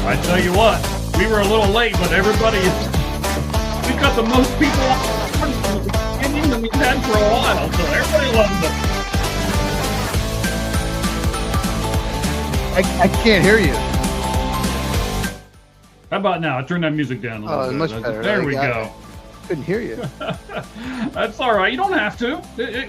I tell you what, we were a little late, but everybody, we've got the most people on than we've had for a while, so everybody loves it. I can't hear you. How about now? I turned that music down a little bit. Much better. There we go. Couldn't hear you. That's all right. You don't have to.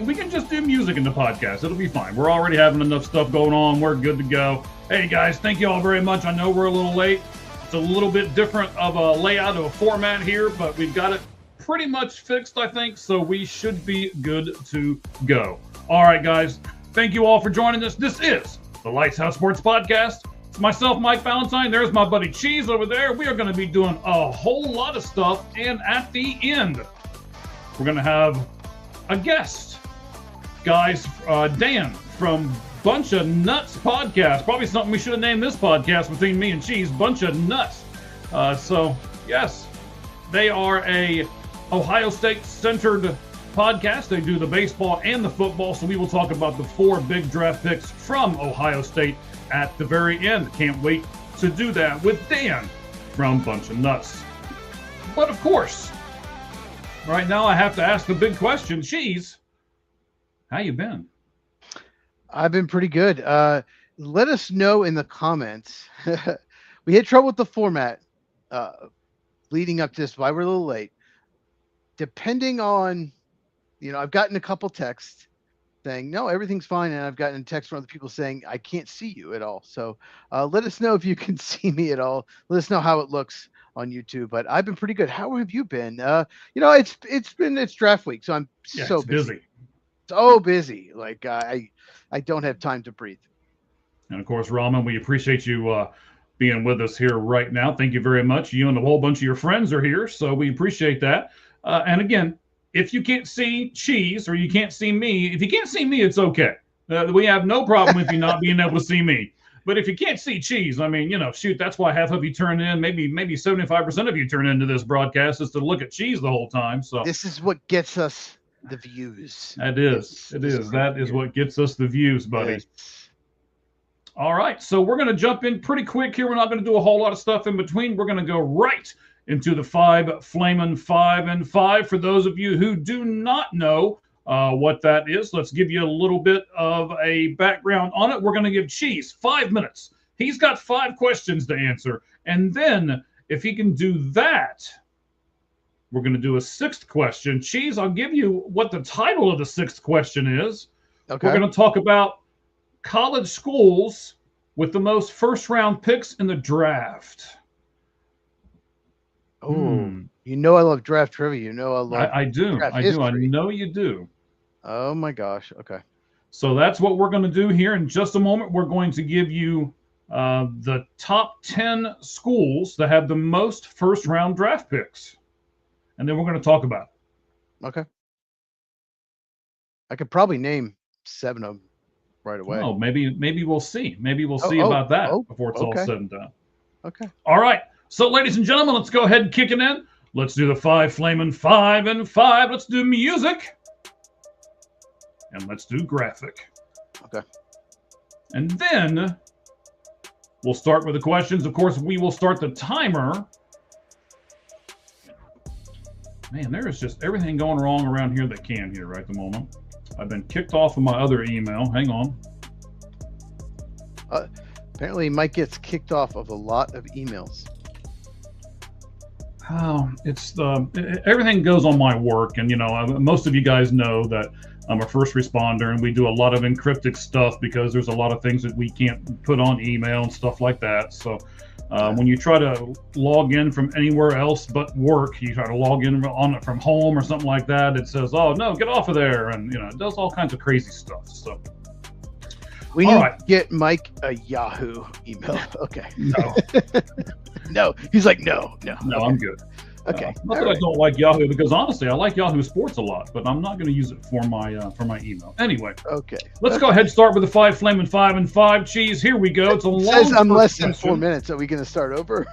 We can just do music in the podcast. It'll be fine. We're already having enough stuff going on. We're good to go. Hey, guys, thank you all very much. I know we're a little late. It's a little bit different of a layout of a format here, but we've got it pretty much fixed, I think, so we should be good to go. All right, guys, thank you all for joining us. This is the Lights Out Sports Podcast. It's myself, Mike Valentine. There's my buddy Cheese over there. We are going to be doing a whole lot of stuff, and at the end, we're going to have a guest. Guys, Dan from Bunch of Nuts Podcast. Probably something we should have named this podcast between me and Cheese, Bunch of Nuts. So, yes, they are a Ohio State-centered podcast. They do the baseball and the football, so we will talk about the 4 big draft picks from Ohio State at the very end. Can't wait to do that with Dan from Bunch of Nuts. But, of course, right now I have to ask the big question. Cheese, how you been? I've been pretty good. Let us know in the comments. We had trouble with the format leading up to this, why we're a little late. Depending on, I've gotten a couple texts saying, no, everything's fine. And I've gotten texts from other people saying, I can't see you at all. So let us know if you can see me at all. Let us know how it looks on YouTube. But I've been pretty good. How have you been? It's draft week, so I'm so busy. So busy. Like I don't have time to breathe. And of course, Raman, we appreciate you being with us here right now. Thank you very much. You and a whole bunch of your friends are here, so we appreciate that. And again, if you can't see Cheese or you can't see me, if you can't see me, it's okay. We have no problem with you not being able to see me. But if you can't see Cheese, I mean, shoot, that's why half of you turn in, maybe 75% of you turn into this broadcast is to look at Cheese the whole time. So this is what gets us the views. That is what gets us the views, buddy. Yes. All right, so we're going to jump in pretty quick here. We're not going to do a whole lot of stuff in between. We're going to go right into the 5 Flamin' 5 and 5. For those of you who do not know what that is, let's give you a little bit of a background on it. We're going to give Cheese 5 minutes. He's got 5 questions to answer. And then if he can do that, we're going to do a 6th question. Cheese, I'll give you what the title of the 6th question is. Okay. We're going to talk about college schools with the most first-round picks in the draft. Oh, I love draft trivia. I love. I do. I know you do. Oh my gosh. Okay. So that's what we're going to do here in just a moment. We're going to give you the top 10 schools that have the most first-round draft picks, and then we're going to talk about it. Okay. I could probably name 7 of them right away. Oh, maybe we'll see. Maybe we'll see about that before it's all said and done. Okay. All right. So, ladies and gentlemen, let's go ahead and kick it in. Let's do the 5 Flamin' 5 and 5. Let's do music. And let's do graphic. Okay. And then we'll start with the questions. Of course, we will start the timer. Man, there is just everything going wrong around here that can here right at the moment. I've been kicked off of my other email. Hang on. Apparently, Mike gets kicked off of a lot of emails. Oh, it's everything goes on my work, and most of you guys know that I'm a first responder, and we do a lot of encrypted stuff because there's a lot of things that we can't put on email and stuff like that. So when you try to log in from anywhere else but work, you try to log in from home or something like that, it says, "Oh no, get off of there," and it does all kinds of crazy stuff. So we need to get Mike a Yahoo email. Okay. No. No, he's like, no. Okay. I'm good. Okay. Not that I don't like Yahoo, because honestly, I like Yahoo Sports a lot, but I'm not going to use it for my email. Anyway. Okay. Let's go ahead and start with the 5 Flamin' 5 and 5. Cheese, here we go. It's a long. It says I'm less than 4 minutes. Are we going to start over?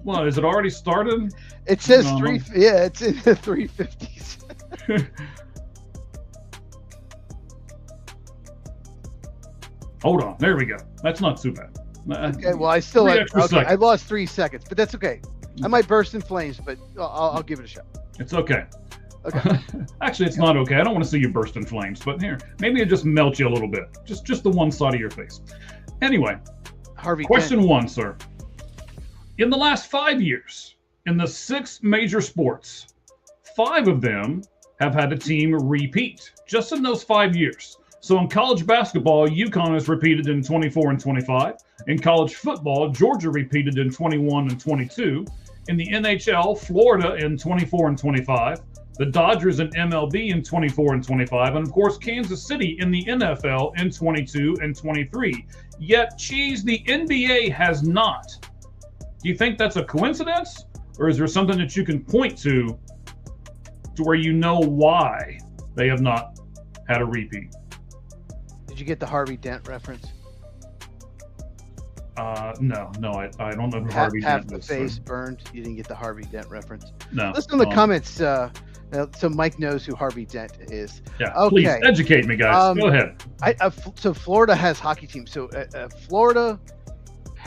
What, is it already started? It says 3. Yeah, it's in the 350s. Hold on. There we go. That's not too bad. Okay, well, I still Three have, extra okay, I seconds. lost 3 seconds, but that's okay. I might burst in flames, but I'll give it a shot. It's okay. Okay. Actually, it's not okay. I don't want to see you burst in flames, but here, maybe it just melt you a little bit. Just the one side of your face. Anyway, Harvey question Dent. 1, sir. In the last 5 years, in the 6 major sports, 5 of them have had a team repeat, just in those 5 years. So in college basketball, UConn has repeated in 24 and 25. In college football, Georgia repeated in 21 and 22. In the NHL, Florida in 24 and 25. The Dodgers in MLB in 24 and 25. And of course, Kansas City in the NFL in 22 and 23. Yet, Cheese, the NBA has not. Do you think that's a coincidence? Or is there something that you can point to where you know why they have not had a repeat? Did you get the Harvey Dent reference? No, I don't know who Half, Harvey half Dent the is. face burned. You didn't get the Harvey Dent reference. No. Listen in the comments. So Mike knows who Harvey Dent is. Yeah, Okay. please educate me, guys. Go ahead. So Florida has hockey teams. So Florida,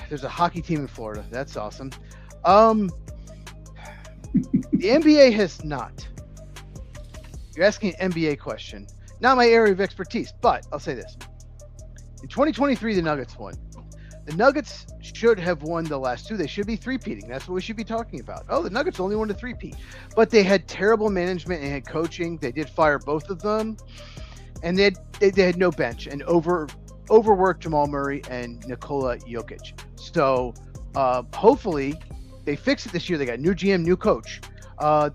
there's a hockey team in Florida. That's awesome. The NBA has not. You're asking an NBA question. Not my area of expertise, but I'll say this. In 2023, the Nuggets won. The Nuggets should have won the last 2. They should be three-peating. That's what we should be talking about. Oh, the Nuggets only won a three-peat. But they had terrible management and had coaching. They did fire both of them. And they had no bench and overworked Jamal Murray and Nikola Jokic. So hopefully they fix it this year. They got new GM, new coach.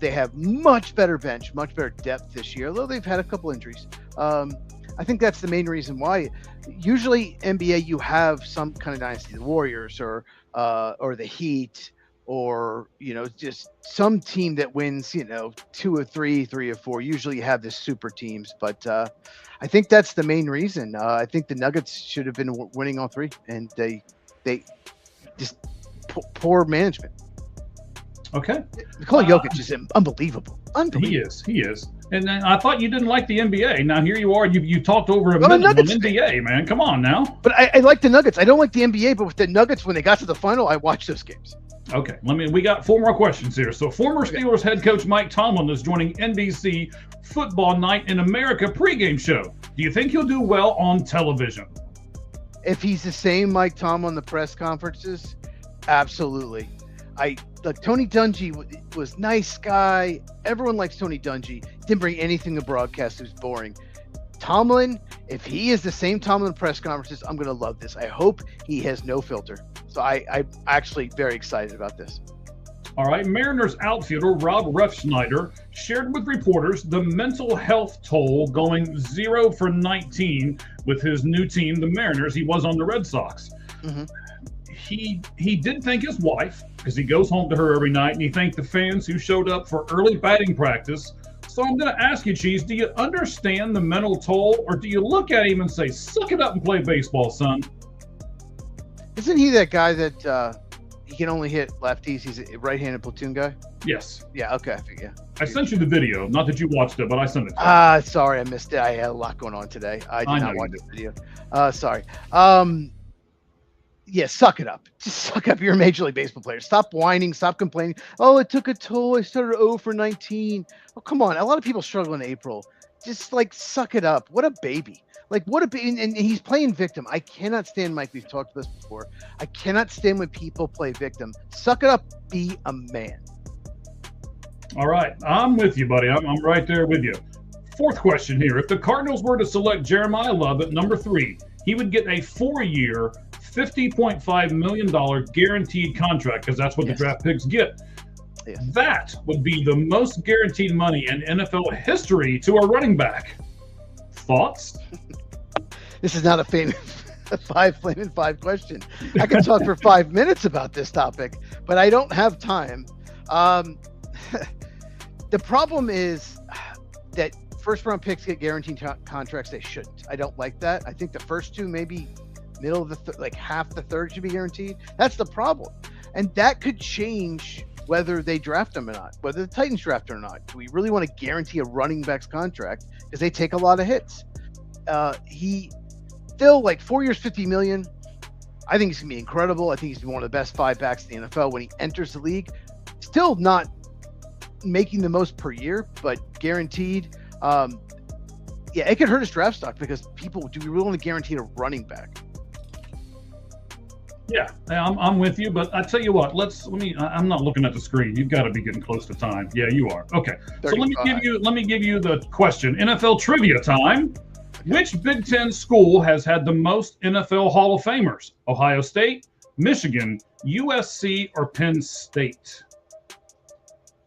They have much better bench, much better depth this year, although they've had a couple injuries. I think that's the main reason why. Usually NBA, you have some kind of dynasty, the Warriors or the Heat, or just some team that wins 2 or 3 or 4. Usually you have this super teams, but I think that's the main reason. I think the Nuggets should have been winning all 3, and they just poor management. Okay. Nikola Jokic is unbelievable. He is. And I thought you didn't like the NBA. Now here you are. You talked over a Well, the minute on Nuggets- NBA, man. Come on now. But I like the Nuggets. I don't like the NBA, but with the Nuggets, when they got to the final, I watched those games. Okay, we got 4 more questions here. So former Steelers head coach Mike Tomlin is joining NBC Football Night in America pregame show. Do you think he'll do well on television? If he's the same Mike Tomlin on the press conferences, absolutely. Tony Dungy was nice guy. Everyone likes Tony Dungy. Didn't bring anything to broadcast. It was boring. Tomlin, if he is the same Tomlin press conferences, I'm going to love this. I hope he has no filter. So I'm actually very excited about this. All right, Mariners outfielder Rob Refsnyder shared with reporters the mental health toll going 0 for 19 with his new team, the Mariners. He was on the Red Sox. Mm-hmm. He did thank his wife, because he goes home to her every night, and he thanked the fans who showed up for early batting practice. So I'm going to ask you, Cheese, do you understand the mental toll, or do you look at him and say, suck it up and play baseball, son? Isn't he that guy that he can only hit lefties? He's a right-handed platoon guy? Yes. Yeah, okay. Yeah. I sent you the video. Not that you watched it, but I sent it to you. Sorry, I missed it. I had a lot going on today. I did not watch you the video. Sorry. Yeah, suck it up. Just suck up. You're a Major League Baseball player. Stop whining. Stop complaining. Oh, it took a toll. I started 0 for 19. Oh, come on. A lot of people struggle in April. Just suck it up. What a baby. What a baby. And he's playing victim. I cannot stand, Mike. We've talked about this before. I cannot stand when people play victim. Suck it up. Be a man. All right. I'm with you, buddy. I'm right there with you. 4th question here. If the Cardinals were to select Jeremiah Love at number 3, he would get a 4-year, $50.5 million guaranteed contract, because that's what the draft picks get. Yes. That would be the most guaranteed money in NFL history to a running back. Thoughts? This is not a flaming 5 question. I could talk for 5 minutes about this topic, but I don't have time. The problem is that first-round picks get guaranteed contracts. They shouldn't. I don't like that. I think the first 2, maybe middle of the half the third should be guaranteed. That's the problem, and that could change whether they draft him or not, whether the Titans draft him or not. Do we really want to guarantee a running back's contract, because they take a lot of hits? He still 4 years, $50 million. I think he's going to be incredible. I think he's one of the best 5 backs in the NFL when he enters the league. Still not making the most per year, but guaranteed. Yeah, it could hurt his draft stock because people do we really want to guarantee a running back? Yeah, I'm with you, but I tell you what, I'm not looking at the screen. You've got to be getting close to time. Yeah, you are. Okay. 35. So let me give you the question. NFL trivia time. Which Big Ten school has had the most NFL Hall of Famers? Ohio State, Michigan, USC, or Penn State?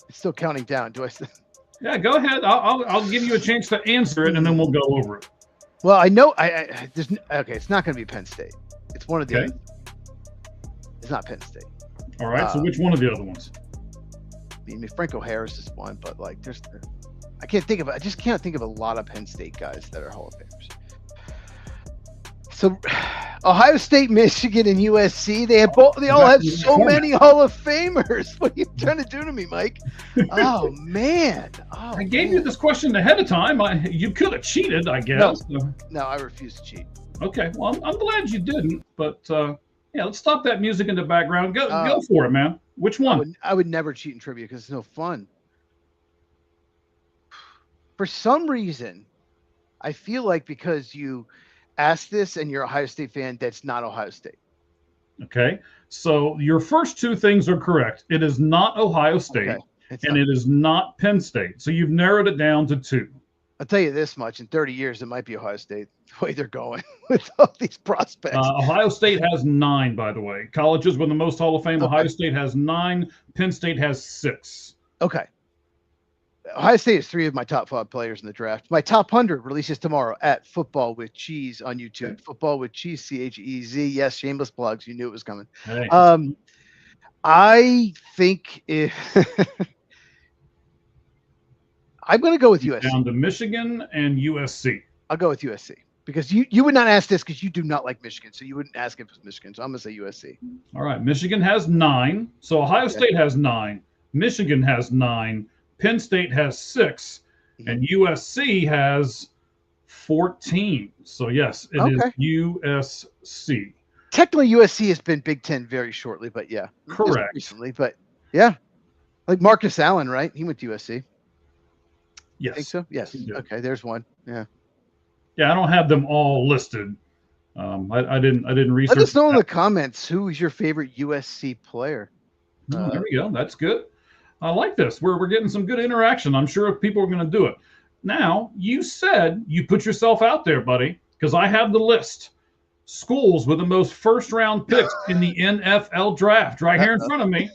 It's still counting down. Do I? Yeah, go ahead. I'll give you a chance to answer it, and then we'll go over it. Well, I know. There's okay. It's not going to be Penn State. It's one of the. Okay. It's not Penn State. All right. So which one of the other ones? I mean, Franco Harris is one, but like, I just can't think of a lot of Penn State guys that are Hall of Famers. So, Ohio State, Michigan, and USC, they all have so many Hall of Famers. What are you trying to do to me, Mike? Oh man! I gave you this question ahead of time. You could have cheated, I guess. No, I refuse to cheat. Okay, well, I'm glad you didn't. But yeah, let's stop that music in the background. Go for it, man. Which one? I would never cheat in trivia because it's no fun. For some reason, I feel like because you asked this and you're a Ohio State fan, that's not Ohio State. Okay, so your first two things are correct. It is not Ohio State, and it is not Penn State. So you've narrowed it down to 2. I'll tell you this much: in 30 years, it might be Ohio State. The way they're going with all these prospects. Ohio State has 9, by the way. Colleges with the most Hall of Fame. Okay. Ohio State has 9. Penn State has 6. Okay. Ohio State is 3 of my top 5 players in the draft. My top 100 releases tomorrow at Football with Cheese on YouTube. Okay. Football with Cheese, CHEZ. Yes, shameless plugs. You knew it was coming. Hey. I think I'm going to go with USC. Down to Michigan and USC. I'll go with USC because you would not ask this because you do not like Michigan, so you wouldn't ask if it was Michigan. So I'm going to say USC. All right. Michigan has 9. So Ohio State has 9. Michigan has 9. Penn State has 6, and USC has 14. So yes, it is USC. Technically, USC has been Big Ten very shortly, but yeah, correct. Recently, but yeah, like Marcus Allen, right? He went to USC. Yes, I think so. Yes. Okay, there's one. Yeah. Yeah, I don't have them all listed. I didn't research. Let us know in the comments who is your favorite USC player. There we go. That's good. I like this. We're getting some good interaction. I'm sure people are going to do it. Now, you said you put yourself out there, buddy, because I have the list. Schools with the most first-round picks in the NFL draft right here in front of me.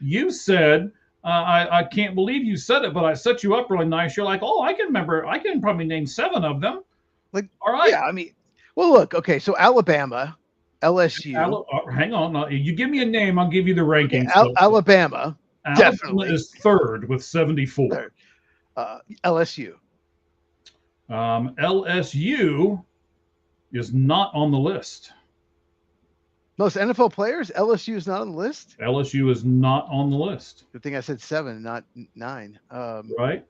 You said, I can't believe you said it, but I set you up really nice. You're like, oh, I can remember. I can probably name 7 of them. Like, all right. Yeah, I mean, well, look, okay, so Alabama, LSU. Hang on. You give me a name, I'll give you the rankings. Okay, Alabama. Definitely is 3rd with 74. LSU. LSU is not on the list. Most NFL players, LSU is not on the list. LSU is not on the list. Good thing I said 7, not 9. Right.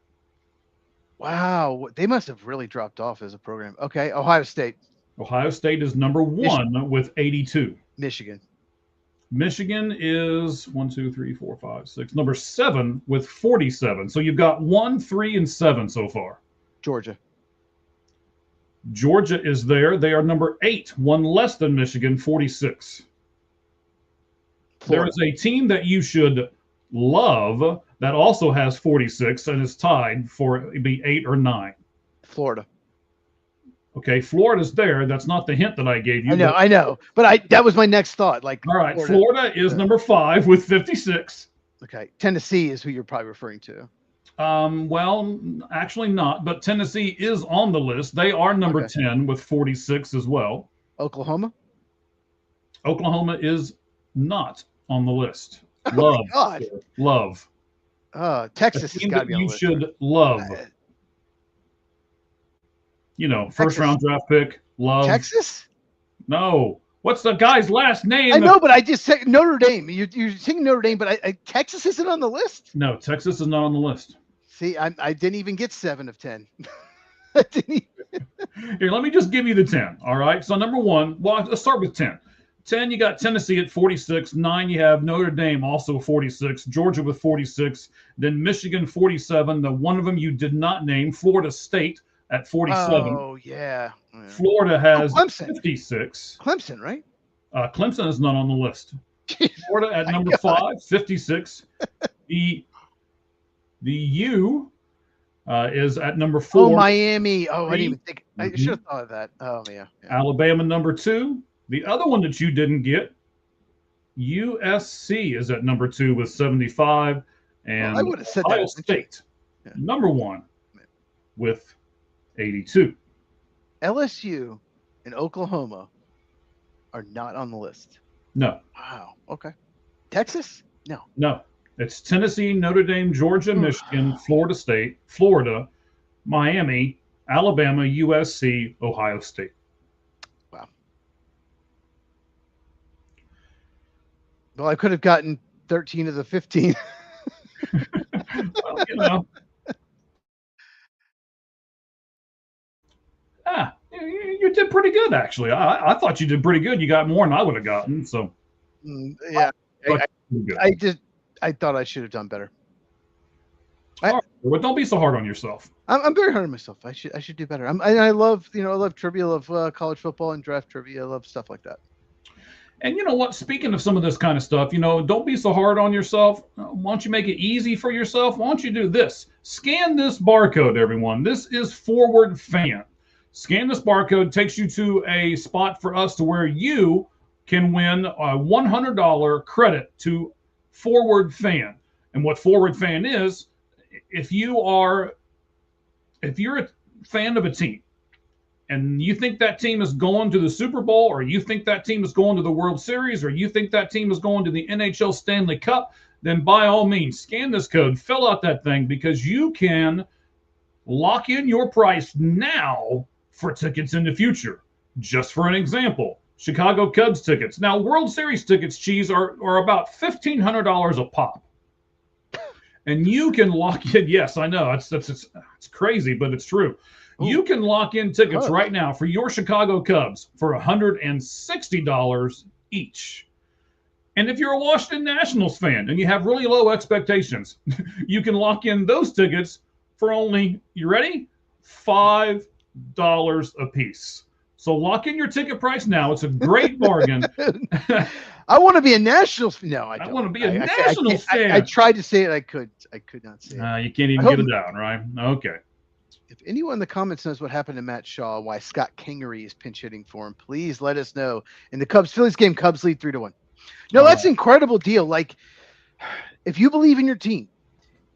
Wow, they must have really dropped off as a program. Okay, Ohio State. Ohio State is number 1 with 82. Michigan is 1, 2, 3, 4, 5, 6. Number 7 with 47. So you've got 1, 3, and 7 so far. Georgia is there. They are number 8, 1 less than Michigan, 46. Florida. There is a team that you should love that also has 46 and is tied for the 8 or 9. Florida. Okay, Florida's there. That's not the hint that I gave you. I know. But that was my next thought. Like, all right, Florida is number 5 with 56. Okay, Tennessee is who you're probably referring to. Well, actually not, but Tennessee is on the list. They are number 10 with 46 as well. Oklahoma is not on the list. Oh my God. Love. Texas has got to be on the list. You should love. First round draft pick. Love. Texas? No. What's the guy's last name? I know, but I just said Notre Dame. You're saying Notre Dame, but Texas isn't on the list? No, Texas is not on the list. See, I didn't even get 7 of 10. Here, let me just give you the 10. All right. So number 1, well, let's start with 10. 10, you got Tennessee at 46. 9, you have Notre Dame, also 46. Georgia with 46. Then Michigan, 47. The one of them you did not name, Florida State at 47. Oh, yeah. Florida has Clemson. 56. Clemson, right? Clemson is not on the list. Florida at number 5, 56. The U is at number 4. Oh, Miami. Oh, I didn't even think. I should have thought of that. Oh, yeah. Alabama, number 2. The other one that you didn't get, USC is at number 2 with 75. And I would have said Ohio that. State, number 1 with 82. LSU and Oklahoma are not on the list. No. Wow. Okay. Texas? No. No. It's Tennessee, Notre Dame, Georgia, Michigan, Florida State, Florida, Miami, Alabama, USC, Ohio State. Wow. Well, I could have gotten 13 of the 15. Well, you know. You did pretty good, actually. I thought you did pretty good. You got more than I would have gotten. So, yeah. I thought I should have done better. But don't be so hard on yourself. I'm very hard on myself. I should do better. I love trivia, I love college football and draft trivia. I love stuff like that. And you know what? Speaking of some of this kind of stuff, don't be so hard on yourself. Why don't you make it easy for yourself? Why don't you do this? Scan this barcode, everyone. This is Forward Fan. Scan this barcode, takes you to a spot for us to where you can win a $100 credit to Forward Fan. And what Forward Fan is, if you're a fan of a team and you think that team is going to the Super Bowl, or you think that team is going to the World Series, or you think that team is going to the NHL Stanley Cup, then by all means, scan this code, fill out that thing, because you can lock in your price now for tickets in the future. Just for an example, Chicago Cubs tickets. Now, World Series tickets, Cheese, are about $1,500 a pop. And you can lock in. Yes, I know it's crazy, but it's true. Ooh. You can lock in tickets right now for your Chicago Cubs for $160 each. And if you're a Washington Nationals fan and you have really low expectations, you can lock in those tickets for only, you ready? $5 a piece. So lock in your ticket price now. It's a great bargain. I want to be a Nationals fan. No, I don't. I want to be a Nationals fan. I tried to say it. I could not say it. You can't even get it out, right? Okay. If anyone in the comments knows what happened to Matt Shaw, why Scott Kingery is pinch hitting for him, please let us know. In the Cubs-Phillies game, Cubs lead 3-1. No, that's an incredible deal. Like, if you believe in your team,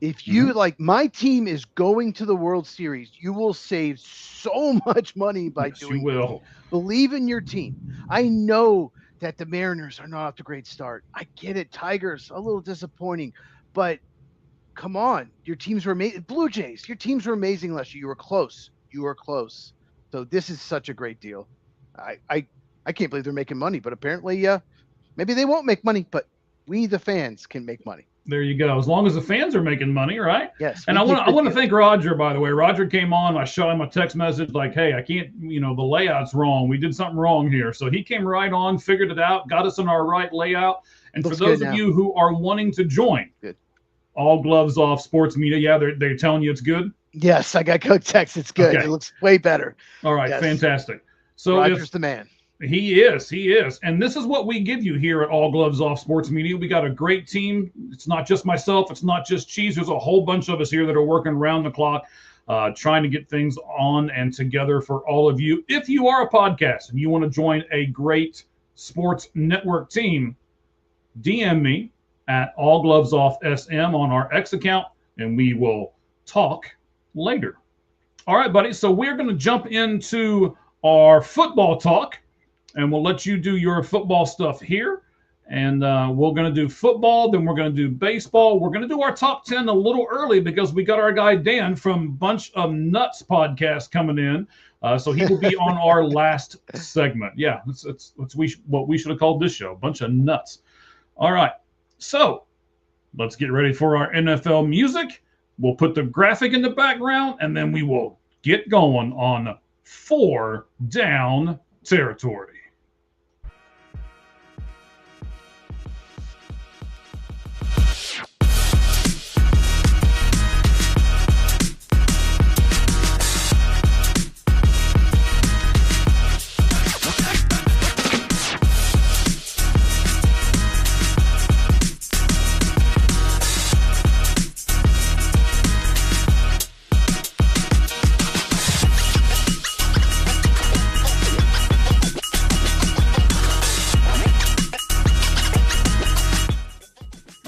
if you like, my team is going to the World Series, you will save so much money by doing you will. Believe in your team. I know that the Mariners are not off to a great start. I get it. Tigers, a little disappointing, but come on. Your teams were amazing. Blue Jays, your teams were amazing last year. You were close. So this is such a great deal. I can't believe they're making money, but apparently, maybe they won't make money, but we, the fans, can make money. There you go. As long as the fans are making money, right? Yes. And I want to thank Roger, by the way. Roger came on. I shot him a text message like, hey, I can't, the layout's wrong. We did something wrong here. So he came right on, figured it out, got us in our right layout. And for those of you who are wanting to join, All Gloves Off Sports Media, yeah, they're telling you it's good? Yes, I got code text. It's good. Okay. It looks way better. All right, fantastic. So Roger's the man. He is. And this is what we give you here at All Gloves Off Sports Media. We got a great team. It's not just myself. It's not just Cheese. There's a whole bunch of us here that are working around the clock, trying to get things on and together for all of you. If you are a podcast and you want to join a great sports network team, DM me at All Gloves Off SM on our X account, and we will talk later. All right, buddy. So we're going to jump into our football talk. And we'll let you do your football stuff here. And we're going to do football. Then we're going to do baseball. We're going to do our top 10 a little early because we got our guy Dan from Bunch of Nuts podcast coming in. So he will be on our last segment. Yeah, that's what we should have called this show, Bunch of Nuts. All right. So let's get ready for our NFL music. We'll put the graphic in the background, and then we will get going on 4 down territory.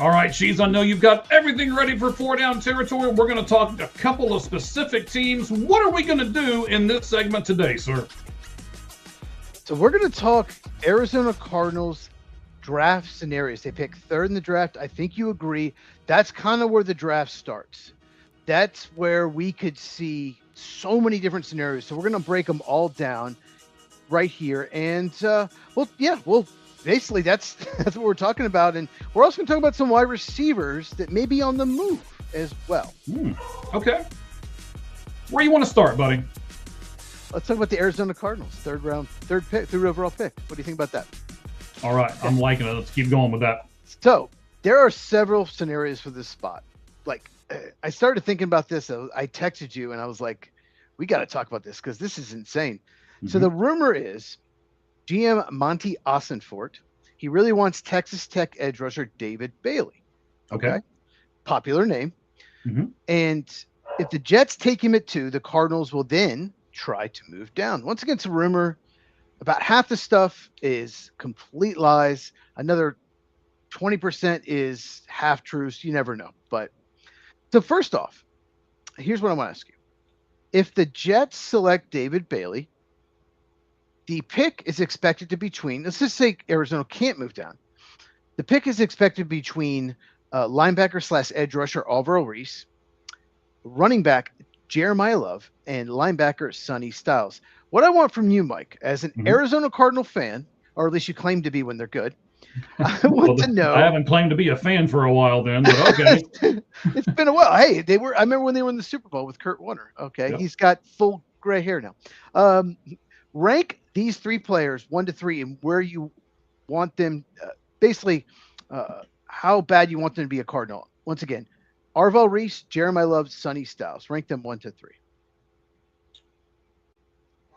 All right, Cheese, I know you've got everything ready for 4-down territory. We're going to talk a couple of specific teams. What are we going to do in this segment today, sir? So we're going to talk Arizona Cardinals draft scenarios. They pick third in the draft. I think you agree. That's kind of where the draft starts. That's where we could see so many different scenarios. So we're going to break them all down right here. And, basically that's what we're talking about. And we're also going to talk about some wide receivers that may be on the move as well. Okay. Where you want to start, buddy? Let's talk about the Arizona Cardinals, third overall pick. What do you think about that? All right. I'm liking it. Let's keep going with that. So there are several scenarios for this spot. Like, I started thinking about this. I texted you and I was like, we got to talk about this because this is insane. Mm-hmm. So the rumor is GM Monty Ossenfort, he really wants Texas Tech edge rusher David Bailey. Okay. Popular name. Mm-hmm. And if the Jets take him at 2, the Cardinals will then try to move down. Once again, it's a rumor. About half the stuff is complete lies. Another 20% is half truths. You never know. But so first off, here's what I want to ask you. If the Jets select David Bailey, the pick is expected to be between, let's just say Arizona can't move down. The pick is expected between linebacker / edge rusher Alvaro Reese, running back Jeremiah Love, and linebacker Sonny Styles. What I want from you, Mike, as an Arizona Cardinal fan, or at least you claim to be when they're good, I want to know. I haven't claimed to be a fan for a while then, but okay. It's been a while. Hey, I remember when they were in the Super Bowl with Kurt Warner. Okay. Yep. He's got full gray hair now. Rank these 3 players 1 to 3 and where you want them, how bad you want them to be a Cardinal. Once again, Arvell Reese, Jeremiah Love, Sonny Styles. Rank them 1 to 3.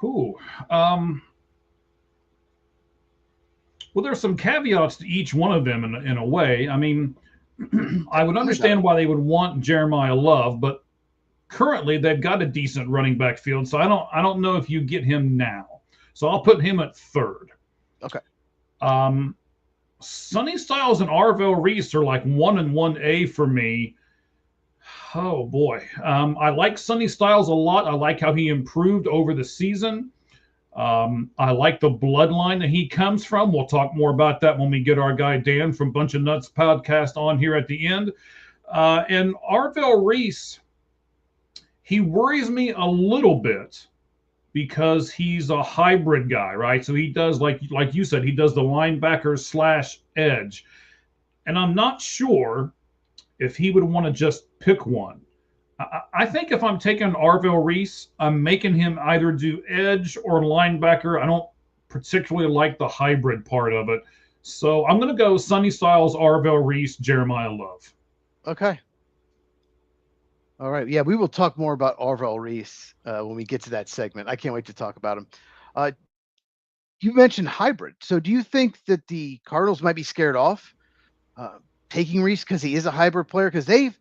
Well, there's some caveats to each one of them in a way. I mean, I would understand why they would want Jeremiah Love, but currently they've got a decent running back field, so I don't know if you get him now. So I'll put him at 3rd. Okay. Sonny Styles and Arvell Reese are like 1 and 1A for me. Oh boy. I like Sonny Styles a lot. I like how he improved over the season. I like the bloodline that he comes from. We'll talk more about that when we get our guy Dan from Bunch of Nuts podcast on here at the end. And Arvell Reese, he worries me a little bit because he's a hybrid guy, right? So he does, like you said, he does the linebacker / edge. And I'm not sure if he would want to just pick one. I think if I'm taking Arvell Reese, I'm making him either do edge or linebacker. I don't particularly like the hybrid part of it. So I'm going to go Sonny Styles, Arvell Reese, Jeremiah Love. Okay. All right. Yeah, we will talk more about Arvell Reese when we get to that segment. I can't wait to talk about him. You mentioned hybrid. So do you think that the Cardinals might be scared off taking Reese because he is a hybrid player? Because they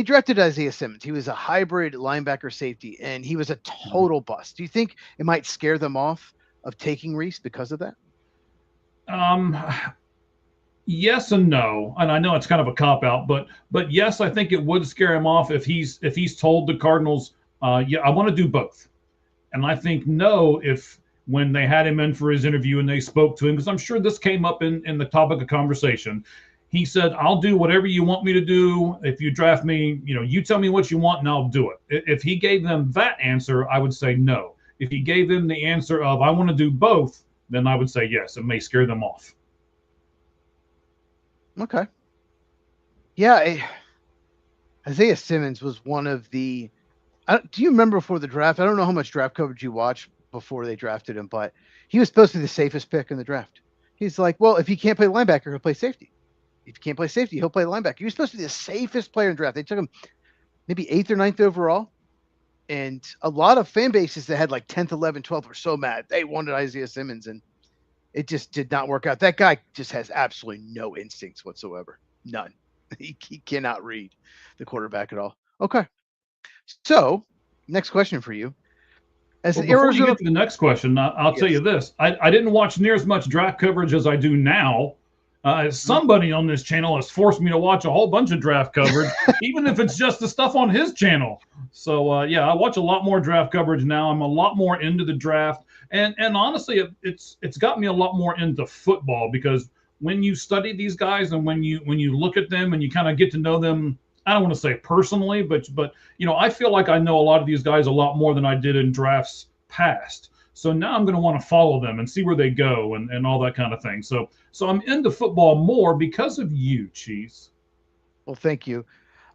drafted Isaiah Simmons. He was a hybrid linebacker safety, and he was a total bust. Do you think it might scare them off of taking Reese because of that? Yes and no. And I know it's kind of a cop-out, but yes, I think it would scare him off if he's told the Cardinals, yeah, I want to do both. And I think no, if when they had him in for his interview and they spoke to him, because I'm sure this came up in the topic of conversation, he said, I'll do whatever you want me to do. If you draft me, you tell me what you want and I'll do it. If he gave them that answer, I would say no. If he gave them the answer of I want to do both, then I would say yes. It may scare them off. Okay. Yeah. Isaiah Simmons was one of the do you remember before the draft? I don't know how much draft coverage you watched before they drafted him, but he was supposed to be the safest pick in the draft. He's like, well, if he can't play linebacker, he'll play safety. If he can't play safety, he'll play linebacker. He was supposed to be the safest player in the draft. They took him maybe 8th or 9th overall. And a lot of fan bases that had like 10th, 11th, 12th were so mad. They wanted Isaiah Simmons, and it just did not work out. That guy just has absolutely no instincts whatsoever. None. He cannot read the quarterback at all. Okay. So, next question for you. Before you get to the next question, I'll tell you this. I didn't watch near as much draft coverage as I do now. Somebody on this channel has forced me to watch a whole bunch of draft coverage, even if it's just the stuff on his channel. So yeah, I watch a lot more draft coverage now. I'm a lot more into the draft, and honestly, it's got me a lot more into football, because when you study these guys and when you look at them and you kind of get to know them, I don't want to say personally, but I feel like I know a lot of these guys a lot more than I did in drafts past. So now I'm going to want to follow them and see where they go and all that kind of thing. So I'm into football more because of you, Cheese. Well, thank you.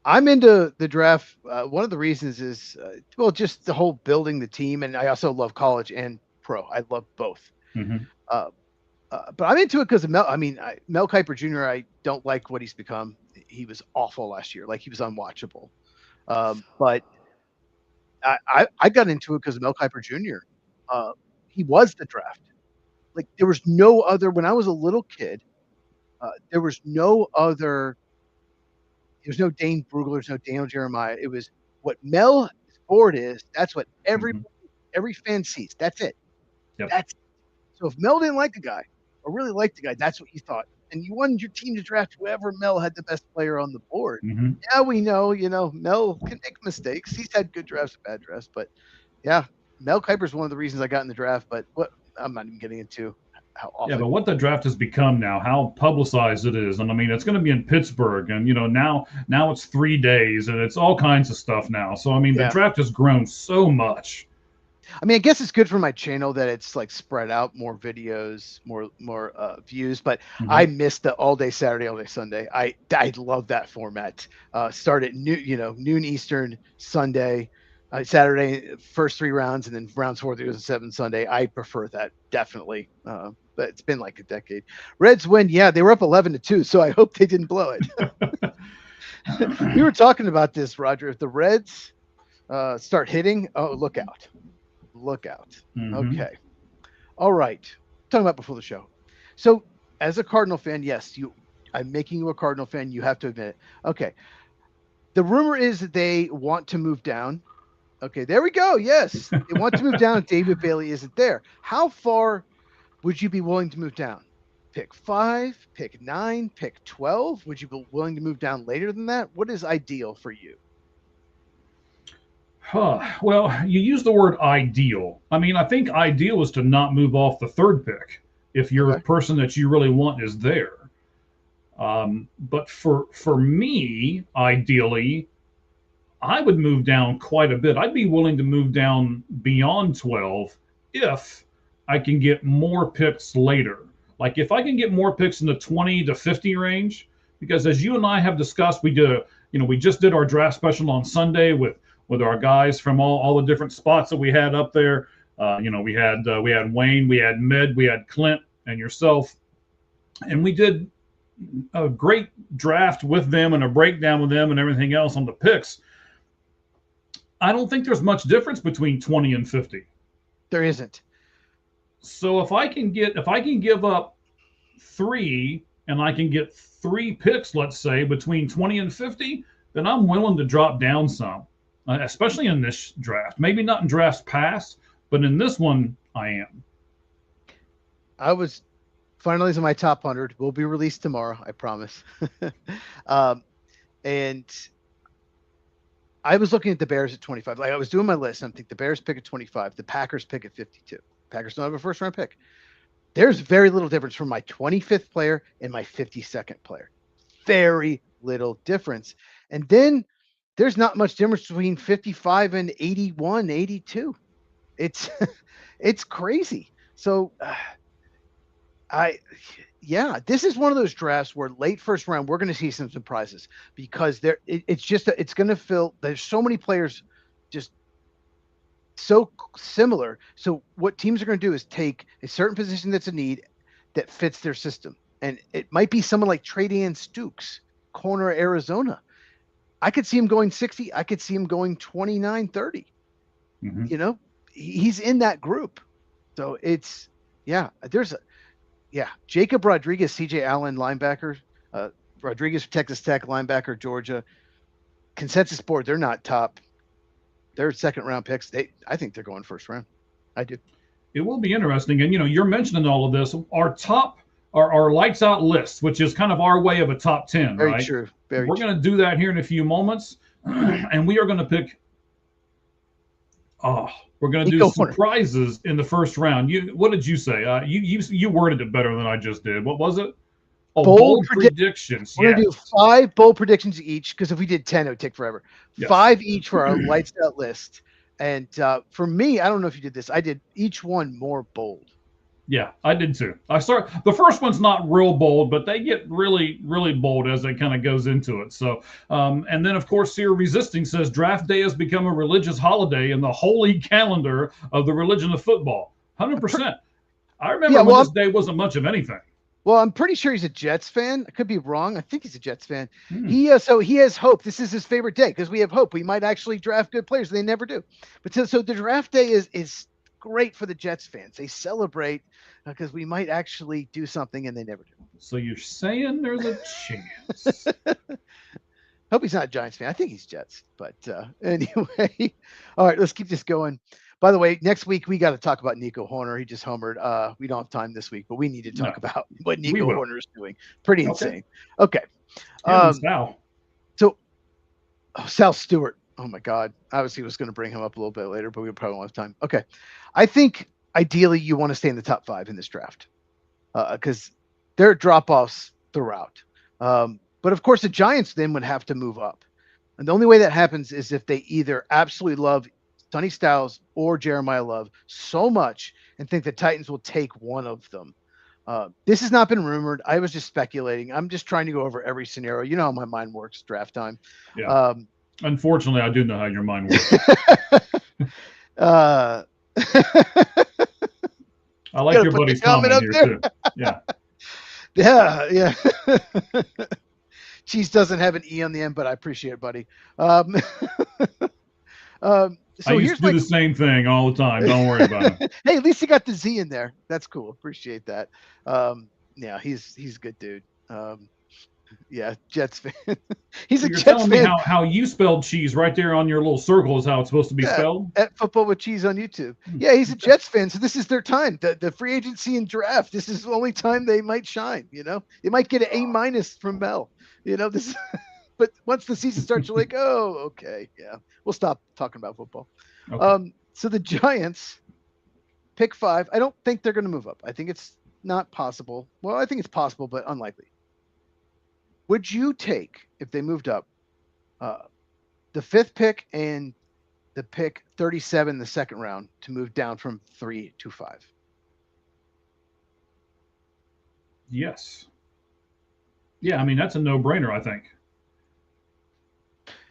I'm into the draft. One of the reasons is, well, just the whole building the team. And I also love college and pro. I love both. Mm-hmm. But I'm into it because of Mel. I mean, Mel Kiper Jr., I don't like what he's become. He was awful last year. Like, he was unwatchable. But I got into it because of Mel Kiper Jr. He was the draft. Like, there was no other, when I was a little kid, there was no other, there's no Dane Brugler, there's no Daniel Jeremiah. It was what Mel's board is. That's what every fan sees. That's it. Yep. So if Mel didn't like the guy or really liked the guy, that's what you thought. And you wanted your team to draft whoever Mel had the best player on the board. Mm-hmm. Yeah, we know, Mel can make mistakes. He's had good drafts and bad drafts, but yeah, Mel Kiper's one of the reasons I got in the draft, but I'm not even getting into how awful. Yeah, but what the draft has become now, how publicized it is. And I mean, it's going to be in Pittsburgh, and now it's 3 days, and it's all kinds of stuff now. So I mean, the draft has grown so much. I mean, I guess it's good for my channel that it's like spread out, more videos, more views. But I missed the all day Saturday, all day Sunday. I love that format. Start at noon Eastern Sunday, Saturday, first 3 rounds, and then rounds 4 through 7 Sunday. I prefer that, definitely. But it's been like a decade. Reds win. Yeah, they were up 11-2, so I hope they didn't blow it. We were talking about this, Roger. If the Reds start hitting, oh, look out. Look out. Okay. All right. Talking about before the show. So as a Cardinal fan, yes, I'm making you a Cardinal fan. You have to admit it. Okay. The rumor is that they want to move down. Okay. There we go. Yes. They want to move down. David Bailey isn't there. How far would you be willing to move down? Pick 5, pick 9, pick 12. Would you be willing to move down later than that? What is ideal for you? Well, you use the word ideal. I mean, I think ideal is to not move off the 3rd pick if your person that you really want is there. But for me, ideally, I would move down quite a bit. I'd be willing to move down beyond 12 if I can get more picks later. Like, if I can get more picks in the 20 to 50 range, because as you and I have discussed, we just did our draft special on Sunday with our guys from all the different spots that we had up there. We had Wayne, we had Med, we had Clint, and yourself, and we did a great draft with them and a breakdown with them and everything else on the picks. I don't think there's much difference between 20 and 50. There isn't. So if I can give up 3 and I can get 3 picks, let's say, between 20 and 50, then I'm willing to drop down some. Especially in this draft. Maybe not in drafts past, but in this one, I am. I was finalies in my top 100. Will be released tomorrow, I promise. And I was looking at the Bears at 25. Like, I was doing my list, and I think the Bears pick at 25. The Packers pick at 52. Packers don't have a first-round pick. There's very little difference from my 25th player and my 52nd player. Very little difference. And then there's not much difference between 55 and 81, 82. It's crazy. So this is one of those drafts where late first round, we're going to see some surprises, because it's going to fill. There's so many players just so similar. So what teams are going to do is take a certain position that's a need that fits their system. And it might be someone like Tre'Davious Stukes, corner Arizona. I could see him going 60. I could see him going 29, 30. He's in that group. So Jacob Rodriguez, CJ Allen, linebacker, Rodriguez, Texas Tech, linebacker, Georgia. Consensus board, they're not top. They're 2nd round picks. I think they're going 1st round. I do. It will be interesting. And, you're mentioning all of this. Our top our lights out list, which is kind of our way of a top 10, Very right? true. Very We're true. going to do that here in a few moments, and we are going to pick. Oh, we're going to do Nico Horner. surprises in the first round. What did you say? You worded it better than I just did. What was it? Oh, bold predictions. We're going to do 5 bold predictions each, because if we did 10, it would take forever. Yes. 5 each for our lights out list. And for me, I don't know if you did this. I did each one more bold. Yeah, I did too. The first one's not real bold, but they get really, really bold as it kind of goes into it. So, and then of course, Seer Resisting says draft day has become a religious holiday in the holy calendar of the religion of football. 100%. I remember when this day wasn't much of anything. Well, I'm pretty sure he's a Jets fan. I could be wrong. I think he's a Jets fan. So he has hope. This is his favorite day because we have hope. We might actually draft good players. They never do. But so the draft day is great for the Jets fans. They celebrate because we might actually do something, and they never do. So you're saying there's a chance. Hope he's not a Giants fan. I think he's Jets. But anyway, all right, let's keep this going. By the way, next week we got to talk about Nico Horner. He just homered. We don't have time this week, but we need to talk about what Nico Horner is doing. Pretty insane. Okay. So Sal Stewart. Oh my God. Obviously was going to bring him up a little bit later, but we probably won't have time. Okay. I think ideally you want to stay in the top 5 in this draft because there are drop-offs throughout. But of course the Giants then would have to move up. And the only way that happens is if they either absolutely love Sonny Styles or Jeremiah Love so much and think the Titans will take one of them. This has not been rumored. I was just speculating. I'm just trying to go over every scenario. You know how my mind works draft time. Yeah. Unfortunately, I do know how your mind works. I like your buddy's comment here too. Yeah. Yeah. Cheese doesn't have an E on the end, but I appreciate it, buddy. So I used to do the same thing all the time. Don't worry about it. Hey, at least you got the Z in there. That's cool. Appreciate that. Yeah, he's a good dude. Yeah, Jets fan. He's a Jets fan. You're telling me how you spelled cheese right there on your little circle is how it's supposed to be spelled? At Football with Cheese on YouTube. Yeah, he's a Jets fan, so this is their time. The free agency and draft. This is the only time they might shine. You know, they might get an A- from Mel. You know this. But once the season starts, you're like, oh, okay, yeah. We'll stop talking about football. Okay. So the Giants pick 5. I don't think they're going to move up. I think it's not possible. Well, I think it's possible, but unlikely. Would you take, if they moved up, the 5th pick and the pick 37 in the second round to move down from 3 to 5? Yes. Yeah, I mean, that's a no-brainer, I think.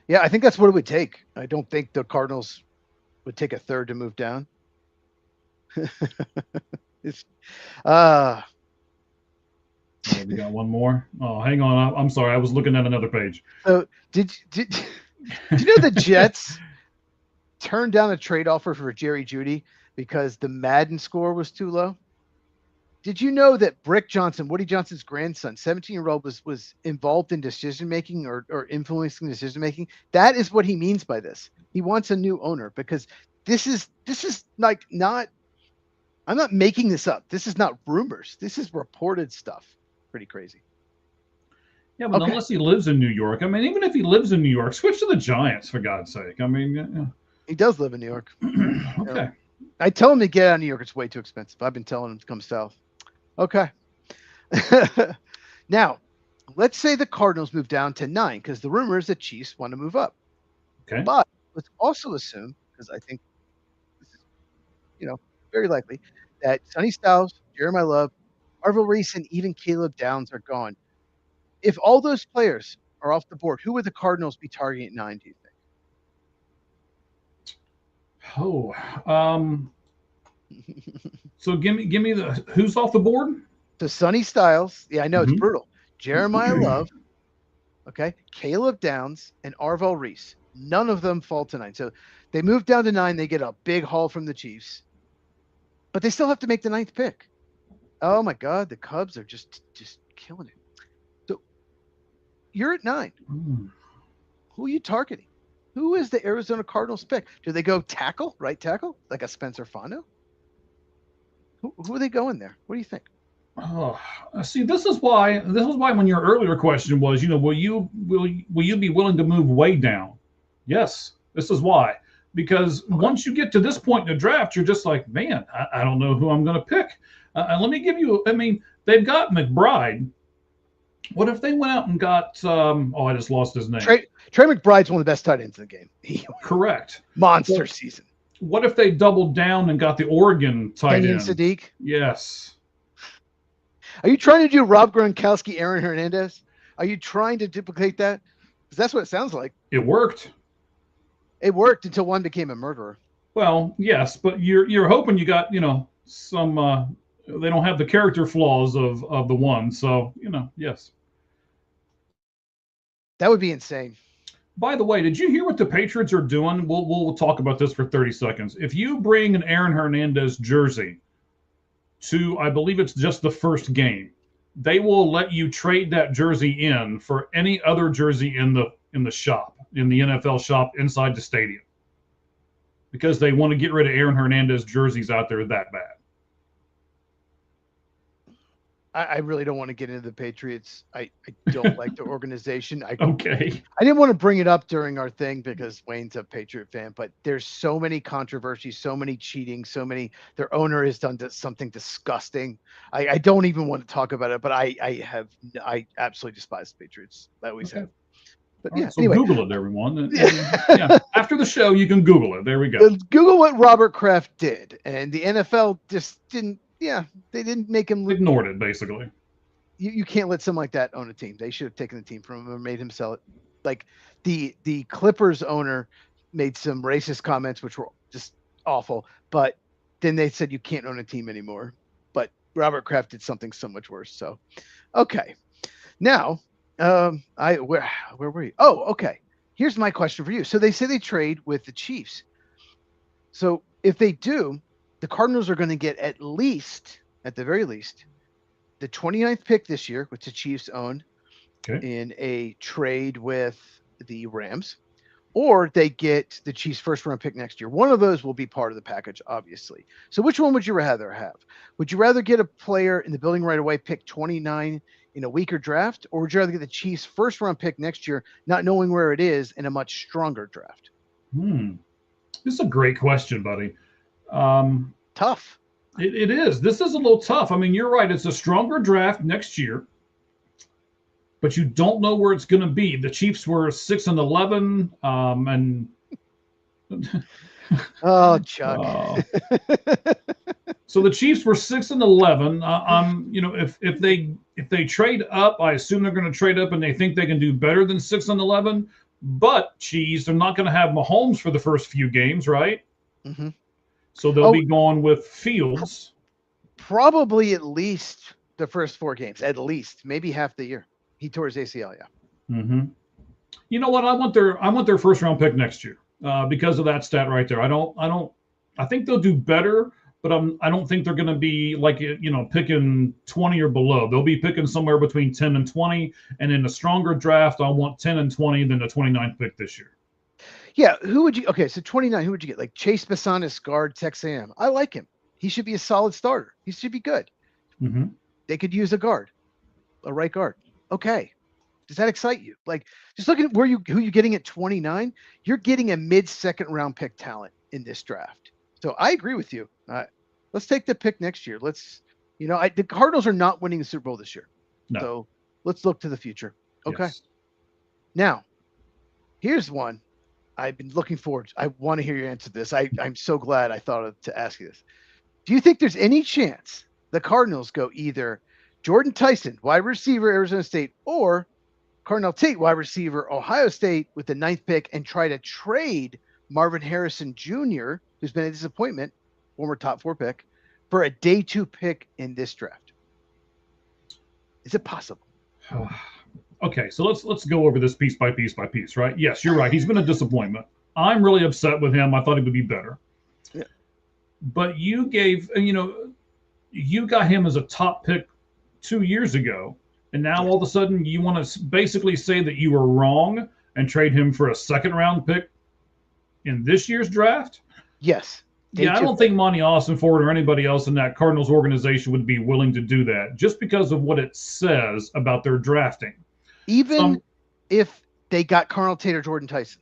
Yeah, I think that's what it would take. I don't think the Cardinals would take a 3rd to move down. We got one more. Oh, hang on. I'm sorry. I was looking at another page. So did you know the Jets turned down a trade offer for Jerry Jeudy because the Madden score was too low? Did you know that Brick Johnson, Woody Johnson's grandson, 17-year-old, was involved in decision-making or influencing decision-making? That is what he means by this. He wants a new owner because this is like not – I'm not making this up. This is not rumors. This is reported stuff. Pretty crazy. Yeah, but unless he lives in New York. I mean, even if he lives in New York, switch to the Giants, for God's sake. I mean, yeah. He does live in New York. Okay. I tell him to get out of New York. It's way too expensive. I've been telling him to come south. Okay. Now, let's say the Cardinals move down to 9 because the rumor is that Chiefs want to move up. Okay. But let's also assume, because I think this is, very likely, that Sonny Styles, Jeremiah Love, Arvil Reese, and even Caleb Downs are gone. If all those players are off the board, who would the Cardinals be targeting at 9, do you think? So give me the who's off the board? So Sonny Styles. Yeah, I know it's brutal. Jeremiah Love, okay, Caleb Downs, and Arvil Reese. None of them fall to 9. So they move down to 9. They get a big haul from the Chiefs, but they still have to make the 9th pick. Oh my God, the Cubs are just killing it. So you're at 9. Who are you targeting? Who is the Arizona Cardinals pick? Do they go tackle, right tackle, like a Spencer Fano? Who are they going there? What do you think? Oh, see, this is why when your earlier question was, will you be willing to move way down? Yes, this is why. Because Okay. once you get to this point in the draft, you're just like, man, I don't know who I'm going to pick. And let me give you, I mean, they've got McBride. What if they went out and got, I just lost his name. Trey McBride's one of the best tight ends in the game. Correct. Monster But season. what if they doubled down and got the Oregon tight Kenyon end? Sadiq. Yes. Are you trying to do Rob Gronkowski, Aaron Hernandez? Are you trying to duplicate that? Because that's what it sounds like. It worked. It worked until one became a murderer. Well, yes, but you're hoping you got some they don't have the character flaws of the one, so yes. That would be insane. By the way, did you hear what the Patriots are doing? We'll talk about this for 30 seconds. If you bring an Aaron Hernandez jersey to, I believe it's just the first game, they will let you trade that jersey in for any other jersey in the shop, in the NFL shop inside the stadium, because they want to get rid of Aaron Hernandez jerseys out there that bad. I really don't want to get into the Patriots. I don't like the organization. Okay. I didn't want to bring it up during our thing because Wayne's a Patriot fan, but there's so many controversies, so many cheating, so many. Their owner has done something disgusting. I don't even want to talk about it, but I absolutely despise the Patriots. I always Okay. have. But All yeah, right, so anyway, Google it, everyone. Yeah, after the show, you can Google it. There we go. Google what Robert Kraft did, and the NFL just didn't. Yeah, they didn't make him. Ignored it, basically. You can't let someone like that own a team. They should have taken the team from him or made him sell it. Like the Clippers owner made some racist comments which were just awful, but then they said you can't own a team anymore. But Robert Kraft did something so much worse. So, okay, now where were you? Oh, okay. Here's my question for you. So they say they trade with the Chiefs. So if they do, the Cardinals are going to get at the very least, the 29th pick this year, which the Chiefs own in a trade with the Rams, or they get the Chiefs' first round pick next year. One of those will be part of the package, obviously. So which one would you rather have? Would you rather get a player in the building right away, pick 29 in a weaker draft, or would you rather get the Chiefs' first round pick next year, not knowing where it is, in a much stronger draft? This is a great question, buddy. Tough. It is. This is a little tough. I mean, you're right. It's a stronger draft next year, but you don't know where it's going to be. The Chiefs were 6-11, and oh, Chuck. So the Chiefs were 6-11. If they trade up, I assume they're going to trade up, and they think they can do better than 6-11. But they're not going to have Mahomes for the first few games, right? Mm-hmm. So they'll be going with Fields. Probably at least the first 4 games, at least maybe half the year. He tore his ACL, yeah. Mm-hmm. You know what? I want their first round pick next year because of that stat right there. I think they'll do better, but I don't think they're going to be like picking 20 or below. They'll be picking somewhere between 10 and 20, and in a stronger draft, I want 10 and 20 than the 29th pick this year. Yeah, so 29, who would you get? Like Chase Bissonis, guard, Texas A&M. I like him. He should be a solid starter. He should be good. Mm-hmm. They could use a right guard. Okay. Does that excite you? Like, just looking at who you're getting at 29, you're getting a mid-second round pick talent in this draft. So I agree with you. Let's take the pick next year. The Cardinals are not winning the Super Bowl this year. No. So let's look to the future. Okay. Yes. Now, here's one I've been looking forward to. I want to hear your answer to this. I'm so glad I thought to ask you this. Do you think there's any chance the Cardinals go either Jordan Tyson, wide receiver, Arizona State, or Cardinal Tate, wide receiver, Ohio State, with the 9th pick, and try to trade Marvin Harrison Jr., who's been a disappointment, former top 4 pick, for a day 2 pick in this draft? Is it possible? Okay, so let's go over this piece by piece by piece, right? Yes, you're right. He's been a disappointment. I'm really upset with him. I thought he would be better. Yeah. But you got him as a top pick 2 years ago, and now all of a sudden you want to basically say that you were wrong and trade him for a second round pick in this year's draft? Yes. Yeah, I don't think Monty Austinford or anybody else in that Cardinals organization would be willing to do that just because of what it says about their drafting. Even if they got Carnell Tate, Jordan Tyson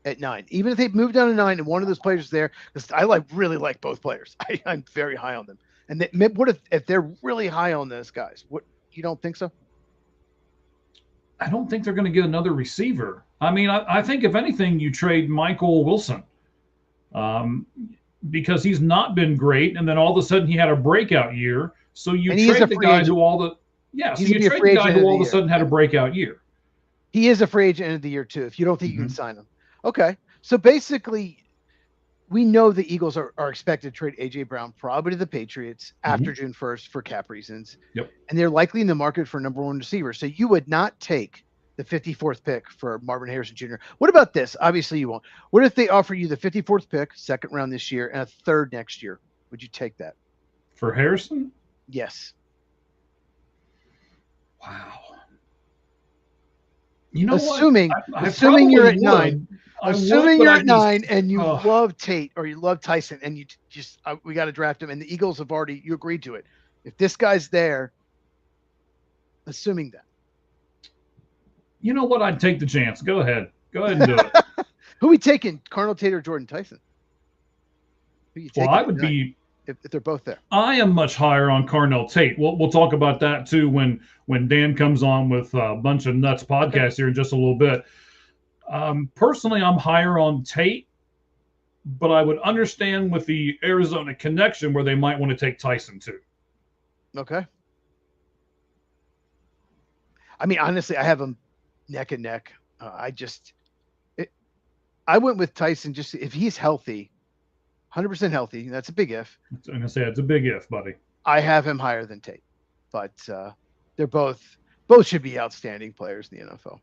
at 9, even if they moved down to 9 and one of those players is there, because I really like both players. I'm very high on them. And what if they're really high on those guys? What, you don't think so? I don't think they're going to get another receiver. I mean, I think if anything, you trade Michael Wilson. Because he's not been great, and then all of a sudden he had a breakout year. So you trade the guy who all the all of a sudden had a breakout year. He is a free agent end of the year too. If you don't think you can sign him, okay. So basically, we know the Eagles are expected to trade AJ Brown probably to the Patriots after June 1st for cap reasons. Yep. And they're likely in the market for number 1 receiver. So you would not take the 54th pick for Marvin Harrison Jr. What about this? Obviously you won't. What if they offer you the 54th pick, second round this year, and a third next year? Would you take that? For Harrison? Yes. Wow. You know assuming you're at 9, assuming you're at 9 and you love Tate or you love Tyson and you just, we got to draft him and the Eagles have already, you agreed to it. If this guy's there, assuming that. You know what? I'd take the chance. Go ahead and do it. Who are we taking? Carnell Tate or Jordan Tyson? Well, I would be if they're both there. I am much higher on Carnell Tate. We'll talk about that too when Dan comes on with a bunch of nuts podcast here in just a little bit. Personally, I'm higher on Tate, but I would understand with the Arizona connection where they might want to take Tyson too. Okay. I mean, honestly, I have them neck and neck. I went with Tyson just if he's healthy, 100% healthy. That's a big if. I'm going to say it's a big if, buddy. I have him higher than Tate, but they're both should be outstanding players in the NFL.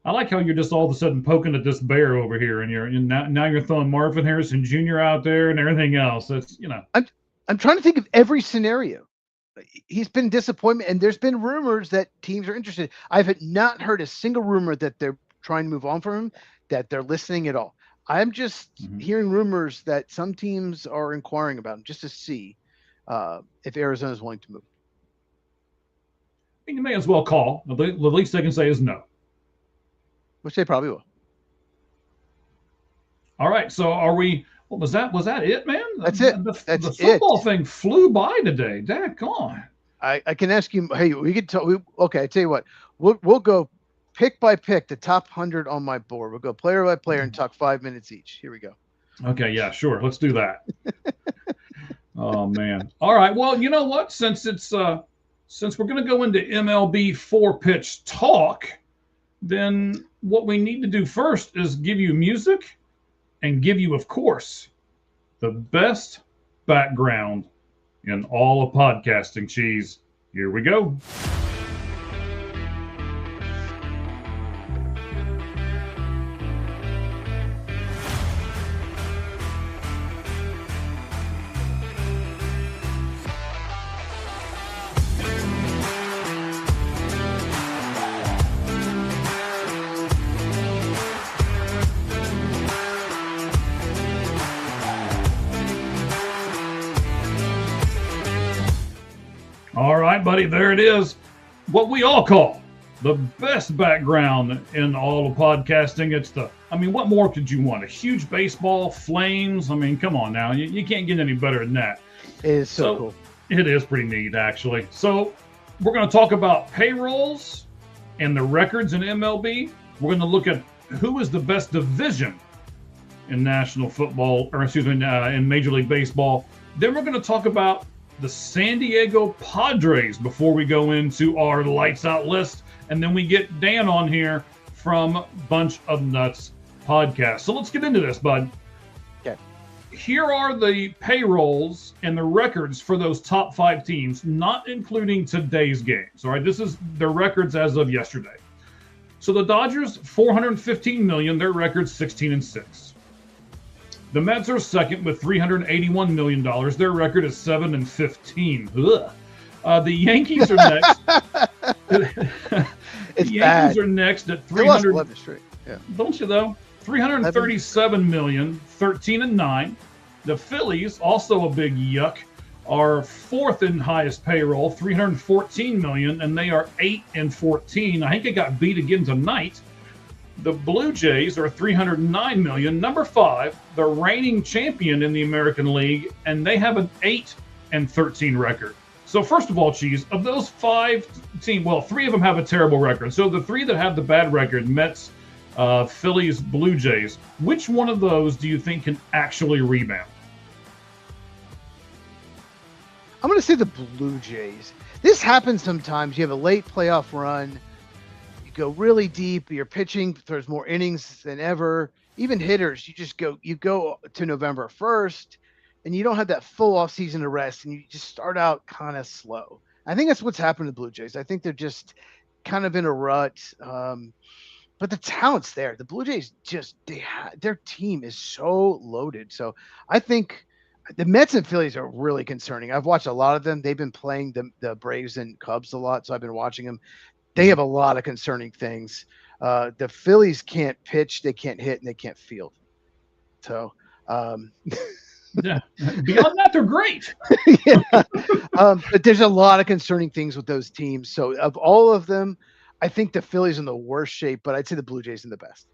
I like how you're just all of a sudden poking at this bear over here, and now you're throwing Marvin Harrison Jr. out there and everything else. That's I'm trying to think of every scenario. He's been disappointment, and there's been rumors that teams are interested. I've not heard a single rumor that they're trying to move on from him, that they're listening at all. I'm just hearing rumors that some teams are inquiring about him just to see if Arizona is willing to move. I mean, you may as well call. The least they can say is no. Which they probably will. All right, so are we? What was that? Was that it, man? That's it. The football thing flew by today. Daggone. I can ask you. Hey, we could tell. Okay, I tell you what. We'll go pick by pick, the top 100 on my board. We'll go player by player and talk 5 minutes each. Here we go. Okay, yeah, sure. Let's do that. Oh man. All right. Well, you know what? Since we're going to go into MLB 4-pitch talk, then what we need to do first is give you music and give you, of course, the best background in all of podcasting, Cheese. Here we go. All right, buddy, there it is. What we all call the best background in all of podcasting. What more could you want? A huge baseball, flames. I mean, come on now. You can't get any better than that. It is so cool. It is pretty neat, actually. So we're going to talk about payrolls and the records in MLB. We're going to look at who is the best division in National Football, in Major League Baseball. Then we're going to talk about the San Diego Padres before we go into our lights out list. And then we get Dan on here from Bunch of Nuts podcast. So let's get into this, bud. Okay. Here are the payrolls and the records for those top 5 teams, not including today's games. All right. This is their records as of yesterday. So the Dodgers, $415 million, their record's 16-6. The Mets are second with $381 million. Their record is 7-15. The Yankees are next. It's the Yankees are next at 300. Yeah. Don't you though? $337 million, 13-9. The Phillies, also a big yuck, are fourth in highest payroll, $314 million, and they are 8-14. I think it got beat again tonight. The Blue Jays are $309 million, number 5, the reigning champion in the American League, and they have an 8-13 record. So first of all, Cheese, of those 5 teams, well, 3 of them have a terrible record. So the 3 that have the bad record, Mets, Phillies, Blue Jays, which one of those do you think can actually rebound? I'm going to say the Blue Jays. This happens sometimes. You have a late playoff run. You go really deep. Your pitching throws more innings than ever. Even hitters, you go to November 1st, and you don't have that full off season to rest, and you just start out kind of slow. I think that's what's happened to the Blue Jays. I think they're just kind of in a rut. But the talent's there. The Blue Jays their team is so loaded. So I think the Mets and Phillies are really concerning. I've watched a lot of them. They've been playing the Braves and Cubs a lot, so I've been watching them. They have a lot of concerning things. The Phillies can't pitch, they can't hit, and they can't field. So, yeah. Beyond that, they're great. Yeah. But there's a lot of concerning things with those teams. So, of all of them, I think the Phillies are in the worst shape, but I'd say the Blue Jays in the best.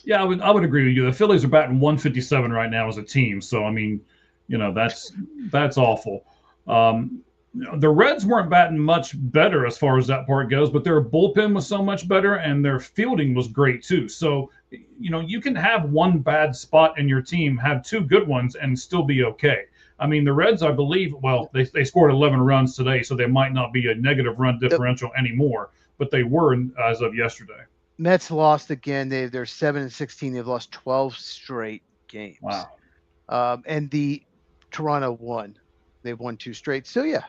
Yeah, I would agree with you. The Phillies are batting 157 right now as a team. So, I mean, that's awful. The Reds weren't batting much better as far as that part goes, but their bullpen was so much better and their fielding was great too. So, you can have one bad spot in your team, have 2 good ones, and still be okay. I mean, the Reds, I believe, well, they scored 11 runs today, so they might not be a negative run differential anymore, but they were as of yesterday. Mets lost again. They're 7-16. They've lost 12 straight games. Wow. And the Toronto won. They've won 2 straight. So yeah.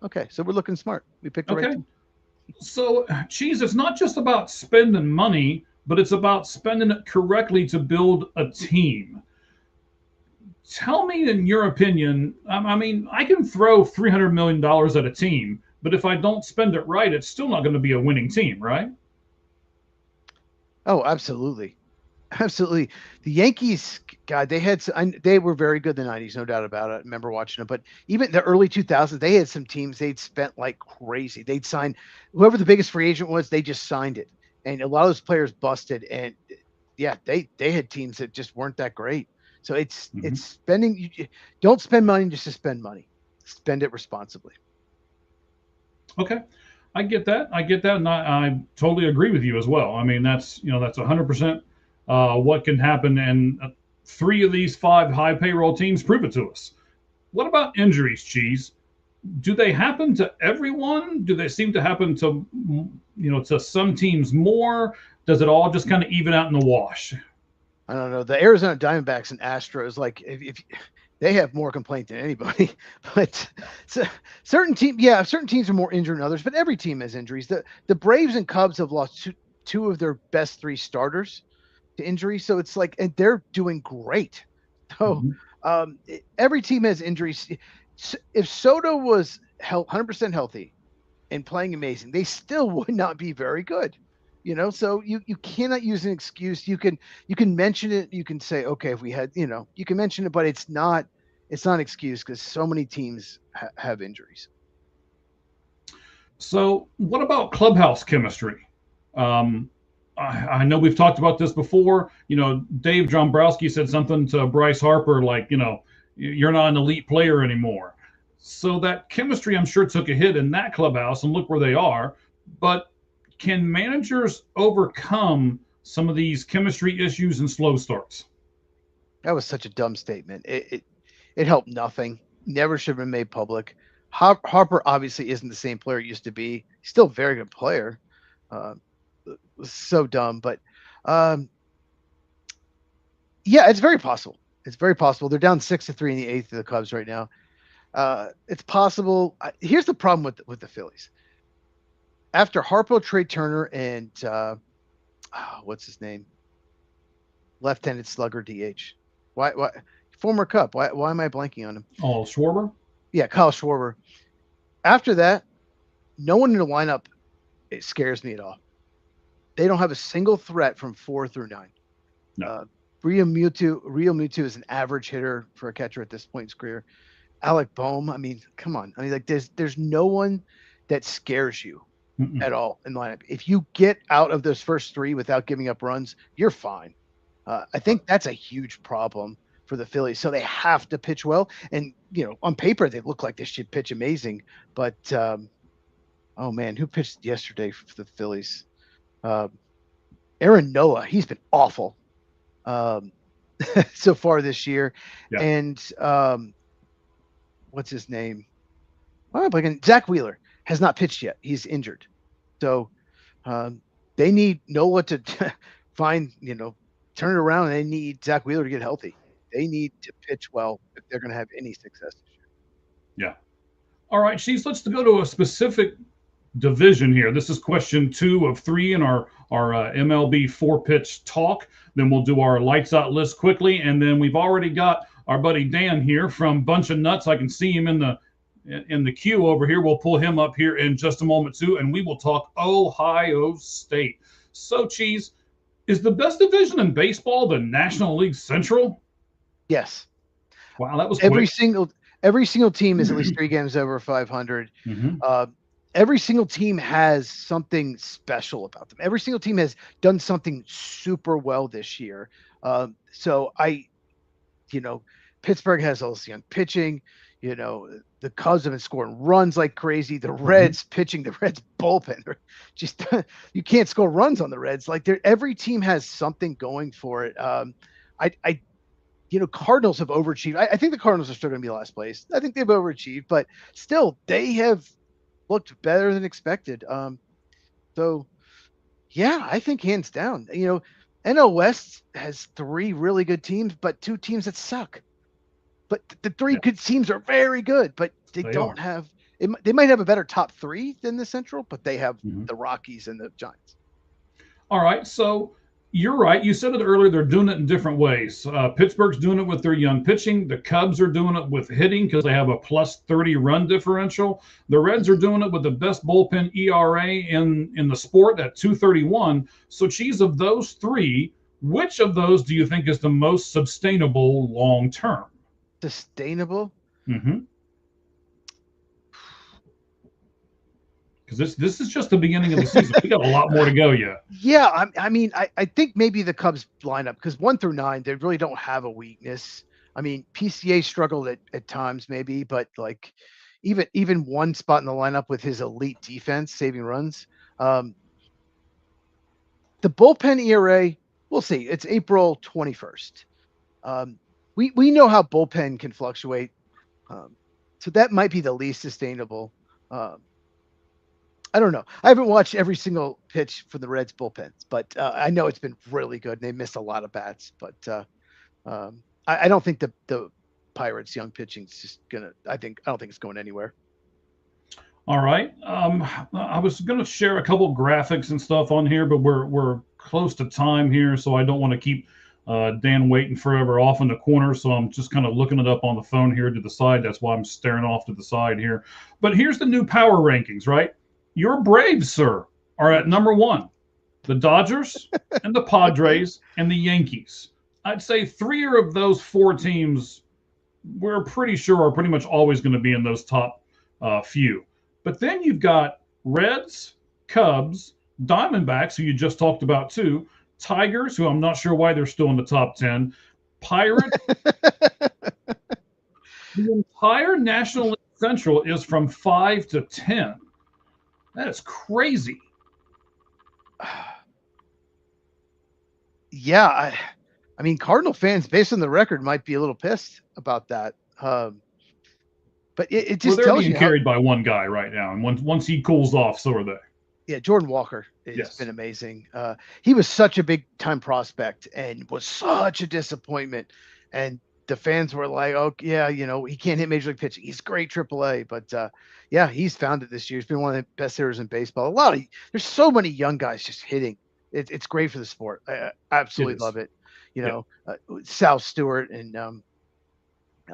Okay. So we're looking smart. We picked the right team. So, Cheese, it's not just about spending money, but it's about spending it correctly to build a team. Tell me, in your opinion, I mean, I can throw $300 million at a team, but if I don't spend it right, it's still not going to be a winning team, right? Oh, absolutely. Absolutely. The Yankees, God, they were very good in the 90s, no doubt about it. I remember watching them. But even the early 2000s, they had some teams they'd spent like crazy. They'd sign whoever the biggest free agent was, they just signed it. And a lot of those players busted. And yeah, they had teams that just weren't that great. So it's spending. Don't spend money just to spend money. Spend it responsibly. Okay. I get that. And I totally agree with you as well. I mean, that's 100% what can happen. And 3 of these 5 high payroll teams prove it to us. What about injuries, Cheese? Do they happen to everyone? Do they seem to happen to, to some teams more? Does it all just kind of even out in the wash? I don't know. The Arizona Diamondbacks and Astros, like if they have more complaint than anybody, but certain teams are more injured than others, but every team has injuries. The Braves and Cubs have lost two of their best 3 starters to injury. So it's like, and they're doing great. So every team has injuries. If Soto was 100% healthy and playing amazing, they still would not be very good. So you cannot use an excuse. You can mention it. You can say, okay, if we had, you can mention it, but it's not an excuse because so many teams have injuries. So what about clubhouse chemistry? I know we've talked about this before. Dave Dombrowski said something to Bryce Harper like, you're not an elite player anymore. So that chemistry, I'm sure, took a hit in that clubhouse, and look where they are. But can managers overcome some of these chemistry issues and slow starts? That was such a dumb statement. It helped nothing. Never should have been made public. Harper obviously isn't the same player he used to be. He's still a very good player. It was so dumb, but yeah, it's very possible. It's very possible. They're down 6-3 in the 8th of the Cubs right now. It's possible. Here's the problem with the Phillies. After Harpo, Trey Turner, and what's his name? Left-handed slugger DH. Why former Cub. Why am I blanking on him? Oh, Schwarber? Yeah, Kyle Schwarber. After that, no one in the lineup, it scares me at all. They don't have a single threat from 4 through 9. No. Real Mutu is an average hitter for a catcher at this point in his career. Alec Boehm, I mean, come on. I mean, like there's no one that scares you Mm-mm. at all in lineup. If you get out of those first three without giving up runs, you're fine. I Right. think that's a huge problem for the Phillies. So they have to pitch well. And on paper they look like they should pitch amazing. But oh man, who pitched yesterday for the Phillies? Uh, Aaron Nola. He's been awful um, so far this year. Yeah. And what's his name? Well, Zach Wheeler has not pitched yet. He's injured. So they need Nola to find, turn it around. And they need Zach Wheeler to get healthy. They need to pitch well if they're going to have any success this Yeah. All right, Chiefs, let's go to a specific division here. This is question 2 of 3 in our MLB 4-pitch talk. Then we'll do our lights out list quickly, and then we've already got our buddy Dan here from Bunch of Nuts. I can see him in the queue over here. We'll pull him up here in just a moment too, and we will talk Ohio State. So, Cheese, is the best division in baseball the National League Central? Yes. Wow, that was every quick. every single team is at least 3 games over 500. Mm-hmm. Every single team has something special about them. Every single team has done something super well this year. So Pittsburgh has all this young pitching. The Cubs have been scoring runs like crazy. The Reds pitching, the Reds bullpen, just you can't score runs on the Reds. Like every team has something going for it. Cardinals have overachieved. I think the Cardinals are still going to be last place. I think they've overachieved, but still they have looked better than expected. So yeah, I think hands down, NL West has 3 really good teams, but 2 teams that suck. But the 3 good teams are very good, but they don't have. They might have a better top 3 than the Central, but they have the Rockies and the Giants. All right, so you're right. You said it earlier. They're doing it in different ways. Pittsburgh's doing it with their young pitching. The Cubs are doing it with hitting because they have a plus 30 run differential. The Reds are doing it with the best bullpen ERA in the sport at 231. So, Cheese, of those 3, which of those do you think is the most sustainable long term? Sustainable? Mm-hmm. Because this is just the beginning of the season. We got a lot more to go yet. Yeah, I mean, I think maybe the Cubs lineup, because 1 through 9, they really don't have a weakness. I mean, PCA struggled at times maybe, but like even one spot in the lineup with his elite defense, saving runs. The bullpen ERA, we'll see. It's April 21st. We know how bullpen can fluctuate. So that might be the least sustainable. I don't know. I haven't watched every single pitch for the Reds bullpens, but I know it's been really good. And they missed a lot of bats, but I don't think the Pirates' young pitching is just gonna. I don't think it's going anywhere. All right. I was going to share a couple graphics and stuff on here, but we're close to time here, so I don't want to keep Dan waiting forever off in the corner. So I'm just kind of looking it up on the phone here to the side. That's why I'm staring off to the side here. But here's the new power rankings, right? Your Braves, sir, are at number 1. The Dodgers and the Padres and the Yankees. I'd say 3 of those 4 teams we're pretty sure are pretty much always going to be in those top few. But then you've got Reds, Cubs, Diamondbacks, who you just talked about too, Tigers, who I'm not sure why they're still in the top 10, Pirates. The entire National League Central is from 5 to 10. That is crazy. Yeah, I mean, Cardinal fans, based on the record, might be a little pissed about that. But it just they're tells being you carried by one guy right now, and once he cools off, so are they. Yeah, Jordan Walker has been amazing. He was such a big time prospect and was such a disappointment. And the fans were like, "Oh yeah, he can't hit major league pitching. He's great AAA." But yeah, he's found it this year. He's been one of the best hitters in baseball. There's so many young guys just hitting. It's great for the sport. I absolutely love it. Sal Stewart and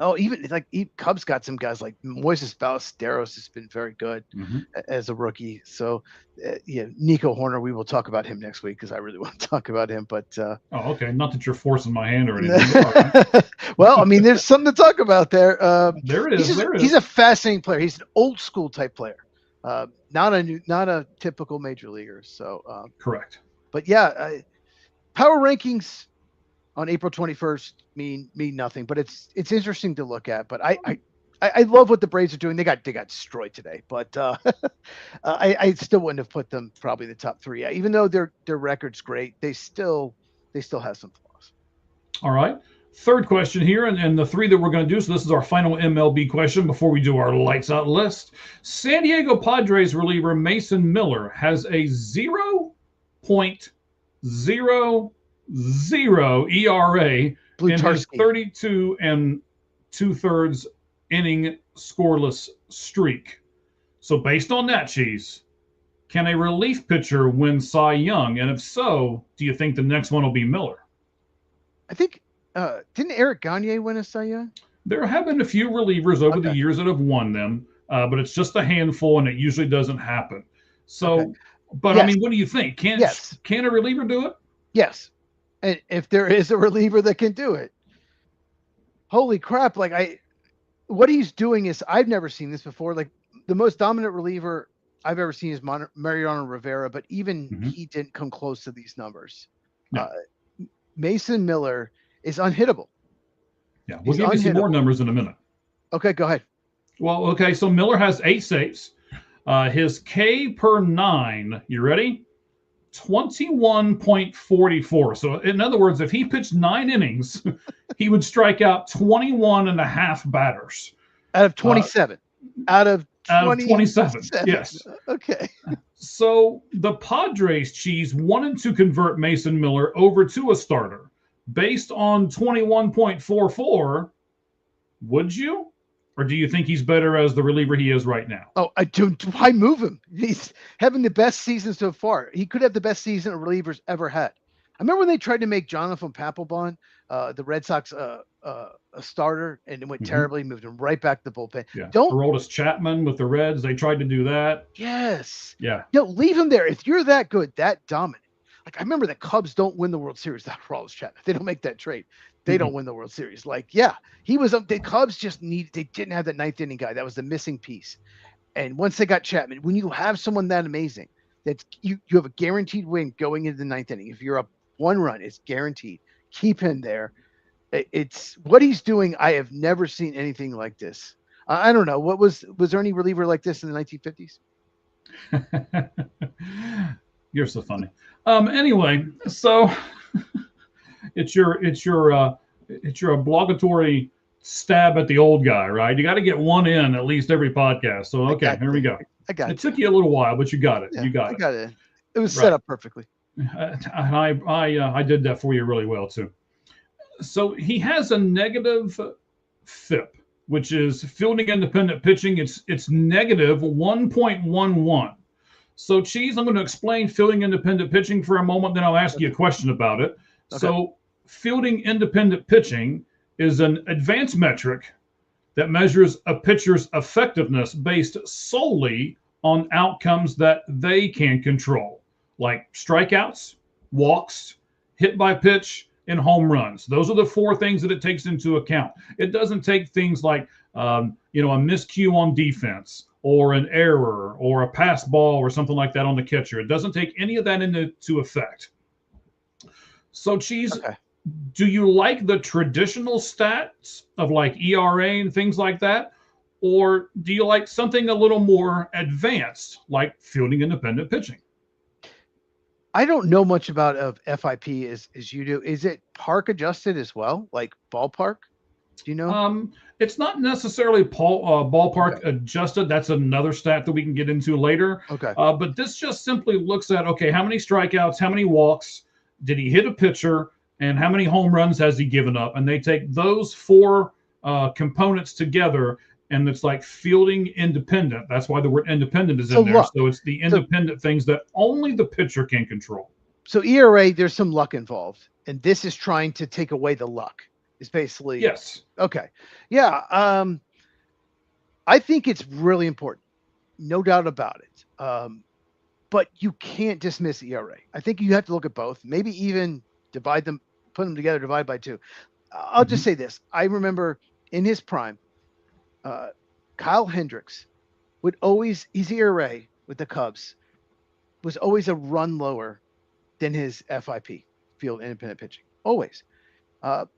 Oh, even like Cubs got some guys like Moises Ballesteros has been very good as a rookie. So, yeah, Nico Horner, we will talk about him next week because I really want to talk about him. But Oh, okay. Not that you're forcing my hand or anything. All right. well, I mean, there's something to talk about there. There is. He's a fascinating player. He's an old school type player, not a typical major leaguer. So, correct. But yeah, power rankings on April 21st mean nothing, but it's interesting to look at. But I love what the Braves are doing. They got destroyed today, but I still wouldn't have put them probably the top 3. Even though their record's great, they still have some flaws. All right. Third question here, and the 3 that we're going to do. So this is our final MLB question before we do our lights out list. San Diego Padres reliever Mason Miller has a 0.00 ERA in his 32 2/3 inning scoreless streak. So based on that, Cheese, can a relief pitcher win Cy Young? And if so, do you think the next one will be Miller? I think didn't Eric Gagne win a Cy Young? There have been a few relievers over the years that have won them, but it's just a handful, and it usually doesn't happen. So, but yes. I mean, what do you think? Can a reliever do it? Yes. And if there is a reliever that can do it, holy crap! Like what he's doing is, I've never seen this before. Like the most dominant reliever I've ever seen is Mariano Rivera, but even he didn't come close to these numbers. No. Mason Miller is unhittable. Yeah, we'll give you some more numbers in a minute. Okay, go ahead. Well, okay, so Miller has 8 saves. His K per 9, you ready? 21.44. So in other words, if he pitched 9 innings, he would strike out 21 and a half batters. Out of 27. Out of 27. Yes. Okay. So the Padres, Cheese, wanted to convert Mason Miller over to a starter. Based on 21.44, would you? Or do you think he's better as the reliever he is right now? Oh, why move him? He's having the best season so far. He could have the best season a reliever's ever had. I remember when they tried to make Jonathan Papelbon, the Red Sox, a starter, and it went terribly. Moved him right back to the bullpen. Yeah. Aroldis Chapman with the Reds, they tried to do that. Yes. Yeah. No, leave him there. If you're that good, that dominant. Like, I remember the Cubs don't win the World Series without Aroldis Chapman. They don't make that trade. They don't win the World Series. Like, yeah, he was up. The Cubs just they didn't have that 9th inning guy. That was the missing piece. And once they got Chapman, when you have someone that amazing, that you have a guaranteed win going into the 9th inning. If you're up 1 run, it's guaranteed. Keep him there. It's what he's doing. I have never seen anything like this. I don't know. Was there any reliever like this in the 1950s? You're so funny. Anyway, so it's your obligatory stab at the old guy, right? You got to get one in at least every podcast. So okay, here we go. I got it. It took you a little while, but you got it. Yeah, you got it. I got it. It was set up perfectly. I did that for you really well too. So he has a negative FIP, which is fielding independent pitching. It's negative 1.11. So, Cheese, I'm going to explain fielding independent pitching for a moment, then I'll ask you a question about it. Okay. So, fielding independent pitching is an advanced metric that measures a pitcher's effectiveness based solely on outcomes that they can control, like strikeouts, walks, hit by pitch, and home runs. Those are the 4 things that it takes into account. It doesn't take things like, a miscue on defense, or an error, or a pass ball, or something like that on the catcher. It doesn't take any of that into effect. So, Cheese, do you like the traditional stats of like ERA and things like that? Or do you like something a little more advanced, like fielding independent pitching? I don't know much about FIP as you do. Is it park adjusted as well, like ballpark? Do you know? It's not necessarily ballpark adjusted. That's another stat that we can get into later. Okay. But this just simply looks at, how many strikeouts, how many walks did he hit a pitcher, and how many home runs has he given up? And they take those 4 components together, and it's like fielding independent. That's why the word independent is in there. Luck. So it's the independent things that only the pitcher can control. So ERA, there's some luck involved, and this is trying to take away the luck. Is basically Yes. okay. Yeah. I think it's really important, no doubt about it. But you can't dismiss ERA. I think you have to look at both. Maybe even divide them, put them together, divide by 2. I'll just say this: I remember in his prime, Kyle Hendricks would always his ERA with the Cubs was always a run lower than his FIP, field independent pitching, always,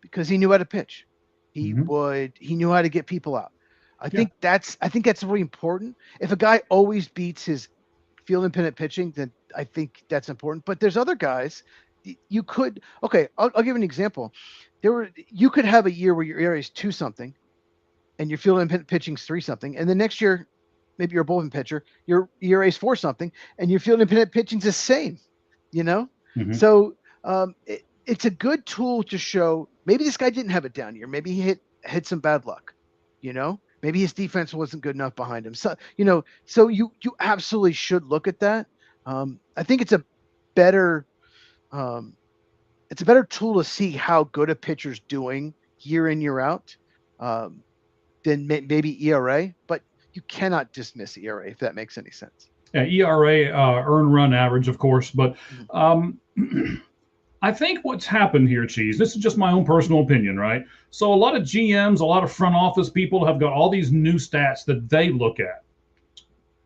because he knew how to pitch. He knew how to get people out. I think that's really important. If a guy always beats his field independent pitching, then I think that's important. But there's other guys you could. Okay, I'll give you an example. You could have a year where your ERA is 2 something, and your field independent pitching's 3 something, and the next year, maybe you're a bullpen pitcher, your ERA is 4 something, and your field independent pitching's the same. So it's a good tool to show maybe this guy didn't have a down year. Maybe he hit some bad luck. Maybe his defense wasn't good enough behind him. So so you absolutely should look at that. I think it's a better tool to see how good a pitcher's doing year in, year out than maybe ERA. But you cannot dismiss ERA, if that makes any sense. Yeah, ERA, earn run average, of course. But I think what's happened here, Cheese, this is just my own personal opinion, right? So a lot of GMs, a lot of front office people have got all these new stats that they look at.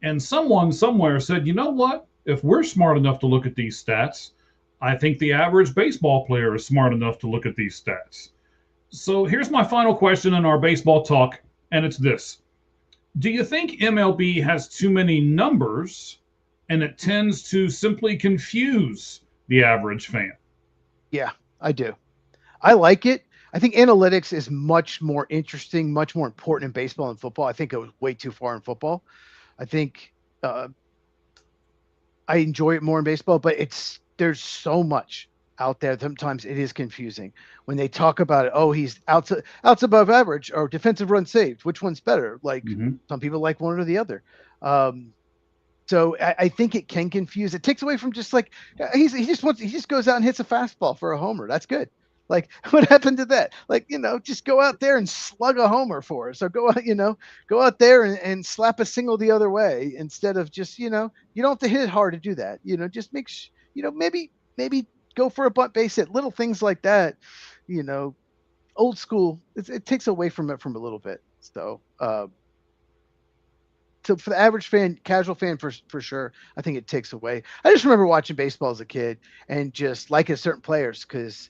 And someone somewhere said, you know what? If we're smart enough to look at these stats, I think the average baseball player is smart enough to look at these stats. So here's my final question in our baseball talk, and it's this. Do you think MLB has too many numbers and it tends to simply confuse the average fan? Yeah, I do. I like it. I think analytics is much more interesting, much more important in baseball and football. I think it was way too far in football. I think I enjoy it more in baseball, but there's so much out there. Sometimes it is confusing when they talk about it. Oh, he's outs above average or defensive run saved. Which one's better? Like some people like one or the other. So I think it can confuse. It takes away from just like he just goes out and hits a fastball for a homer. That's good. Like what happened to that? Like, just go out there and slug a homer for us. So go out there and slap a single the other way instead of just, you don't have to hit it hard to do that. Just maybe go for a bunt base hit, little things like that, old school. It takes away from it from a little bit. So for the average fan, casual fan, for sure, I think it takes away. I just remember watching baseball as a kid and just liking certain players because,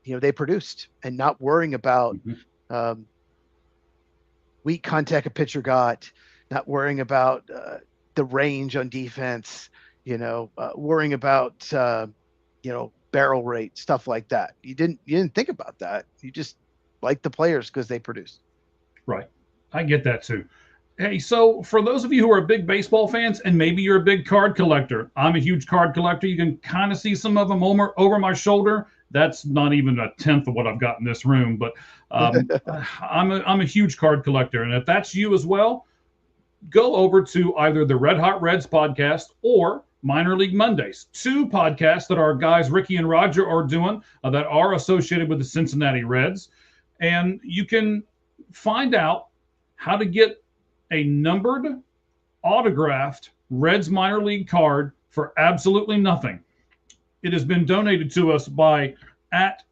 they produced and not worrying about weak contact a pitcher got, not worrying about the range on defense, worrying about, barrel rate, stuff like that. You didn't think about that. You just liked the players because they produced. Right. I get that too. Hey, so for those of you who are big baseball fans, and maybe you're a big card collector, I'm a huge card collector. You can kind of see some of them over my shoulder. That's not even a tenth of what I've got in this room, but I'm a huge card collector. And if that's you as well, go over to either the Red Hot Reds podcast or Minor League Mondays, 2 podcasts that our guys Ricky and Roger are doing that are associated with the Cincinnati Reds. And you can find out how to get a numbered, autographed Reds minor league card for absolutely nothing. It has been donated to us by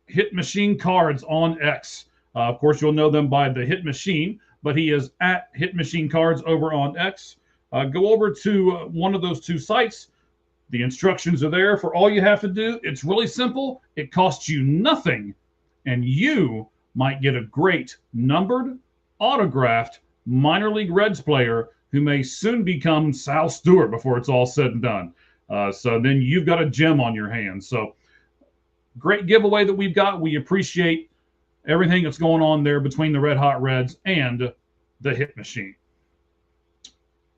@Hit Machine Cards on X. Of course, you'll know them by the Hit Machine, but he is @Hit Machine Cards over on X. Go over to one of those 2 sites. The instructions are there for all you have to do. It's really simple. It costs you nothing, and you might get a great numbered, autographed minor league Reds player who may soon become Sal Stewart before it's all said and done. So then you've got a gem on your hands. So great giveaway that we've got. We appreciate everything that's going on there between the Red Hot Reds and the Hit Machine.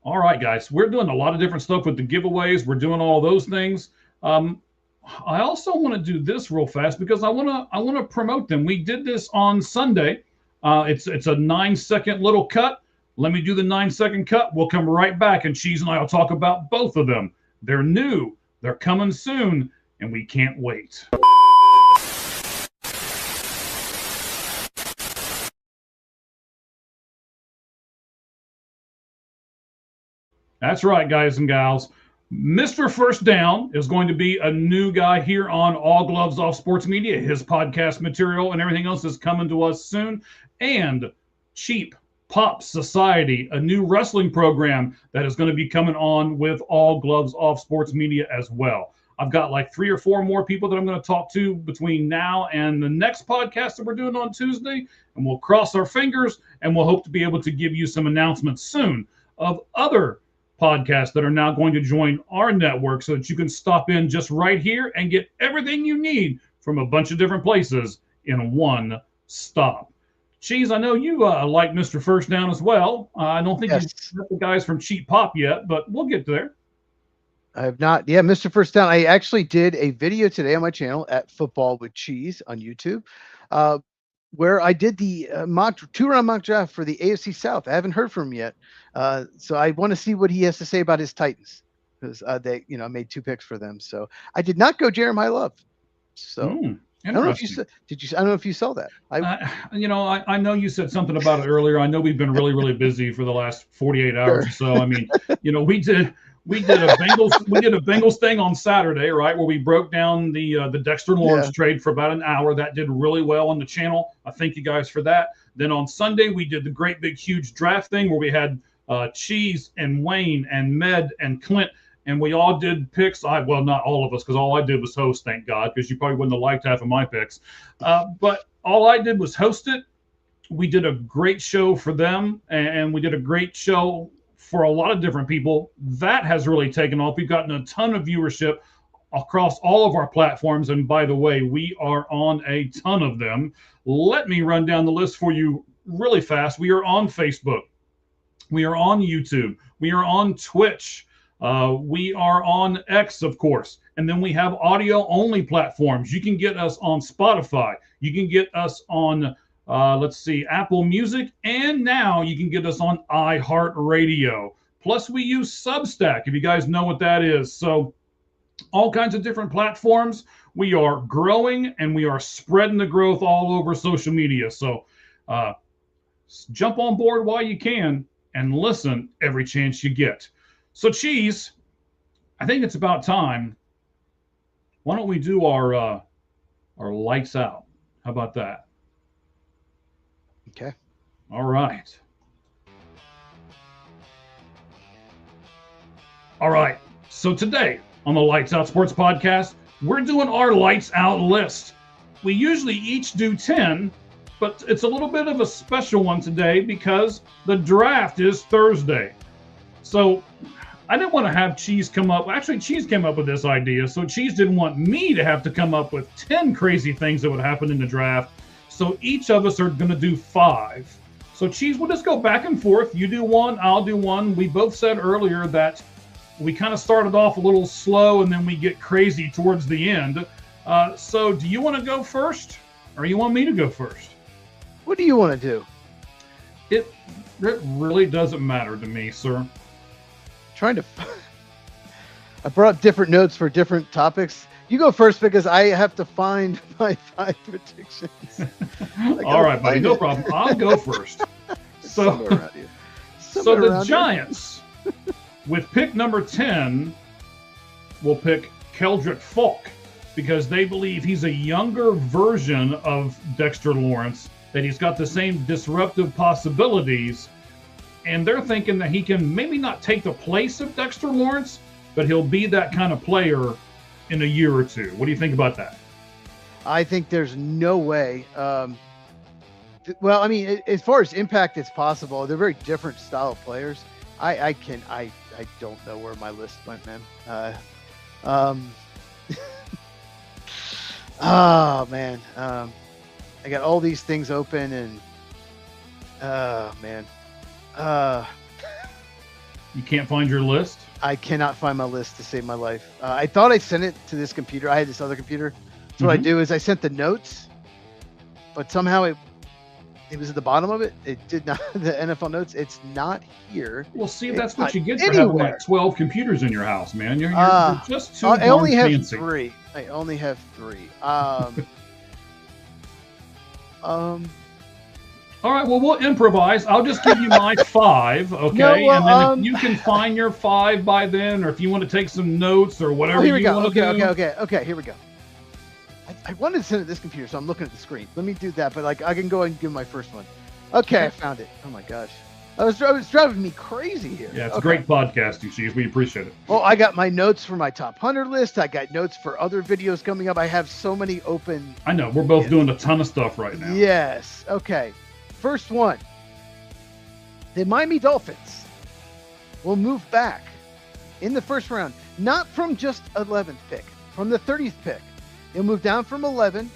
All right, guys, we're doing a lot of different stuff with the giveaways. We're doing all those things. I also want to do this real fast because I want to promote them. We did this on Sunday. It's a 9-second little cut. Let me do the 9-second cut. We'll come right back, and Cheese and I will talk about both of them. They're new, they're coming soon, and we can't wait. That's right, guys and gals. Mr. First Down is going to be a new guy here on All Gloves Off Sports Media. His podcast material and everything else is coming to us soon. And Cheap Pop Society, a new wrestling program that is going to be coming on with All Gloves Off Sports Media as well. I've got like 3 or 4 more people that I'm going to talk to between now and the next podcast that we're doing on Tuesday. And we'll cross our fingers and we'll hope to be able to give you some announcements soon of other podcasts that are now going to join our network so that you can stop in just right here and get everything you need from a bunch of different places in one stop. Cheese, I know you like Mr. First Down as well. I don't think you've met the guys from Cheap Pop yet, but we'll get there. I have not. Yeah, Mr. First Down. I actually did a video today on my channel at Football with Cheese on YouTube, where I did the 2-round mock draft for the AFC South. I haven't heard from him yet. So I want to see what he has to say about his Titans, because they, made 2 picks for them. So I did not go Jeremiah Love. So I don't know if you said, I don't know if you saw that. I know you said something about it earlier. I know we've been really, really busy for the last 48 hours or so. I mean, we did a Bengals thing on Saturday, right, where we broke down the Dexter Lawrence trade for about an hour. That did really well on the channel. I thank you guys for that. Then on Sunday we did the great big huge draft thing where we had Cheese and Wayne and Med and Clint, and we all did picks. Well, not all of us, because all I did was host, thank God, because you probably wouldn't have liked half of my picks. But all I did was host it. We did a great show for them, and we did a great show for a lot of different people. That has really taken off. We've gotten a ton of viewership across all of our platforms. And by the way, we are on a ton of them. Let me run down the list for you really fast. We are on Facebook. We are on YouTube. We are on Twitch. We are on X, of course. And then we have audio only platforms. You can get us on Spotify. You can get us on Apple Music, and now you can get us on iHeartRadio. Plus, we use Substack, if you guys know what that is. So all kinds of different platforms. We are growing, and we are spreading the growth all over social media. So jump on board while you can and listen every chance you get. So, Cheese, I think it's about time. Why don't we do our lights out? How about that? Okay. All right. All right. So today on the Lights Out Sports Podcast, we're doing our Lights Out list. We usually each do 10, but it's a little bit of a special one today because the draft is Thursday. So I didn't want to have Cheese come up. Actually, Cheese came up with this idea. So Cheese didn't want me to have to come up with 10 crazy things that would happen in the draft. So each of us are going to do 5. So Cheese, we'll just go back and forth. You do one, I'll do one. We both said earlier that we kind of started off a little slow and then we get crazy towards the end. So do you want to go first or you want me to go first? What do you want to do? It really doesn't matter to me, sir. I brought different notes for different topics. You go first because I have to find my 5 predictions. All right, buddy, no problem. I'll go first. So the Giants, with pick number 10, will pick Keldrick Falk because they believe he's a younger version of Dexter Lawrence, that he's got the same disruptive possibilities, and they're thinking that he can maybe not take the place of Dexter Lawrence, but he'll be that kind of player in a year or two. What do you think about that? I think there's no way. Well, I mean, as far as impact, it's possible. They're very different style of players. I don't know where my list went, man. Oh man. I got all these things open and man. You can't find your list? I cannot find my list to save my life. I thought I sent it to this computer. I had this other computer. So what I do is I sent the notes, but somehow it was at the bottom of it. It did not, the NFL notes, it's not here. Well, see, that's what you get for having like 12 computers in your house, man. You're just too I only have fancy. 3. I only have 3. All right, well, we'll improvise. I'll just give you my 5, okay? No, well, and then if you can find your 5 by then, or if you want to take some notes or whatever here we you go. want to do. Okay, here we go. I wanted to send it to this computer, so I'm looking at the screen. Let me do that, but like I can go and give my first one. Okay, I found it. Oh my gosh. It was driving me crazy here. Yeah, it's a great podcasting, Cheese. We appreciate it. Well, I got my notes for my top 100 list. I got notes for other videos coming up. I have so many open. I know. We're both doing a ton of stuff right now. Yes. Okay. First one. The Miami Dolphins will move back in the first round, not from just 11th pick, from the 30th pick. They'll move down from 11,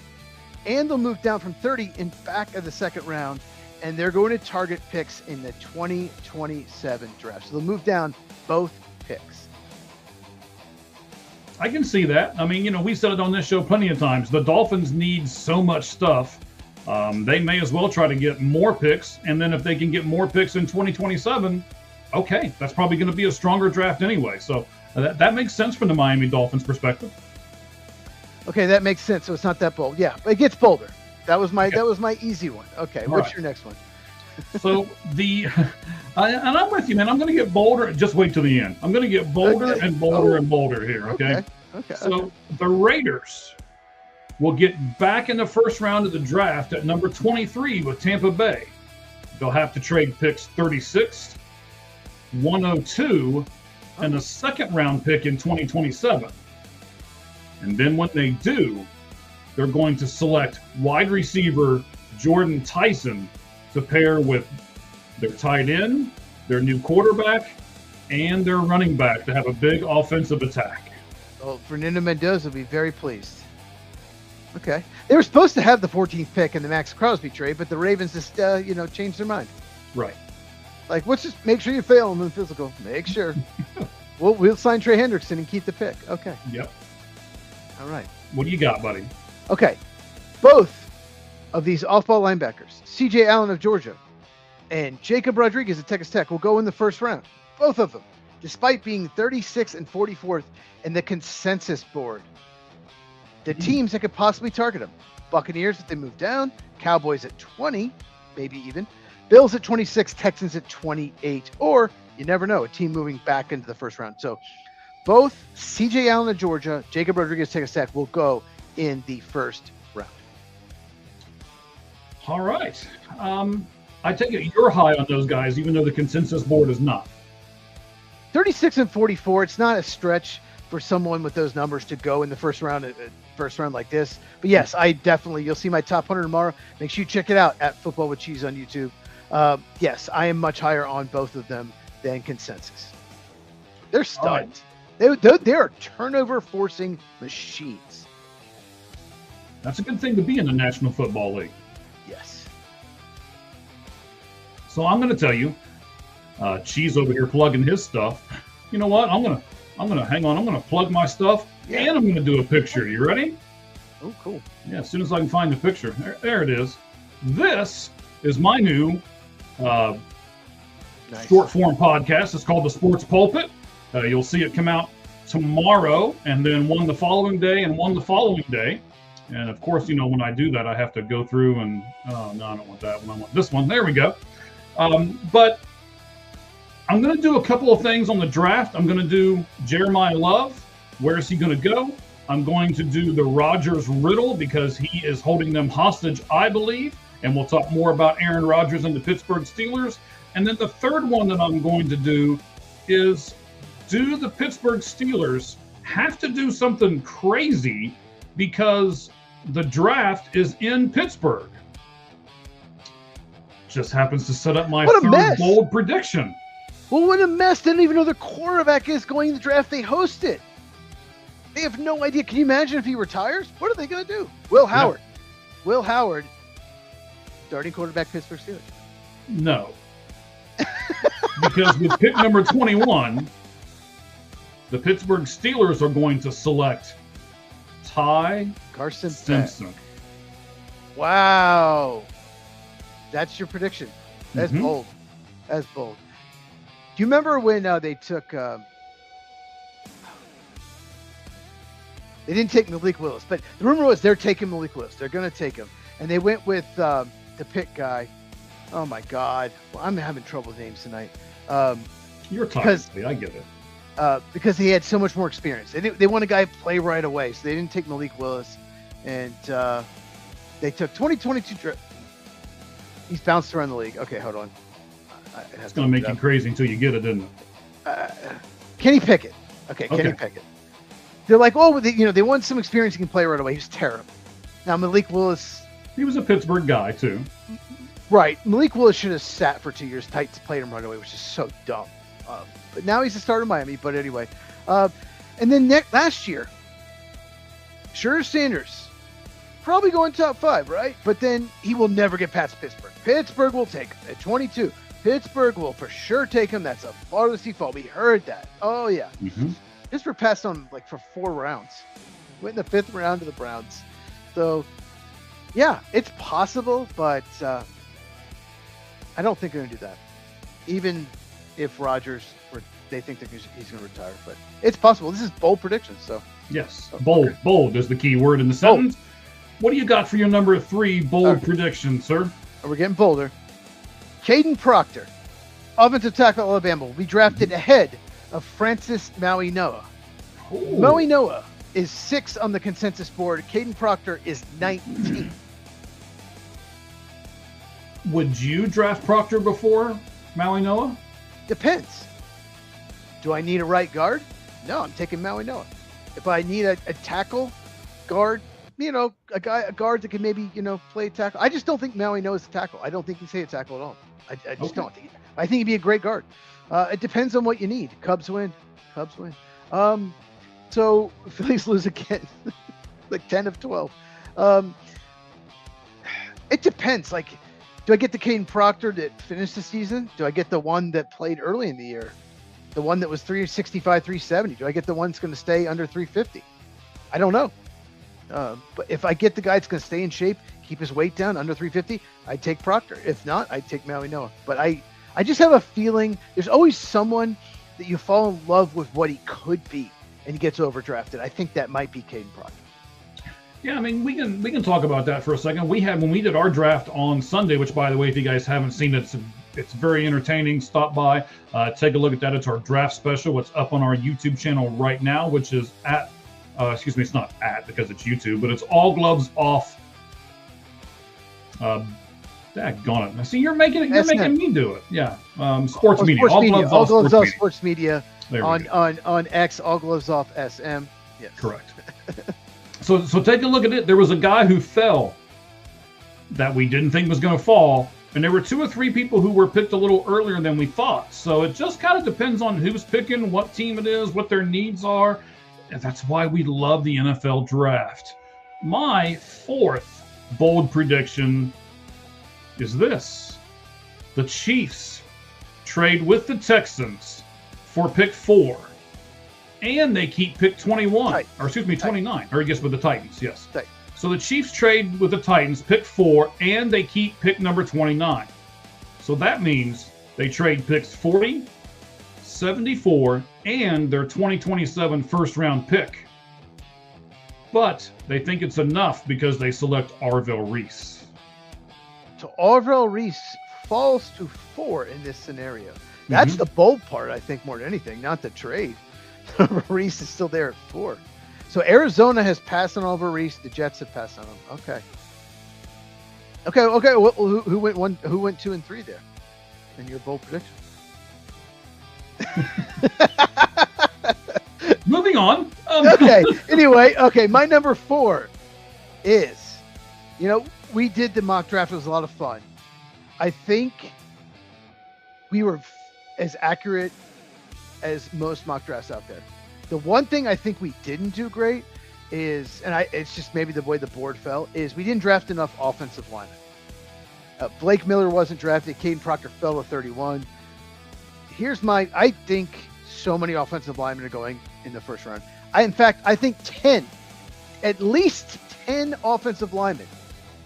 and they'll move down from 30 in back of the second round. And they're going to target picks in the 2027 draft. So they'll move down both picks. I can see that. I mean, we said it on this show plenty of times. The Dolphins need so much stuff. They may as well try to get more picks. And then if they can get more picks in 2027, okay, that's probably going to be a stronger draft anyway. So that makes sense from the Miami Dolphins perspective. Okay, that makes sense. So it's not that bold. Yeah, it gets bolder. That was my easy one. Okay, what's your next one? So and I'm with you, man. I'm going to get bolder. Just wait till the end. I'm going to get bolder and bolder and bolder here. Okay. So the Raiders will get back in the first round of the draft at number 23 with Tampa Bay. They'll have to trade picks 36, 102, and a second round pick in 2027. And then when they do, they're going to select wide receiver Jordan Tyson to pair with their tight end, their new quarterback, and their running back to have a big offensive attack. Well, Fernando Mendoza will be very pleased. Okay. They were supposed to have the 14th pick in the Max Crosby trade, but the Ravens just, changed their mind. Right. Like, let's just make sure you fail them in physical. Make sure. We'll sign Trey Hendrickson and keep the pick. Okay. Yep. All right. What do you got, buddy? Okay. Both of these off-ball linebackers, C.J. Allen of Georgia and Jacob Rodriguez of Texas Tech, will go in the first round. Both of them, despite being 36th and 44th in the consensus board. The teams that could possibly target them: Buccaneers if they move down, Cowboys at 20, maybe even, Bills at 26, Texans at 28, or you never know, a team moving back into the first round. So both C.J. Allen of Georgia, Jacob Rodriguez, Texas Tech will go in the first round. All right. I take it you're high on those guys, even though the consensus board is not. 36 and 44. It's not a stretch for someone with those numbers to go in the first round like this. But yes, you'll see my top 100 tomorrow. Make sure you check it out at Football with Cheese on YouTube. Yes, I am much higher on both of them than consensus. They're studs. Right. They are turnover forcing machines. That's a good thing to be in the National Football League. Yes. So I'm going to tell you, Cheese over here plugging his stuff. You know what? I'm gonna hang on. I'm gonna plug my stuff, and I'm gonna do a picture. You ready? Oh, cool. Yeah, as soon as I can find the picture. There it is. This is my new short form podcast. It's called The Sports Pulpit. You'll see it come out tomorrow, and then one the following day, and one the following day. And of course, when I do that, I have to go through and no, I don't want that one. I want this one. There we go. But I'm going to do a couple of things on the draft. I'm going to do Jeremiah Love. Where is he going to go? I'm going to do the Rodgers riddle because he is holding them hostage, I believe. And we'll talk more about Aaron Rodgers and the Pittsburgh Steelers. And then the third one that I'm going to do is, do the Pittsburgh Steelers have to do something crazy because the draft is in Pittsburgh? Just happens to set up my third bold prediction. Well, what a mess. They don't even know their quarterback is going to the draft. They host it. They have no idea. Can you imagine if he retires? What are they going to do? Will Howard. Yeah. Will Howard, starting quarterback, Pittsburgh Steelers. No. Because with pick number 21, the Pittsburgh Steelers are going to select Ty Carson Simpson. Wow. That's your prediction. That's bold. That's bold. Do you remember when they took they didn't take Malik Willis, but the rumor was they're taking Malik Willis. They're going to take him. And they went with the pick guy. Oh my God. Well, I'm having trouble with names tonight. You're Because- tired. I get it. Because he had so much more experience. They want a guy to play right away, so they didn't take Malik Willis, and they took 2022. He's bounced around the league. Okay, hold on. It's going to make you crazy until you get it, isn't it? Kenny Pickett. Okay, Kenny Okay. Pickett. They're like, oh, they want some experience. He can play right away. He's terrible. Now Malik Willis. He was a Pittsburgh guy, too. Right. Malik Willis should have sat for 2 years. Titans played him right away, which is so dumb. But now he's a starter in Miami. But anyway. And then last year, Sure Sanders, probably going top 5, right? But then he will never get past Pittsburgh. Pittsburgh will take him at 22. Pittsburgh will for sure take him. That's a farthest default. We heard that. Oh, yeah. Mm-hmm. Pittsburgh passed on him like for 4 rounds. Went in the 5th round to the Browns. So, yeah, it's possible, but I don't think they're going to do that. Even if Rodgers, they think that he's going to retire. But it's possible. This is bold predictions, so. Yes. Bold. Okay. Bold is the key word in the sentence. What do you got for your number 3 bold prediction, sir? We're getting bolder. Caden Proctor, offensive tackle at Alabama, will be drafted ahead of Francis Maui Noah. Ooh. Maui Noah is 6 on the consensus board. Caden Proctor is 19. Would you draft Proctor before Maui Noah? Depends. Do I need a right guard? No, I'm taking Maui Noah. If I need a tackle guard, a guard that can maybe, play tackle. I just don't think Maui Noah's a tackle. I don't think he's a tackle at all. I just don't think. I think he'd be a great guard. It depends on what you need. Cubs win. So Phillies lose again, like 10 of 12. It depends. Like, do I get the Caden Proctor that finished the season? Do I get the one that played early in the year? The one that was 365, 370? Do I get the one that's going to stay under 350? I don't know. But if I get the guy that's going to stay in shape, keep his weight down under 350, I'd take Proctor. If not, I'd take Maui Noah. But I just have a feeling there's always someone that you fall in love with what he could be, and he gets overdrafted. I think that might be Caden Proctor. Yeah, I mean, we can talk about that for a second. When we did our draft on Sunday, which, by the way, if you guys haven't seen it, it's very entertaining. Stop by, take a look at that. It's our draft special. It's up on our YouTube channel right now, which is at, it's not at because it's YouTube, but it's All Gloves Off. Daggone it! Now, see, you're making me do it. Yeah, sports media. All Gloves Off Sports Media There we go. on X. All Gloves Off SM. Yes. Correct. So take a look at it. There was a guy who fell that we didn't think was going to fall, and there were 2 or 3 people who were picked a little earlier than we thought. So it just kind of depends on who's picking, what team it is, what their needs are. And that's why we love the NFL draft. My 4th bold prediction is this. The Chiefs trade with the Texans for pick 4. And they keep pick 21, Right. or excuse me, 29, or I guess with the Titans, yes. Right. So the Chiefs trade with the Titans, pick 4, and they keep pick number 29. So that means they trade picks 40, 74, and their 2027 first-round pick. But they think it's enough because they select Arvell Reese. So Arvell Reese falls to 4 in this scenario. That's the bold part, I think, more than anything, not the trade. Reese is still there at 4. So Arizona has passed on over Reese. The Jets have passed on him. Okay. Well, who went 1? Who went 2 and 3 there? In your bold prediction. Moving on. Okay. Anyway, my number 4 is, we did the mock draft. It was a lot of fun. I think we were as accurate as most mock drafts out there. The one thing I think we didn't do great is, it's just maybe the way the board fell, is we didn't draft enough offensive linemen. Blake Miller wasn't drafted. Caden Proctor fell to 31. I think so many offensive linemen are going in the first round. I think 10, at least 10 offensive linemen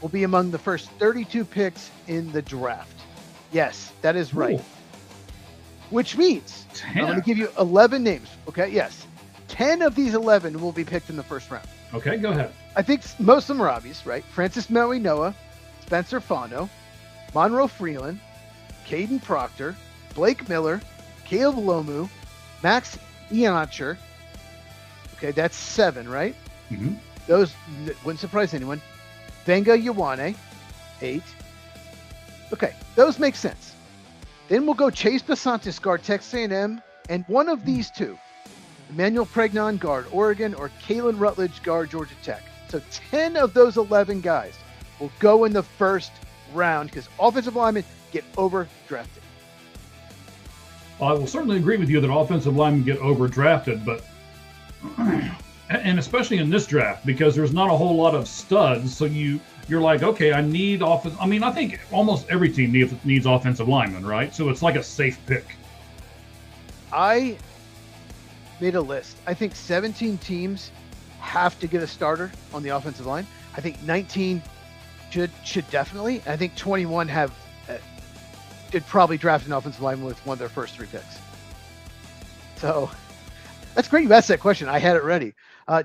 will be among the first 32 picks in the draft. Yes, that is right. Ooh. Which means 10. I'm going to give you 11 names. Okay, yes. 10 of these 11 will be picked in the first round. Okay, go ahead. I think most of them are obvious, right? Francis Maui Noah, Spencer Fano, Monroe Freeland, Caden Proctor, Blake Miller, Caleb Lomu, Max Ianacher. Okay, that's 7, right? Mm-hmm. Those wouldn't surprise anyone. Venga Ioane, 8. Okay, those make sense. Then we'll go Chase Basantis, guard Texas A&M, and one of these two, Emmanuel Pregnon, guard Oregon, or Kalen Rutledge, guard Georgia Tech. So 10 of those 11 guys will go in the first round because offensive linemen get overdrafted. I will certainly agree with you that offensive linemen get overdrafted, but and especially in this draft because there's not a whole lot of studs. So you're like, okay, I need offense. I mean, I think almost every team needs offensive linemen, right? So it's like a safe pick. I made a list. I think 17 teams have to get a starter on the offensive line. I think 19 should definitely. I think 21 did probably draft an offensive lineman with one of their first 3 picks. So that's great you asked that question. I had it ready.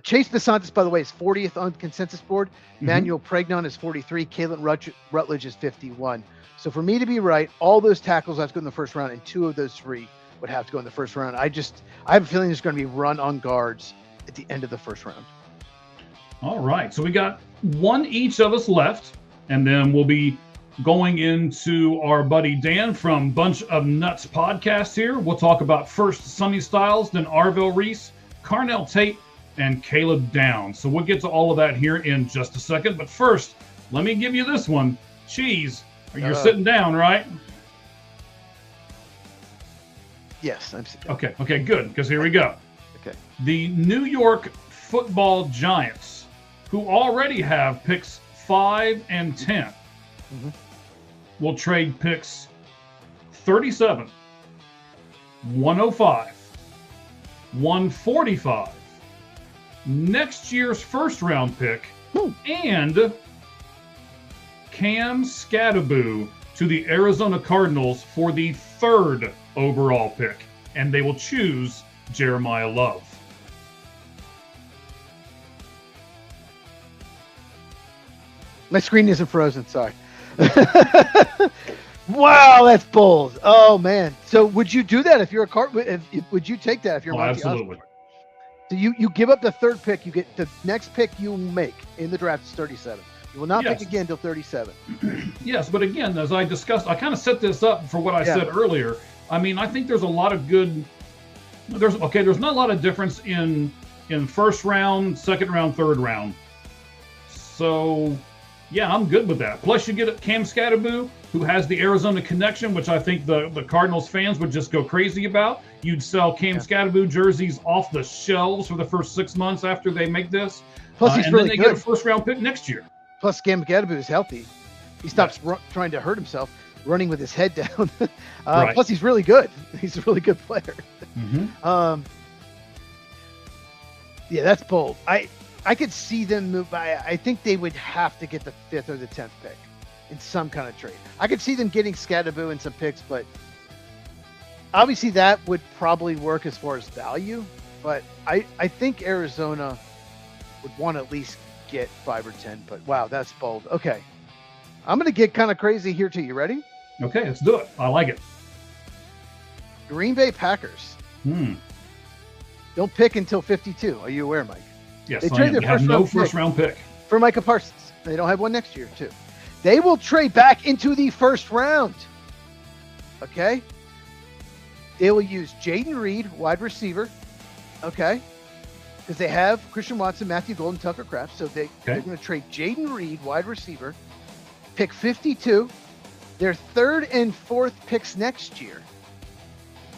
Chase Basantis, by the way, is 40th on the consensus board. Manuel Pregnon is 43. Kalen Rutledge is 51. So for me to be right, all those tackles have to go in the first round, and 2 of those 3 would have to go in the first round. I have a feeling there's going to be run on guards at the end of the first round. All right. So we got one each of us left, and then we'll be going into our buddy Dan from Bunch of Nuts podcast here. We'll talk about first Sonny Styles, then Arvell Reese, Carnell Tate, and Caleb Downs. So we'll get to all of that here in just a second. But first, let me give you this one. Cheese, you're sitting down, right? Yes, I'm sitting down. Okay, good, because here we go. Okay. The New York Football Giants, who already have picks 5 and 10, will trade picks 37, 105, 145, next year's first round pick, and Cam Skattebo to the Arizona Cardinals for the 3rd overall pick. And they will choose Jeremiah Love. My screen isn't frozen, sorry. Wow, that's bold. Oh man. So would you do that if you're a card? Would you take that if you're Monty absolutely. Osborne? So you give up the 3rd pick, you get the next pick you make in the draft is 37. You will not pick again until 37. Yes, but again, as I discussed, I kind of set this up for what I said earlier. I mean, I think there's a lot of good. There's not a lot of difference in first round, second round, third round. So, yeah, I'm good with that. Plus, you get Cam Skattebo, who has the Arizona connection, which I think the Cardinals fans would just go crazy about. You'd sell Cam Skattebo jerseys off the shelves for the first 6 months after they make this. Plus, he's and really then they good. get a first round pick next year. Plus, Cam Skattebo is healthy. He stops trying to hurt himself, running with his head down. Right. Plus, he's really good. He's a really good player. Yeah, that's bold. I could see them move. I think they would have to get the 5th or the 10th pick in some kind of trade. I could see them getting Skattebo and some picks, but obviously that would probably work as far as value. But I think Arizona would want to at least get 5 or 10. But wow, that's bold. Okay, I'm going to get kind of crazy here too. You ready? Okay, let's do it. I like it. Green Bay Packers. Don't pick until 52. Are you aware, Mike? Yes, they I am. They have no first round pick for Micah Parsons. They don't have one next year, too. They will trade back into the first round. Okay? They will use Jaden Reed, wide receiver. Okay? Because they have Christian Watson, Matthew Golden, Tucker Kraft. So they're going to trade Jaden Reed, wide receiver, pick 52, their 3rd and 4th picks next year.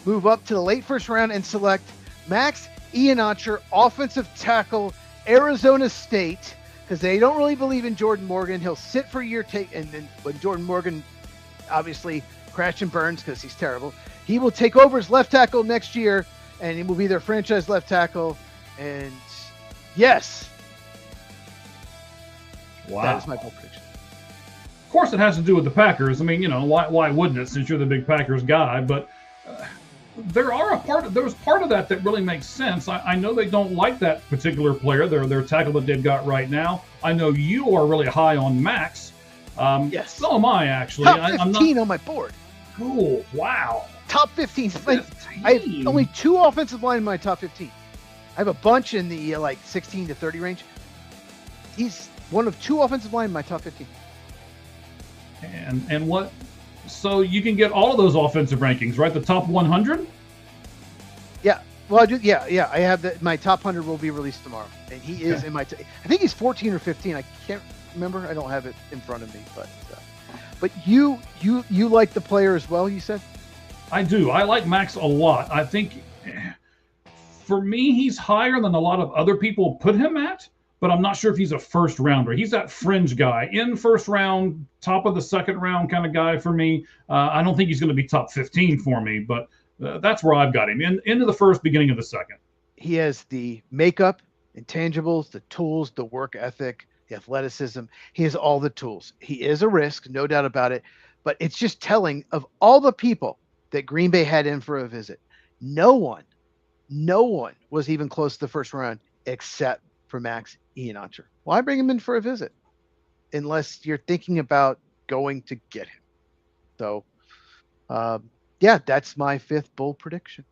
Move up to the late first round and select Max Ianacher, offensive tackle, Arizona State, because they don't really believe in Jordan Morgan. He'll sit for a year, and then when Jordan Morgan obviously crash and burns because he's terrible, he will take over as left tackle next year, and he will be their franchise left tackle. And yes, wow, that is my bold prediction. Of course, it has to do with the Packers. I mean, why wouldn't it? Since you're the big Packers guy, but. There's part of that really makes sense. I know they don't like that particular player, their tackle that they've got right now. I know you are really high on Max. Yes. So am I, actually. Top I'm 15 not... on my board. Cool. Wow. Top 15. I have only 2 offensive line in my top 15. I have a bunch in the 16 to 30 range. He's one of 2 offensive line in my top 15. And what? So you can get all of those offensive rankings, right? The top 100? Yeah. Well, I do. Yeah. I have my top 100 will be released tomorrow, and he is in my. I think he's 14 or 15. I can't remember. I don't have it in front of me, but you like the player as well. You said. I do. I like Max a lot. I think, for me, he's higher than a lot of other people put him at. But I'm not sure if he's a first rounder. He's that fringe guy, in first round, top of the second round kind of guy for me. I don't think he's going to be top 15 for me, but that's where I've got him, into the first, beginning of the second. He has the makeup, intangibles, the tools, the work ethic, the athleticism. He has all the tools. He is a risk, no doubt about it. But it's just telling, of all the people that Green Bay had in for a visit, no one was even close to the first round except for Max Iheanacho. Why bring him in for a visit unless you're thinking about going to get him? So, that's my 5th bold prediction.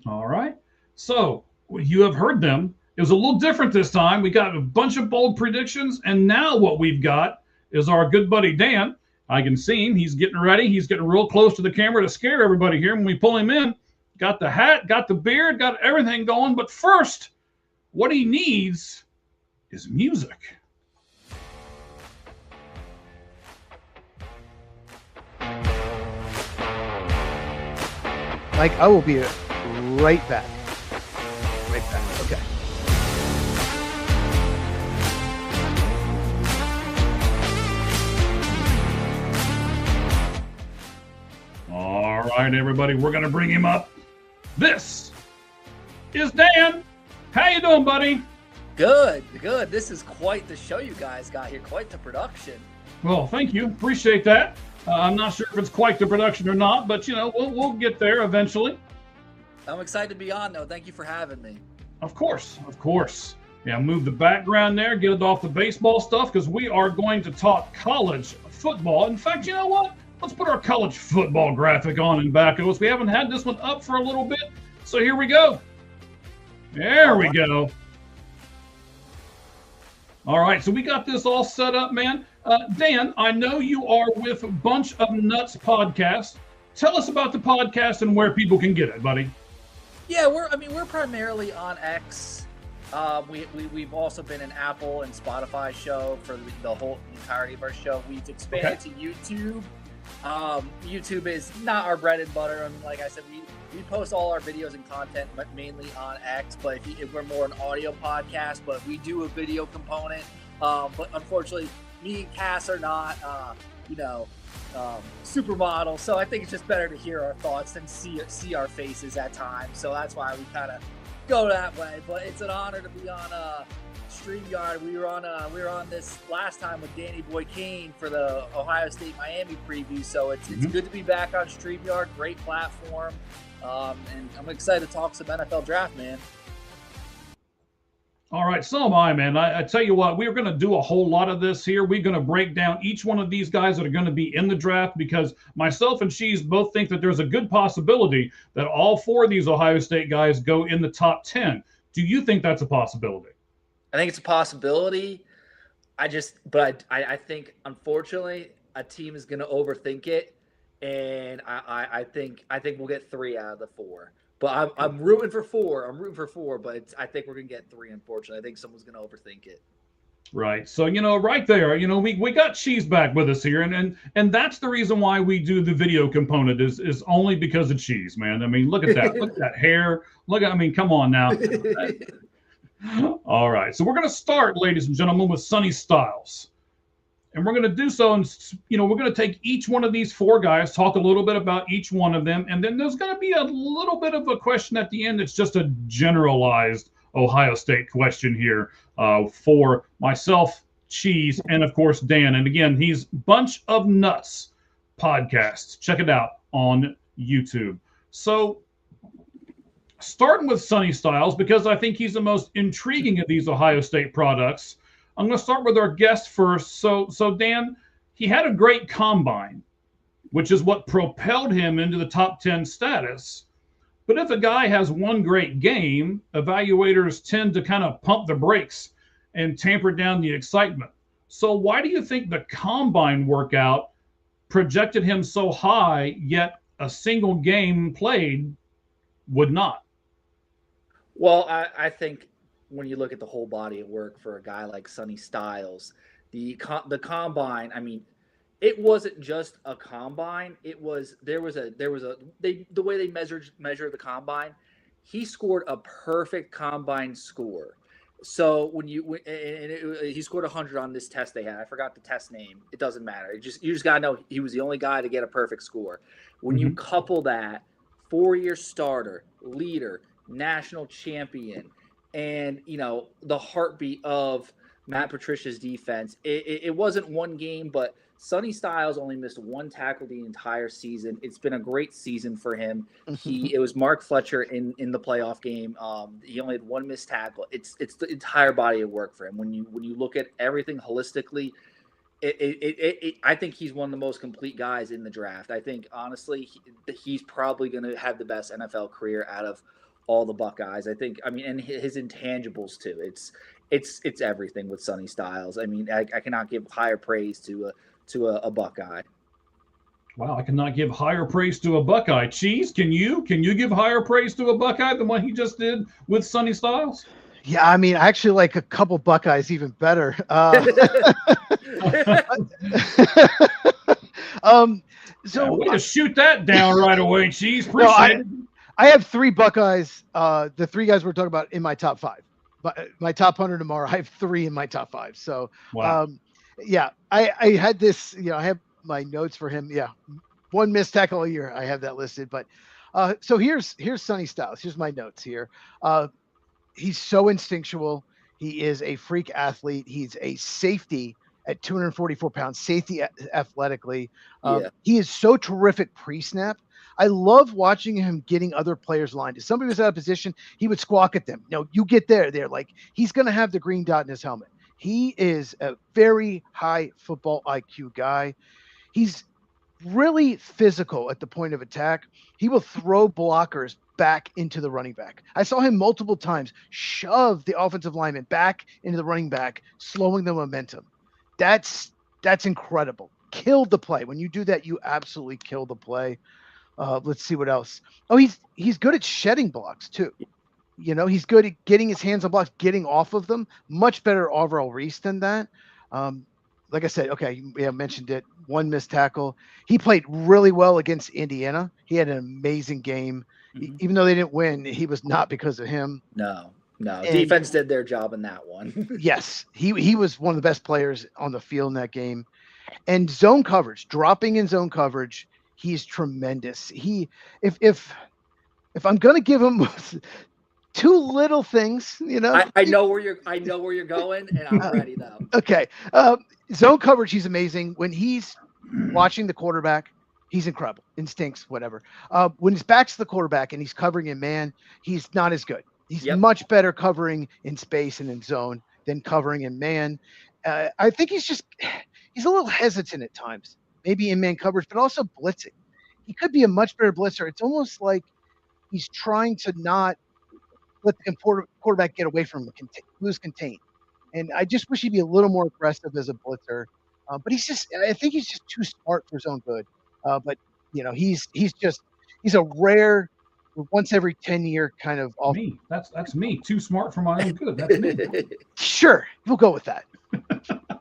All right. So you have heard them. It was a little different this time. We got a bunch of bold predictions, and now what we've got is our good buddy Dan. I can see him. He's getting ready. He's getting real close to the camera to scare everybody here when we pull him in. Got the hat, got the beard, got everything going. But first, what he needs is music. Mike, I will be right back. Right back. Okay. All right, everybody, we're going to bring him up. This is Dan. How you doing, buddy? Good. This is quite the show you guys got here. Quite the production. Well, thank you. Appreciate that. I'm not sure if it's quite the production or not, but we'll get there eventually. I'm excited to be on, though. Thank you for having me. Of course. Yeah, move the background there, get it off the baseball stuff, because we are going to talk college football. In fact, you know what? Let's put our college football graphic on in back of us. We haven't had this one up for a little bit, so here we go. There we go. All right, so we got this all set up, man. Dan, I know you are with Bunch of Nuts podcast. Tell us about the podcast and where people can get it, buddy. Yeah, we're primarily on X. We've also been an Apple and Spotify show for the whole entirety of our show. We've expanded to YouTube. YouTube is not our bread and butter. I mean, like I said, we post all our videos and content mainly on X, but if we're more an audio podcast, but we do a video component. But unfortunately, me and Cass are not, supermodels. So I think it's just better to hear our thoughts than see our faces at times. So that's why we kind of go that way. But it's an honor to be on StreamYard. We were on this last time with Danny Boy Kane for the Ohio State Miami preview. So it's good to be back on StreamYard. Great platform. And I'm excited to talk some NFL draft, man. All right, so am I, man. I tell you what, we're going to do a whole lot of this here. We're going to break down each one of these guys that are going to be in the draft, because myself and Cheese both think that there's a good possibility that all 4 of these Ohio State guys go in the top 10. Do you think that's a possibility? I think it's a possibility. I think, unfortunately, a team is going to overthink it, and I think we'll get 3 out of the 4. But I'm rooting for 4. But I think we're gonna get 3. Unfortunately, I think someone's gonna overthink it. Right. So right there, we got Cheese back with us here, and that's the reason why we do the video component is only because of Cheese, man. I mean, look at that. Look at that hair. Come on now. All right. So we're gonna start, ladies and gentlemen, with Sonny Styles. And we're going to do so, and we're going to take each one of these 4 guys, talk a little bit about each one of them, and then there's going to be a little bit of a question at the end. It's just a generalized Ohio State question here for myself, Cheese, and of course Dan. And again, he's Bunch of Nuts podcasts. Check it out on YouTube. So, starting with Sonny Styles, because I think he's the most intriguing of these Ohio State products. I'm going to start with our guest first. So Dan, he had a great combine, which is what propelled him into the top 10 status. But if a guy has one great game, evaluators tend to kind of pump the brakes and tamper down the excitement. So why do you think the combine workout projected him so high, yet a single game played would not? Well, I think when you look at the whole body of work for a guy like Sonny Styles, the combine, I mean, it wasn't just a combine. There was a the way they measure the combine. He scored a perfect combine score. So he scored 100 on this test they had. I forgot the test name. It doesn't matter. You just gotta know he was the only guy to get a perfect score. When you couple that 4-year starter, leader, national champion, and the heartbeat of Matt Patricia's defense, it wasn't one game, but Sonny Styles only missed one tackle the entire season. It's been a great season for him. It was Mark Fletcher in the playoff game. He only had one missed tackle. It's the entire body of work for him. When you look at everything holistically, I think he's one of the most complete guys in the draft. I think honestly he's probably going to have the best NFL career out of all the Buckeyes. And his intangibles too. It's everything with Sonny Styles. I mean, I cannot give higher praise to a Buckeye. Wow, I cannot give higher praise to a Buckeye. Cheese, can you give higher praise to a Buckeye than what he just did with Sonny Styles? Yeah, I mean, I actually like a couple Buckeyes even better. So way to shoot that down right away, Cheese. Appreciate it. I have 3 Buckeyes. The 3 guys we're talking about in my top 5. But my top 100 tomorrow, I have 3 in my top 5. So, wow. Yeah, I had this, I have my notes for him. Yeah. 1 missed tackle a year. I have that listed, but so here's Sonny Styles. Here's my notes here. He's so instinctual. He is a freak athlete. He's a safety at 244 pounds, safety athletically. He is so terrific pre-snap. I love watching him getting other players lined. If somebody was out of position, he would squawk at them. You get there. They're like, he's going to have the green dot in his helmet. He is a very high football IQ guy. He's really physical at the point of attack. He will throw blockers back into the running back. I saw him multiple times shove the offensive lineman back into the running back, slowing the momentum. That's incredible. Killed the play. When you do that, you absolutely kill the play. Let's see what else. Oh, he's good at shedding blocks too. He's good at getting his hands on blocks, getting off of them. Much better overall Reese than that. Like I said, okay, I mentioned it. 1 missed tackle. He played really well against Indiana. He had an amazing game. Even though they didn't win, he was not because of him. No. Defense did their job in that one. Yes, he was one of the best players on the field in that game. And zone coverage, dropping in zone coverage, he's tremendous. If I'm going to give him 2 little things, I know where you're going, and I'm ready though. Okay. Zone coverage, he's amazing. When he's watching the quarterback, he's incredible. Instincts, whatever. When his back's to the quarterback and he's covering in man, he's not as good. He's much better covering in space and in zone than covering in man. I think he's a little hesitant at times, maybe in man coverage, but also blitzing. He could be a much better blitzer. It's almost like he's trying to not let the quarterback get away from him, lose contain. And I just wish he'd be a little more aggressive as a blitzer. But I think he's just too smart for his own good. But he's a rare, once every 10-year kind of off. Me. That's me. Too smart for my own good. That's me. Sure, we'll go with that.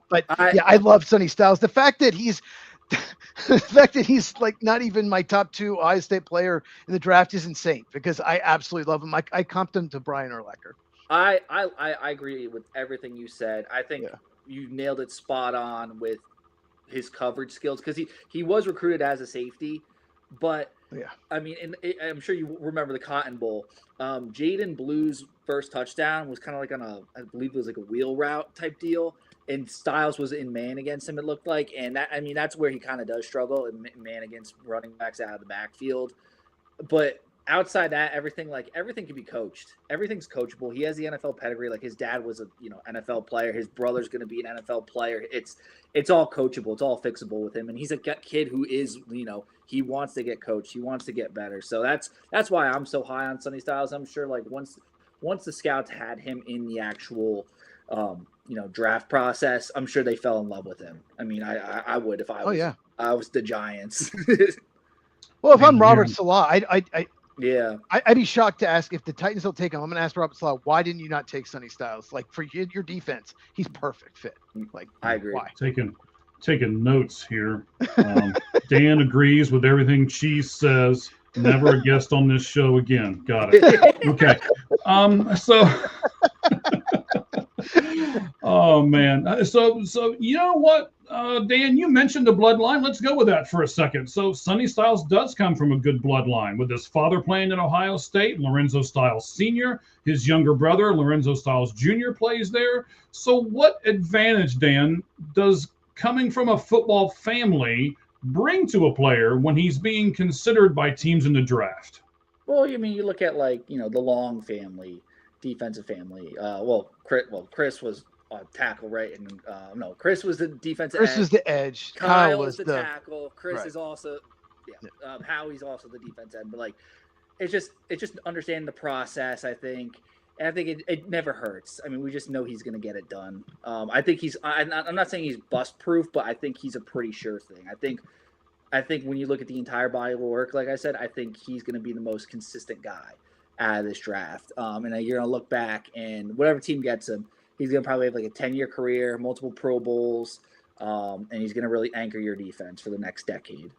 But I love Sonny Styles. The fact that he's like not even my top 2 Ohio State player in the draft is insane because I absolutely love him. I comped him to Brian Urlacher. I agree with everything you said. I think you nailed it spot on with his coverage skills because he was recruited as a safety, but I mean, I'm sure you remember the Cotton Bowl. Jaden Blue's first touchdown was kind of like I believe it was like a wheel route type deal, and Styles was in man against him. It looked like, and that's where he kind of does struggle in man against running backs out of the backfield. But outside that, everything can be coached. Everything's coachable. He has the NFL pedigree. Like his dad was a NFL player. His brother's going to be an NFL player. It's all coachable. It's all fixable with him. And he's a kid who is he wants to get coached. He wants to get better. So that's why I'm so high on Sonny Styles. I'm sure like once the scouts had him in the actual draft process, I'm sure they fell in love with him. I mean, I would if I was I was the Giants. Well, if I'm Robert Saleh, Yeah, I'd be shocked to ask if the Titans don't take him. I'm going to ask Robert Saleh, why didn't you not take Sonny Styles? Like for your defense, he's perfect fit. Like I agree. Why? Taking notes here. Dan agrees with everything Cheese says. Never a guest on this show again. Got it. Okay. So. Oh man. So you know what, Dan, you mentioned the bloodline. Let's go with that for a second. So Sonny Styles does come from a good bloodline, with his father playing at Ohio State, Lorenzo Styles Sr. His younger brother, Lorenzo Styles Jr. plays there. So what advantage, Dan, does coming from a football family bring to a player when he's being considered by teams in the draft? Well, you look at the Long family, defensive family. Chris was a tackle, right? And Chris was the defensive Chris end. was the edge. Kyle was the tackle. Chris is also, Howie's also the defense end. But it's just understanding the process, I think. And I think it never hurts. I mean, we just know he's going to get it done. I think I'm not saying he's bust proof, but I think he's a pretty sure thing. I think when you look at the entire body of work, like I said, I think he's going to be the most consistent guy out of this draft. And you're going to look back, and whatever team gets him, he's going to probably have like a 10-year career, multiple Pro Bowls, and he's going to really anchor your defense for the next decade.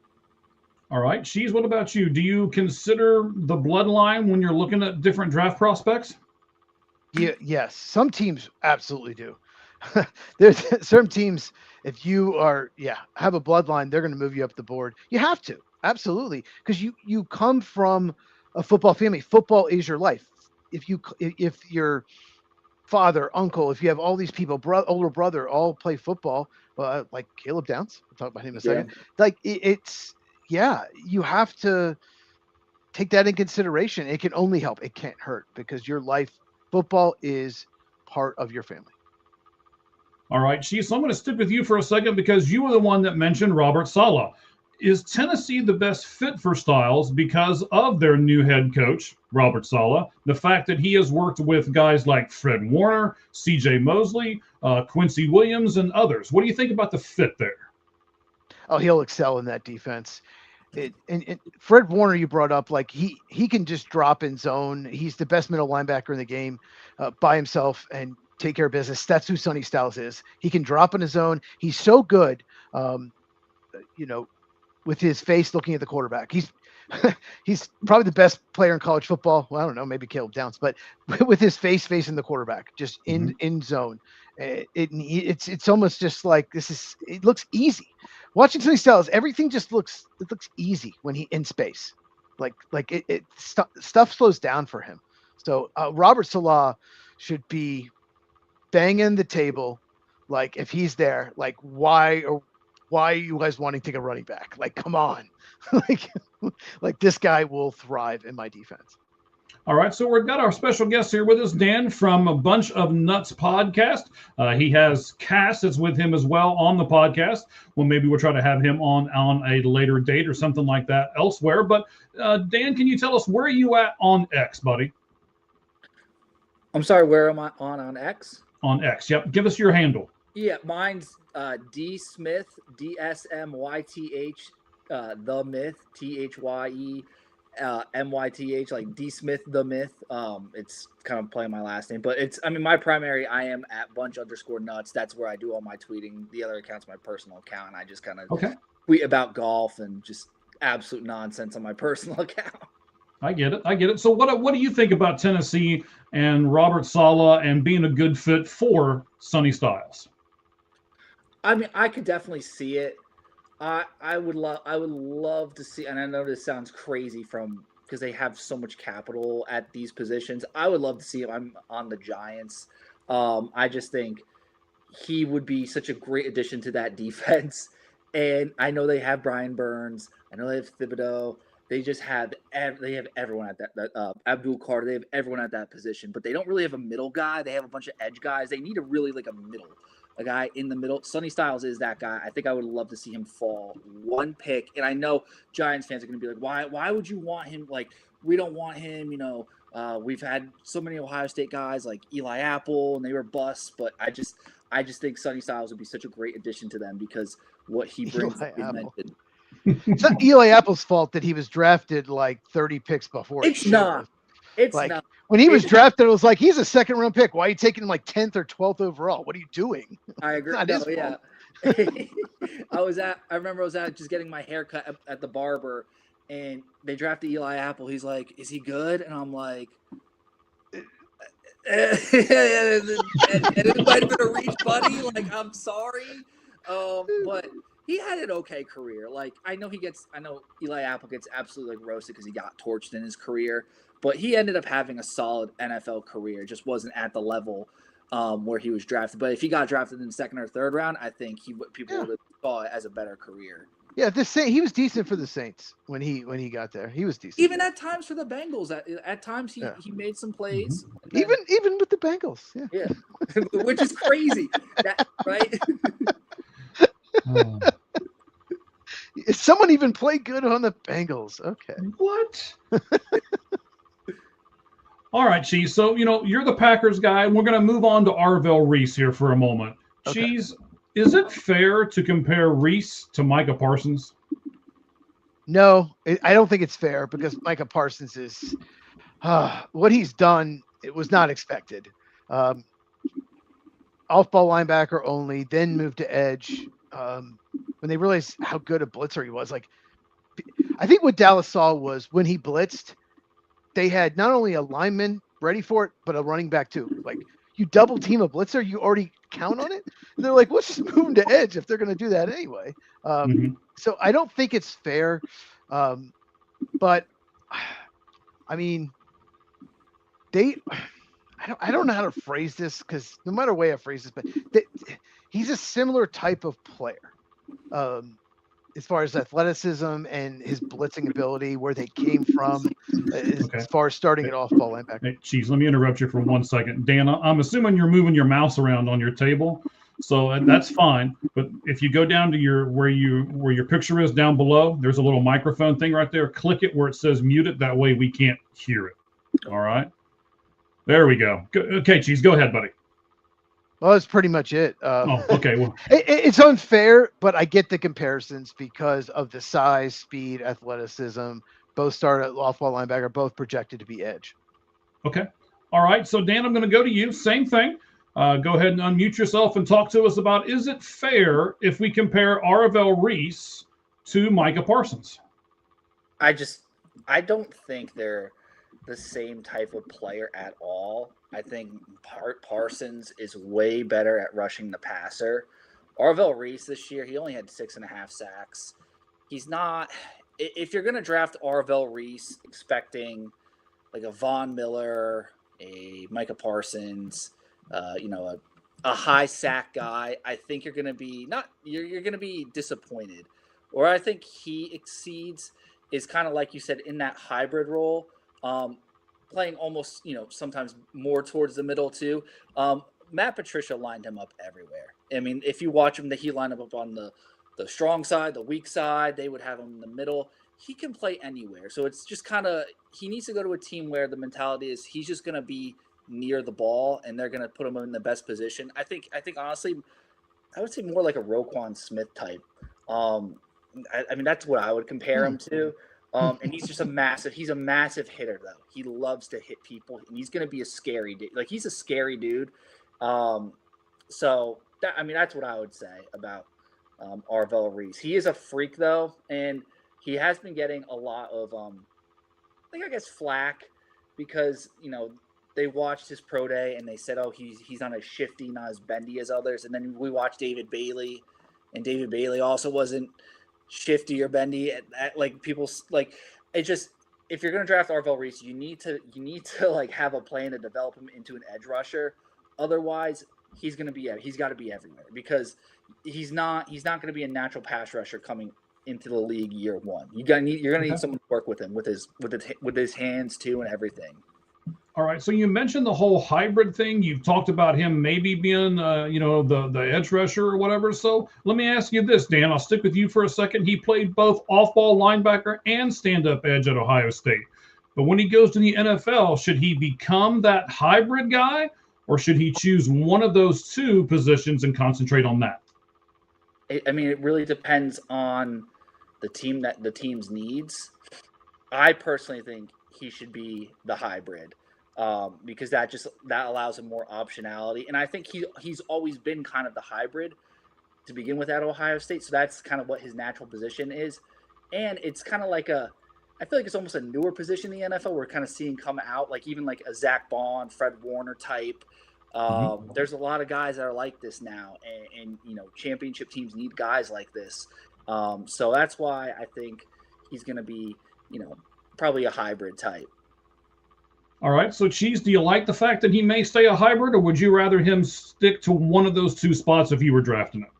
All right. Cheese, what about you? Do you consider the bloodline when you're looking at different draft prospects? Yeah, yes. Some teams absolutely do. There's certain teams, if you have a bloodline, they're going to move you up the board. You have to. Absolutely. Because you come from a football family. Football is your life. If your father, uncle, if you have all these people, older brother, all play football, like Caleb Downs, we'll talk about him in a second. Like you have to take that in consideration. It can only help. It can't hurt, because your life, football is part of your family. All right, Chief. So I'm going to stick with you for a second, because you were the one that mentioned Robert Saleh. Is Tennessee the best fit for Styles because of their new head coach, Robert Saleh? The fact that he has worked with guys like Fred Warner, C.J. Mosley, Quincy Williams, and others. What do you think about the fit there? Oh, he'll excel in that defense. And Fred Warner, you brought up, like he can just drop in zone. He's the best middle linebacker in the game by himself and take care of business. That's who Sonny Styles is. He can drop in his zone. He's so good, with his face looking at the quarterback. He's probably the best player in college football. Well, I don't know, maybe Caleb Downs, but with his face facing the quarterback, just in zone. It's almost just like it looks easy. Watching Sonny Styles, everything just looks easy when he in space. Stuff slows down for him. So Robert Saleh should be banging the table. Like, if he's there, like, why are you guys wanting to take a running back? Like, come on. like this guy will thrive in my defense. All right, so we've got our special guest here with us, Dan, from A Bunch of Nuts podcast. He has Cass that's with him as well on the podcast. Well, maybe we'll try to have him on a later date or something like that elsewhere. But Dan, can you tell us where are you at on X, buddy? I'm sorry, where am I on X? On X, yep. Give us your handle. Yeah, mine's D Smith, DSMYTH, the Myth, THYE. MYTH, like D Smith the Myth. It's kind of playing my last name, but my primary, I am at bunch_nuts. That's where I do all my tweeting. The other account's my personal account, and I just kind of tweet about golf and just absolute nonsense on my personal account. I get it. So what do you think about Tennessee and Robert Saleh and being a good fit for Sonny Styles? I mean, I could definitely see it. I would love to see, and I know this sounds crazy because they have so much capital at these positions. I would love to see him on the Giants. I just think he would be such a great addition to that defense. And I know they have Brian Burns. I know they have Thibodeau. they just have everyone at that Abdul Carter. They have everyone at that position, but they don't really have a middle guy. They have a bunch of edge guys. They need a really like a guy in the middle. Sonny Styles is that guy. I think I would love to see him fall one pick. And I know Giants fans are going to be like, why would you want him? Like, we don't want him. We've had so many Ohio State guys like Eli Apple, and they were busts. But I just think Sonny Styles would be such a great addition to them because what he brings is mentioned. It's not Eli Apple's fault that he was drafted like 30 picks before. It's not. It's like, not. When he was drafted, it was like, he's a second round pick. Why are you taking him like 10th or 12th overall? What are you doing? I agree. Not his fault. I remember I was out just getting my hair cut at the barber, and they drafted Eli Apple. He's like, is he good? And I'm like, it might have been a reach, buddy. Like, I'm sorry. But he had an okay career. Like, I know Eli Apple gets absolutely like roasted because he got torched in his career, but he ended up having a solid NFL career. Just wasn't at the level where he was drafted. But if he got drafted in the second or third round, I think people would have saw it as a better career. Yeah, he was decent for the Saints when he got there. He was decent. Even at times for the Bengals, at times he made some plays. Then, even with the Bengals, yeah. Which is crazy, right? Is someone even play good on the Bengals? Okay. What? All right, Cheese. So, you're the Packers guy, and we're going to move on to Arvell Reese here for a moment. Okay. Cheese, is it fair to compare Reese to Micah Parsons? No, I don't think it's fair because Micah Parsons is what he's done. It was not expected. Off-ball linebacker only, then moved to edge. When they realized how good a blitzer he was, like, I think what Dallas saw was when he blitzed, they had not only a lineman ready for it, but a running back too. Like, you double team a blitzer, you already count on it. And they're like, let's just move him to edge if they're going to do that anyway. So I don't think it's fair. But I mean, I don't know how to phrase this because no matter way I phrase this, but he's a similar type of player. As far as athleticism and his blitzing ability, where they came from, as far as starting at off-ball linebacker. Hey, Cheese, let me interrupt you for 1 second. Dan, I'm assuming you're moving your mouse around on your table, so that's fine. But if you go down to where your picture is down below, there's a little microphone thing right there. Click it where it says mute it. That way we can't hear it. All right? There we go. Okay, Cheese, go ahead, buddy. Well, that's pretty much it. Okay. Well, it's unfair, but I get the comparisons because of the size, speed, athleticism. Both start at off-ball linebacker, both projected to be edge. Okay. All right. So, Dan, I'm going to go to you. Same thing. Go ahead and unmute yourself and talk to us about, is it fair if we compare Arvell Reese to Micah Parsons? I don't think they're the same type of player at all. I think Parsons is way better at rushing the passer. Arvell Reese this year, he only had 6.5 sacks. He's not – if you're going to draft Arvell Reese expecting like a Von Miller, a Micah Parsons, a high sack guy, I think you're going to be you're going to be disappointed. Or I think he exceeds is kind of like you said in that hybrid role. Playing almost, sometimes more towards the middle too. Matt Patricia lined him up everywhere. I mean, if you watch him, he lined him up on the strong side, the weak side. They would have him in the middle. He can play anywhere. So it's just kind of, he needs to go to a team where the mentality is he's just going to be near the ball and they're going to put him in the best position. I think honestly, I would say more like a Roquan Smith type. I mean, that's what I would compare him to. And he's just a massive hitter though. He loves to hit people and he's going to be a scary dude. Like, he's a scary dude. So that's what I would say about Arvell Reese. He is a freak though. And he has been getting a lot of, flack because, they watched his pro day and they said, oh, he's not as shifty, not as bendy as others. And then we watched David Bailey, and David Bailey also wasn't shifty or bendy at like people like it. Just, if you're going to draft Arvell Reese, you need to like have a plan to develop him into an edge rusher. Otherwise, he's got to be everywhere because he's not going to be a natural pass rusher coming into the league year one. You're gonna need someone to work with him with his hands too and everything. All right. So you mentioned the whole hybrid thing. You've talked about him maybe being, the edge rusher or whatever. So let me ask you this, Dan. I'll stick with you for a second. He played both off-ball linebacker and stand-up edge at Ohio State. But when he goes to the NFL, should he become that hybrid guy, or should he choose one of those two positions and concentrate on that? It really depends on the team's needs. I personally think he should be the hybrid. Because that allows him more optionality, and I think he's always been kind of the hybrid to begin with at Ohio State, so that's kind of what his natural position is, and it's kind of like I feel like it's almost a newer position in the NFL. We're kind of seeing come out, like even like a Zach Bond, Fred Warner type. There's a lot of guys that are like this now, and championship teams need guys like this. So that's why I think he's going to be, probably a hybrid type. All right. So, Cheese, do you like the fact that he may stay a hybrid, or would you rather him stick to one of those two spots if you were drafting him?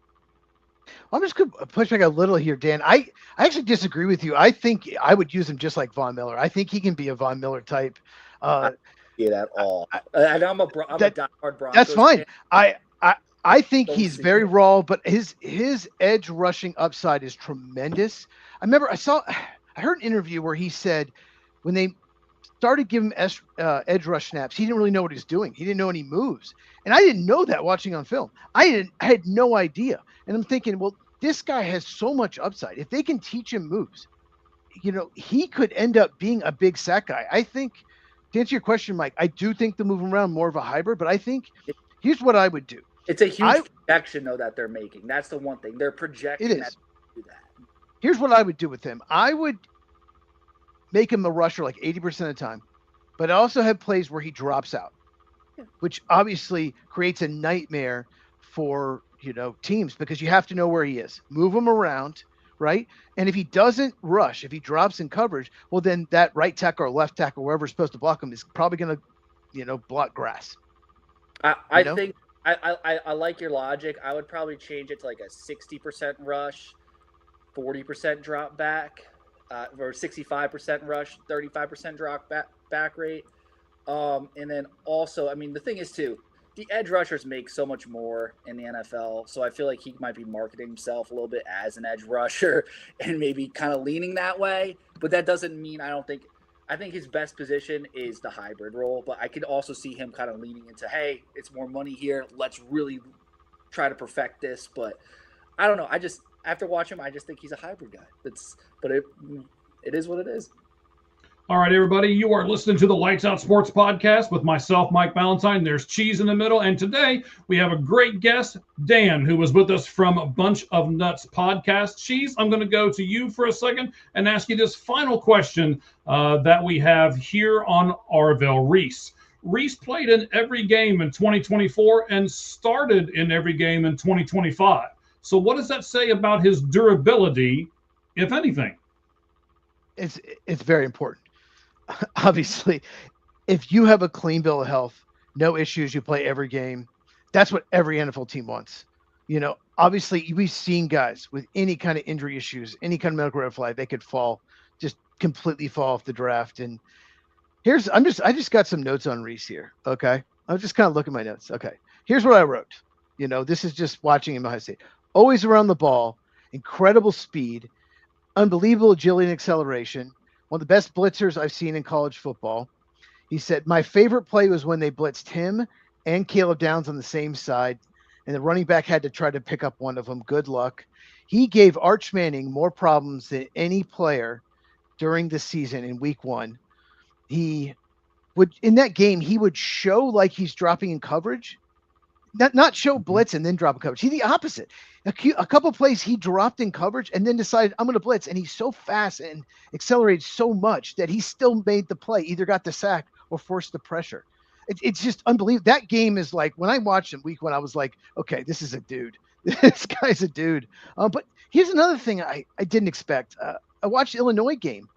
I'm just going to push back a little here, Dan. I actually disagree with you. I think I would use him just like Von Miller. I think he can be a Von Miller type. I see it at all. And I'm a diehard Broncos. That's fine. Fan. I think he's very raw, but his edge rushing upside is tremendous. I heard an interview where he said when they started giving him edge rush snaps, he didn't really know what he was doing. He didn't know any moves. And I didn't know that watching on film. I had no idea. And I'm thinking, well, this guy has so much upside. If they can teach him moves, he could end up being a big sack guy. I think, to answer your question, Mike, I do think the moving around more of a hybrid, but I think here's what I would do. It's a huge projection, though, that they're making. That's the one thing. They're projecting that to do that. Here's what I would do with him. I would make him a rusher like 80% of the time, but I also have plays where he drops out, which obviously creates a nightmare for teams, because you have to know where he is, move him around, right? And if he doesn't rush, if he drops in coverage, well, then that right tackle or left tackle, wherever's supposed to block him, is probably going to block grass. I think I like your logic. I would probably change it to like a 60% rush, 40% drop back. Or 65% rush, 35% drop back rate. And then also, the thing is too, the edge rushers make so much more in the NFL. So I feel like he might be marketing himself a little bit as an edge rusher and maybe kind of leaning that way. But that doesn't mean I think his best position is the hybrid role. But I could also see him kind of leaning into, hey, it's more money here. Let's really try to perfect this. But I don't know. After watching him, I just think he's a hybrid guy. But it is what it is. All right, everybody. You are listening to the Lights Out Sports Podcast with myself, Mike Valentine. There's Cheese in the middle. And today we have a great guest, Dan, who was with us from a Bunch of Nuts podcast. Cheese, I'm going to go to you for a second and ask you this final question that we have here on Arvell Reese. Reese played in every game in 2024 and started in every game in 2025. So what does that say about his durability, if anything? It's very important. Obviously, if you have a clean bill of health, no issues, you play every game, that's what every NFL team wants. Obviously, we've seen guys with any kind of injury issues, any kind of medical red flag, they could just completely fall off the draft. And I just got some notes on Reese here. Okay. I was just kind of looking at my notes. Okay. Here's what I wrote. This is just watching him at Ohio State. Always around the ball, incredible speed, unbelievable agility and acceleration, one of the best blitzers I've seen in college football. He said, my favorite play was when they blitzed him and Caleb Downs on the same side, and the running back had to try to pick up one of them. Good luck. He gave Arch Manning more problems than any player during the season in week one. In that game, he would show like he's dropping in coverage, not show blitz and then drop a coverage. He's the opposite. A couple plays he dropped in coverage and then decided I'm going to blitz, and he's so fast and accelerated so much that he still made the play, either got the sack or forced the pressure. It's just unbelievable. That game is like, when I watched him week one, I was like, okay, this is a dude. This guy's a dude. But here's another thing I didn't expect. I watched the Illinois game.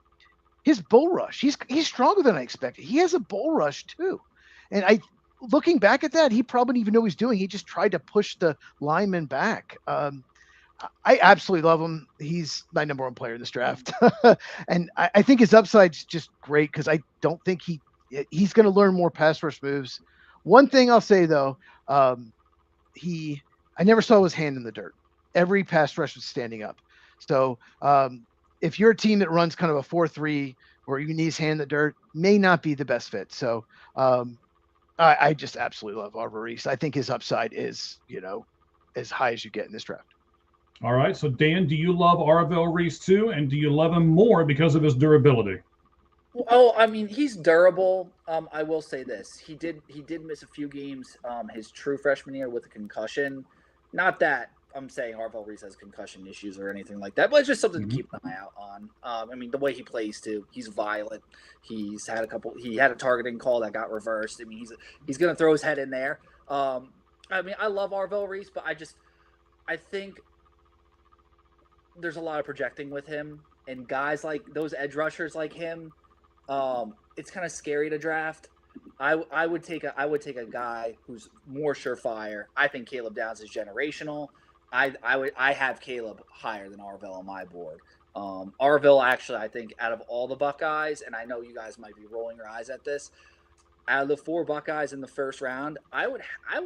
His bull rush, he's stronger than I expected. He has a bull rush too. And looking back at that, he probably didn't even know what he's doing. He just tried to push the lineman back. I absolutely love him. He's my number one player in this draft. And I think his upside's just great because I don't think he's going to learn more pass rush moves. One thing I'll say, though, I never saw his hand in the dirt. Every pass rush was standing up. So if you're a team that runs kind of a 4-3 where you need his hand in the dirt, may not be the best fit. So I just absolutely love Arvil Reese. I think his upside is, as high as you get in this draft. All right. So, Dan, do you love Arvil Reese too? And do you love him more because of his durability? Oh, I mean, he's durable. I will say this: he did miss a few games his true freshman year with a concussion. Not that I'm saying Arvil Reese has concussion issues or anything like that, but it's just something to keep an eye out on. I mean, the way he plays too, he's violent. He had a targeting call that got reversed. I mean, he's going to throw his head in there. I mean, I love Arvil Reese, but I think there's a lot of projecting with him, and guys like those edge rushers like him. It's kind of scary to draft. I would take a guy who's more surefire. I think Caleb Downs is generational. I have Caleb higher than Arvil on my board. Arvil actually, I think out of all the Buckeyes, and I know you guys might be rolling your eyes at this, out of the 4 Buckeyes in the first round, I would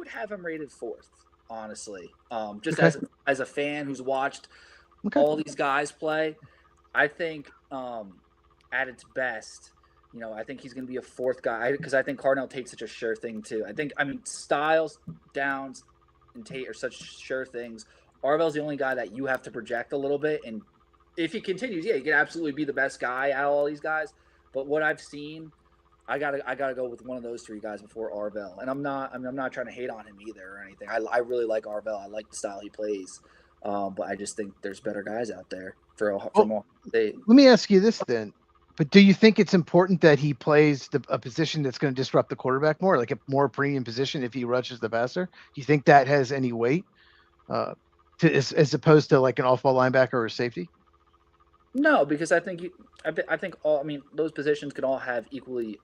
have him rated 4th, honestly. Just Okay. as a fan who's watched Okay. all these guys play, I think at its best, I think he's going to be a 4th guy because I think Cardinal Tate's such a sure thing too. I mean, Styles, Downs, and Tate are such sure things. Arvil's the only guy that you have to project a little bit, and if he continues, he can absolutely be the best guy out of all these guys. But what I've seen, I gotta go with one of those 3 guys before Arvil. And I'm not trying to hate on him either or anything. I really like Arvil. I like the style he plays. But I just think there's better guys out there for Ohio State. Let me ask you this then. But do you think it's important that he plays a position that's going to disrupt the quarterback more, like a more premium position if he rushes the passer? Do you think that has any weight as opposed to like an off-ball linebacker or a safety? No, because I think those positions could all have equally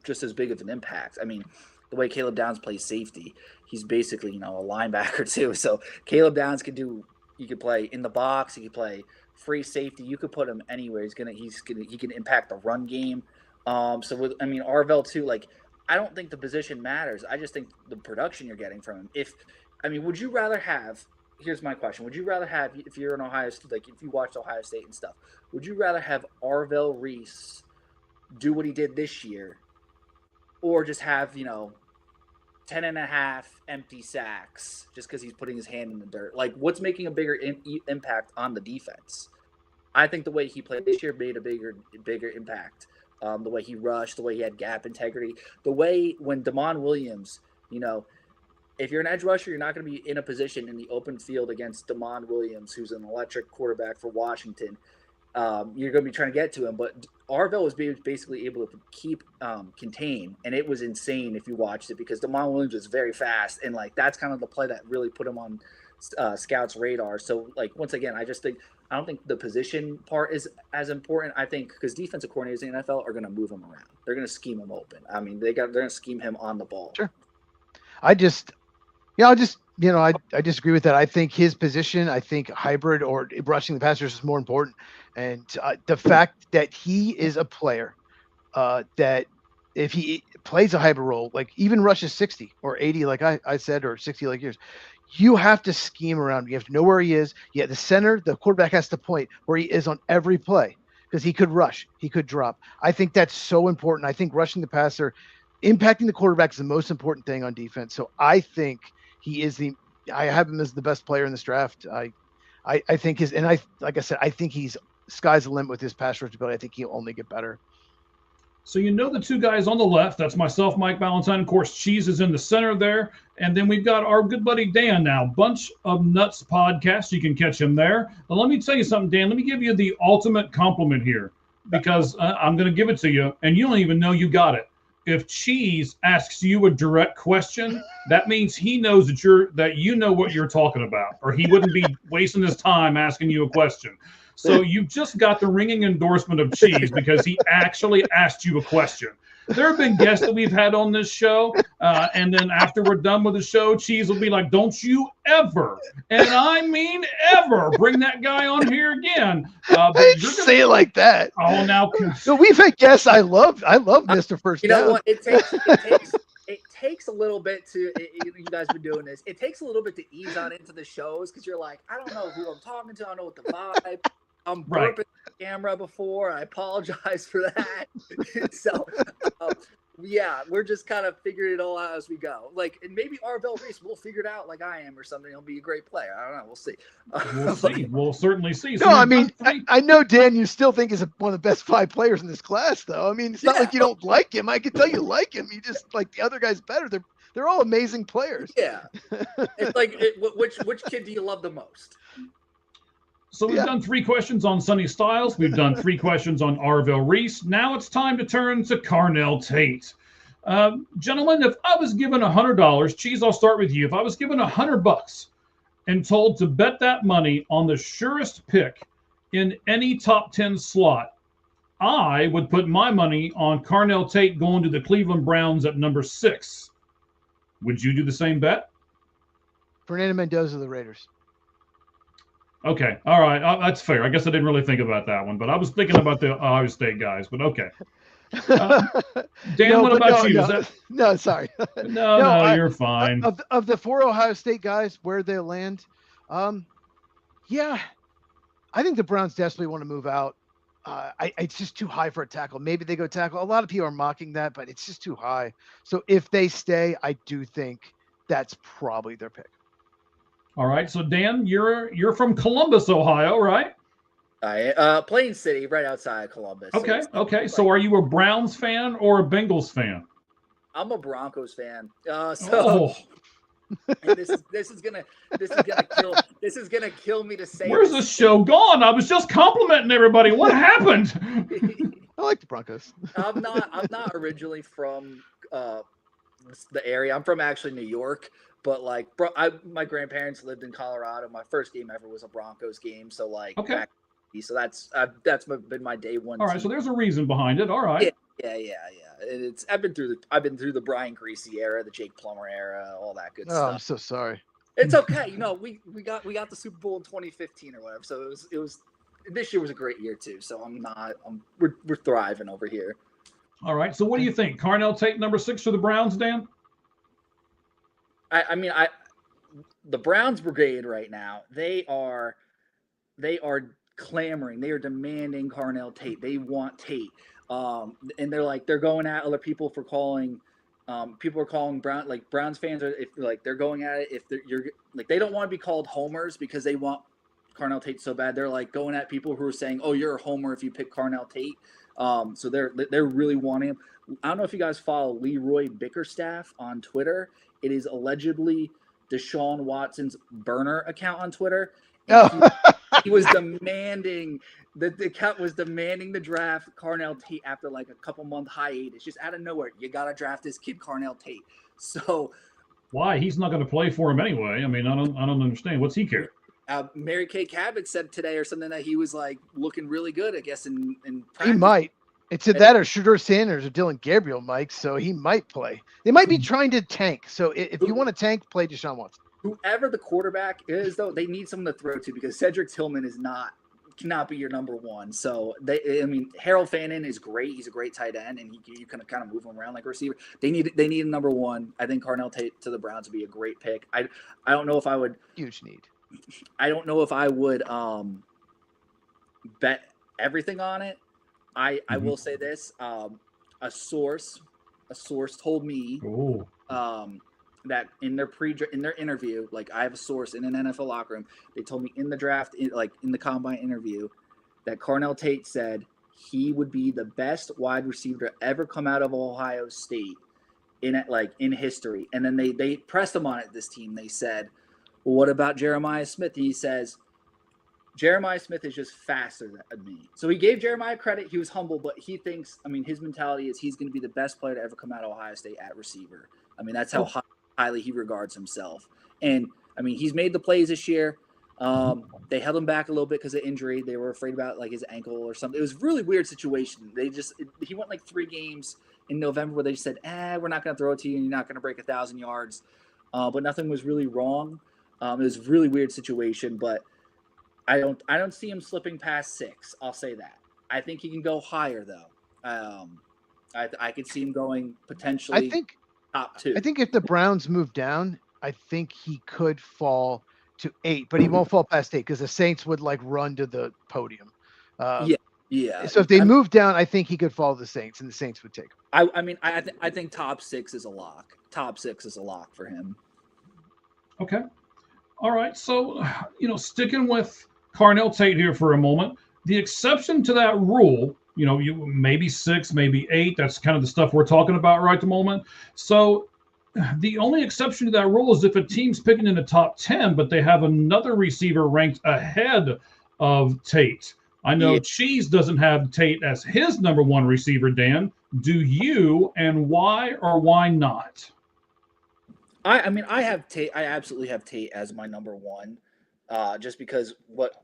just as big of an impact. I mean, the way Caleb Downs plays safety, he's basically a linebacker too. So Caleb Downs he could play in the box, he could play free safety. You could put him anywhere. He can impact the run game. Arvil too. Like, I don't think the position matters. I just think the production you're getting from him. Would you rather have? Here's my question: would you rather have, if you're in Ohio State, like if you watched Ohio State and stuff, would you rather have Arvil Reese do what he did this year, or just have 10.5 empty sacks just because he's putting his hand in the dirt? Like, what's making a bigger impact on the defense? I think the way he played this year made a bigger impact. The way he rushed, the way he had gap integrity, the way when Damon Williams, if you're an edge rusher, you're not going to be in a position in the open field against Damon Williams, who's an electric quarterback for Washington. You're going to be trying to get to him, but Arvil was basically able to keep contain, and it was insane if you watched it because Damon Williams was very fast, and like that's kind of the play that really put him on scouts' radar. So like once again, I don't think the position part is as important. I think because defensive coordinators in the NFL are going to move him around, they're going to scheme him open. I mean, they're going to scheme him on the ball. Sure. I disagree with that. I think his position, I think hybrid or rushing the passers is more important. And the fact that he is a player that if he plays a hybrid role, like even rushes 60 or 80, like I said, or 60 like yours, you have to scheme around. You have to know where he is. Yeah, the center, the quarterback has to point where he is on every play because he could rush, he could drop. I think that's so important. I think rushing the passer, impacting the quarterback is the most important thing on defense. So I think he is I have him as the best player in this draft. I think like I said, I think he's sky's the limit with his pass rush ability. I think he'll only get better. So the 2 guys on the left, that's myself, Mike Valentine. Of course, Cheese is in the center there. And then we've got our good buddy Dan now, Bunch of Nuts podcast. You can catch him there. But let me tell you something, Dan. Let me give you the ultimate compliment here because I'm going to give it to you, and you don't even know you got it. If Cheese asks you a direct question, that means he knows that you know what you're talking about, or he wouldn't be wasting his time asking you a question. So you just got the ringing endorsement of Cheese because he actually asked you a question. There have been guests that we've had on this show, and then after we're done with the show, Cheese will be like, "Don't you ever, and I mean ever, bring that guy on here again." I didn't say it like that. Oh, now no, we've had guests. I love Mr. First You Down. know what? It takes a little bit to. You guys been doing this. It takes a little bit to ease on into the shows because you're like, I don't know who I'm talking to. I don't know what the vibe. I'm burping the camera before. I apologize for that. So, yeah, we're just kind of figuring it all out as we go. Like, and maybe Arvell Reese will figure it out like I am or something. He'll be a great player. I don't know. We'll see. We'll see. We'll certainly see. So no, I mean, I know Dan, you still think he's one of the best 5 players in this class, though. I mean, it's not like you don't like him. I can tell you like him. You just like the other guy's better. They're all amazing players. Yeah. It's like, which kid do you love the most? So we've done 3 questions on Sonny Styles. We've done 3 questions on Arvell Reese. Now it's time to turn to Carnell Tate. Gentlemen, if I was given $100, Cheese, I'll start with you. If I was given $100 and told to bet that money on the surest pick in any top 10 slot, I would put my money on Carnell Tate going to the Cleveland Browns at number 6. Would you do the same bet? Fernando Mendoza of the Raiders. Okay. All right. That's fair. I guess I didn't really think about that one, but I was thinking about the Ohio State guys, but okay. Dan, what about you? No, sorry. No, you're fine. Of the 4 Ohio State guys, where they land, yeah, I think the Browns desperately want to move out. It's just too high for a tackle. Maybe they go tackle. A lot of people are mocking that, but it's just too high. So if they stay, I do think that's probably their pick. All right. So Dan, you're from Columbus, Ohio, right? Plain City, right outside Columbus. Okay. Okay. So are you a Browns fan or a Bengals fan? I'm a Broncos fan. This is gonna kill me to say. Where's this show gone? I was just complimenting everybody. What happened? I like the Broncos. I'm not originally from the area. I'm from actually New York, but like, my grandparents lived in Colorado. My first game ever was a Broncos game. So like, okay. So that's been my day one. All right. team. So there's a reason behind it. All right. Yeah. I've been through the Brian Greasy era, the Jake Plummer era, all that good stuff. Oh, I'm so sorry. It's okay. You know, we got the Super Bowl in 2015 or whatever. So it was this year was a great year too. So we're thriving over here. All right. So what do you think? Carnell Tate number 6 for the Browns, Dan? I mean, the Browns brigade right now, they are clamoring. They are demanding Carnell Tate. They want Tate. And they're going at other people for calling. People are calling Browns fans are they're going at it they don't want to be called homers because they want Carnell Tate so bad. They're like going at people who are saying, "Oh, you're a homer if you pick Carnell Tate." So they're really wanting him. I don't know if you guys follow Leroy Bickerstaff on Twitter. It is allegedly Deshaun Watson's burner account on Twitter. He was demanding the account was demanding the draft Carnell Tate after like a couple month hiatus, just out of nowhere. You gotta draft this kid Carnell Tate. So why? He's not going to play for him anyway. I mean, I don't understand. What's he care? Mary Kay Cabot said today or something that he was like looking really good, I guess, in practice. He might. It's that or Shedeur Sanders or Dylan Gabriel, Mike. So he might play. They might be trying to tank. So if you want to tank, play Deshaun Watson. Whoever the quarterback is, though, they need someone to throw to because Cedric Tillman cannot be your number one. So Harold Fannin is great. He's a great tight end, and you can kind of move him around like a receiver. They need a number one. I think Carnell Tate to the Browns would be a great pick. I don't know if I would. Huge need. I don't know if I would bet everything on it. I will say this: a source told me that in their interview, like I have a source in an NFL locker room, they told me in the draft, in the combine interview, that Carnell Tate said he would be the best wide receiver to ever come out of Ohio State in history. And then they pressed him on it. This team, they said, well, what about Jeremiah Smith? And he says, Jeremiah Smith is just faster than me. So he gave Jeremiah credit. He was humble, but he thinks, his mentality is he's going to be the best player to ever come out of Ohio State at receiver. I mean, that's how high highly he regards himself. And I mean, he's made the plays this year. They held him back a little bit because of injury. They were afraid about like his ankle or something. It was a really weird situation. He went like 3 games in November where they just said, we're not going to throw it to you and you're not going to break 1,000 yards. But nothing was really wrong. It was a really weird situation, but I don't see him slipping past 6. I'll say that. I think he can go higher though. I could see him going potentially top 2. I think if the Browns move down, I think he could fall to 8, but he won't fall past 8 because the Saints would like run to the podium. Yeah. So if they move down, I think he could follow the Saints, and the Saints would take him. I think top 6 is a lock. Top 6 is a lock for him. Okay. All right. So, sticking with Carnell Tate here for a moment, the exception to that rule, you maybe 6, maybe 8. That's kind of the stuff we're talking about right at the moment. So the only exception to that rule is if a team's picking in the top 10, but they have another receiver ranked ahead of Tate. I know Cheese doesn't have Tate as his number 1 receiver, Dan. Do you, and why or why not? I have Tate. I absolutely have Tate as my number 1, just because what